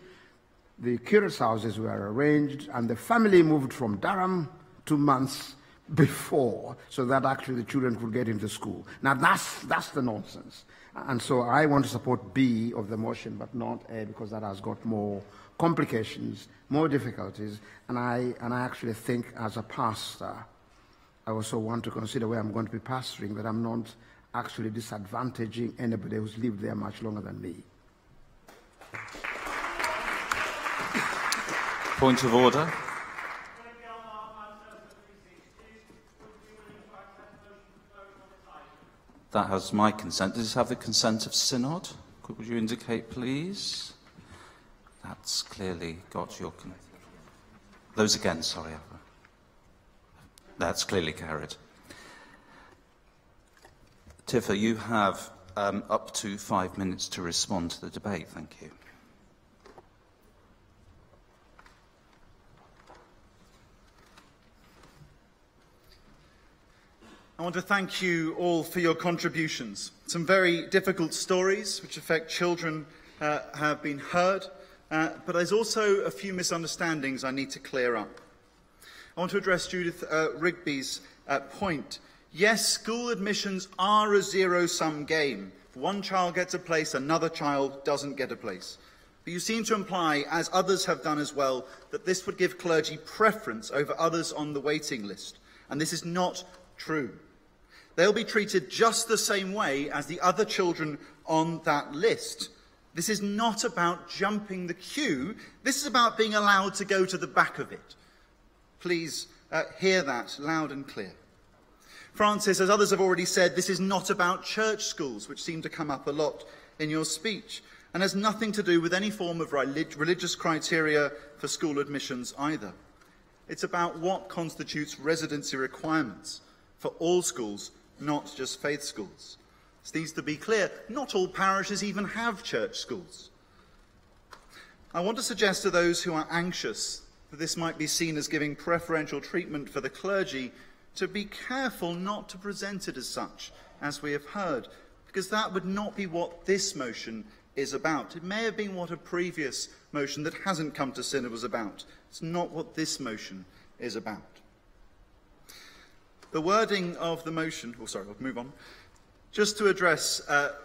The curate's houses were arranged, and the family moved from Durham 2 months before, so that actually the children could get into school. Now, that's the nonsense. And so I want to support B of the motion, but not A, because that has got more complications, more difficulties, and I actually think as a pastor, I also want to consider where I'm going to be pastoring, that I'm not actually disadvantaging anybody who's lived there much longer than me. Point of order. That has my consent. Does this have the consent of Synod? Would you indicate, please? That's clearly got your... Those again, sorry. That's clearly carried. Tifa, you have up to 5 minutes to respond to the debate. Thank you. I want to thank you all for your contributions. Some very difficult stories which affect children have been heard, but there's also a few misunderstandings I need to clear up. I want to address Judith Rigby's point. Yes, school admissions are a zero-sum game. If one child gets a place, another child doesn't get a place. But you seem to imply, as others have done as well, that this would give clergy preference over others on the waiting list. And this is not true. They'll be treated just the same way as the other children on that list. This is not about jumping the queue. This is about being allowed to go to the back of it. Please hear that loud and clear. Francis, as others have already said, this is not about church schools, which seem to come up a lot in your speech, and has nothing to do with any form of religious criteria for school admissions either. It's about what constitutes residency requirements for all schools, not just faith schools. This needs to be clear. Not all parishes even have church schools. I want to suggest to those who are anxious that this might be seen as giving preferential treatment for the clergy to be careful not to present it as such, as we have heard, because that would not be what this motion is about. It may have been what a previous motion that hasn't come to Synod was about. It's not what this motion is about. The wording of the motion, I'll move on. Just to address,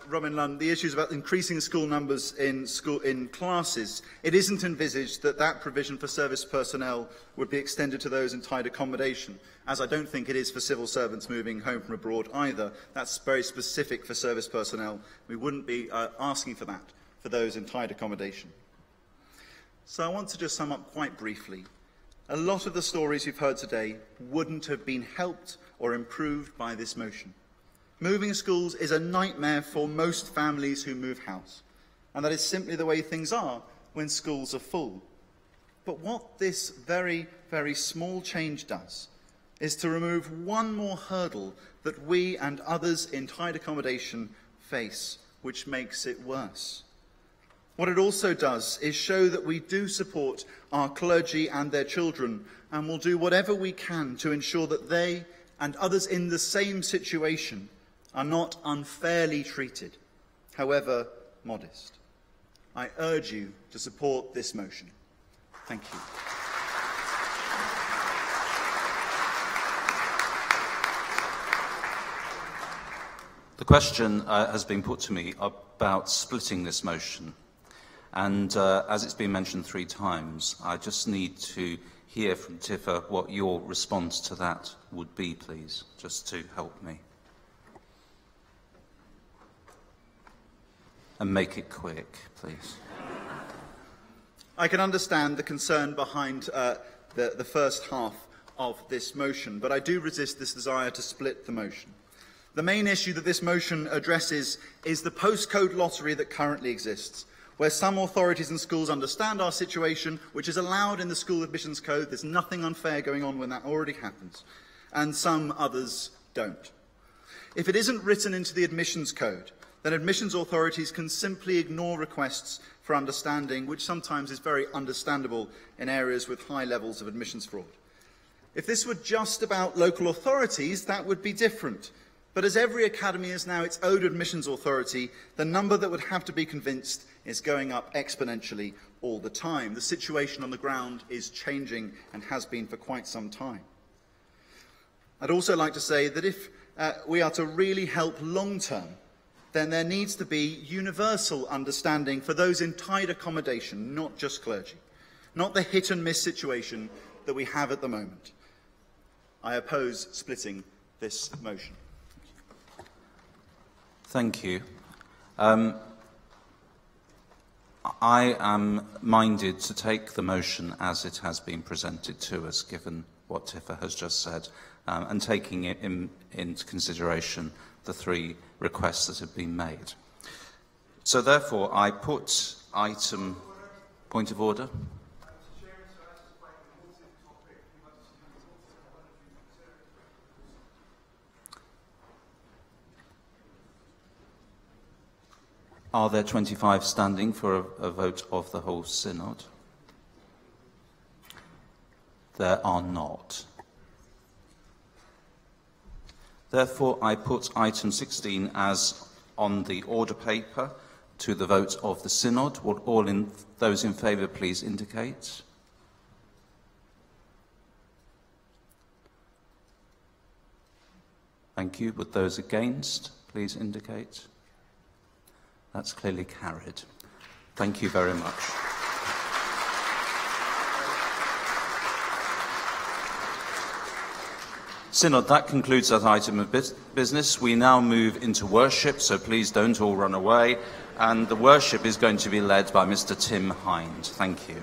Robin Lund, the issues about increasing school numbers in classes, it isn't envisaged that that provision for service personnel would be extended to those in tied accommodation, as I don't think it is for civil servants moving home from abroad either. That's very specific for service personnel. We wouldn't be asking for that for those in tied accommodation. So I want to just sum up quite briefly. A lot of the stories you've heard today wouldn't have been helped or improved by this motion. Moving schools is a nightmare for most families who move house, and that is simply the way things are when schools are full. But what this very, very small change does is to remove one more hurdle that we and others in tied accommodation face, which makes it worse. What it also does is show that we do support our clergy and their children, and will do whatever we can to ensure that they and others in the same situation are not unfairly treated, however modest. I urge you to support this motion. Thank you. The question has been put to me about splitting this motion. And as it's been mentioned 3 times, I just need to hear from Tifa what your response to that would be, please, just to help me. And make it quick, please. I can understand the concern behind the first half of this motion, but I do resist this desire to split the motion. The main issue that this motion addresses is the postcode lottery that currently exists, where some authorities and schools understand our situation, which is allowed in the School Admissions Code. There's nothing unfair going on when that already happens, and some others don't. If it isn't written into the Admissions Code, then admissions authorities can simply ignore requests for understanding, which sometimes is very understandable in areas with high levels of admissions fraud. If this were just about local authorities, that would be different. But as every academy is now its own admissions authority, the number that would have to be convinced is going up exponentially all the time. The situation on the ground is changing and has been for quite some time. I'd also like to say that if we are to really help long-term, then there needs to be universal understanding for those in tied accommodation, not just clergy, not the hit-and-miss situation that we have at the moment. I oppose splitting this motion. Thank you. I am minded to take the motion as it has been presented to us, given what Tifa has just said, and taking it into consideration the 3 requests that have been made. So therefore, I put item... Point of order? Are there 25 standing for a vote of the whole synod? There are not. Therefore, I put item 16 as on the order paper to the vote of the synod. Would those in favour please indicate? Thank you. Would those against please indicate? That's clearly carried. Thank you very much. Synod, that concludes that item of business. We now move into worship, so please don't all run away. And the worship is going to be led by Mr. Tim Hind. Thank you.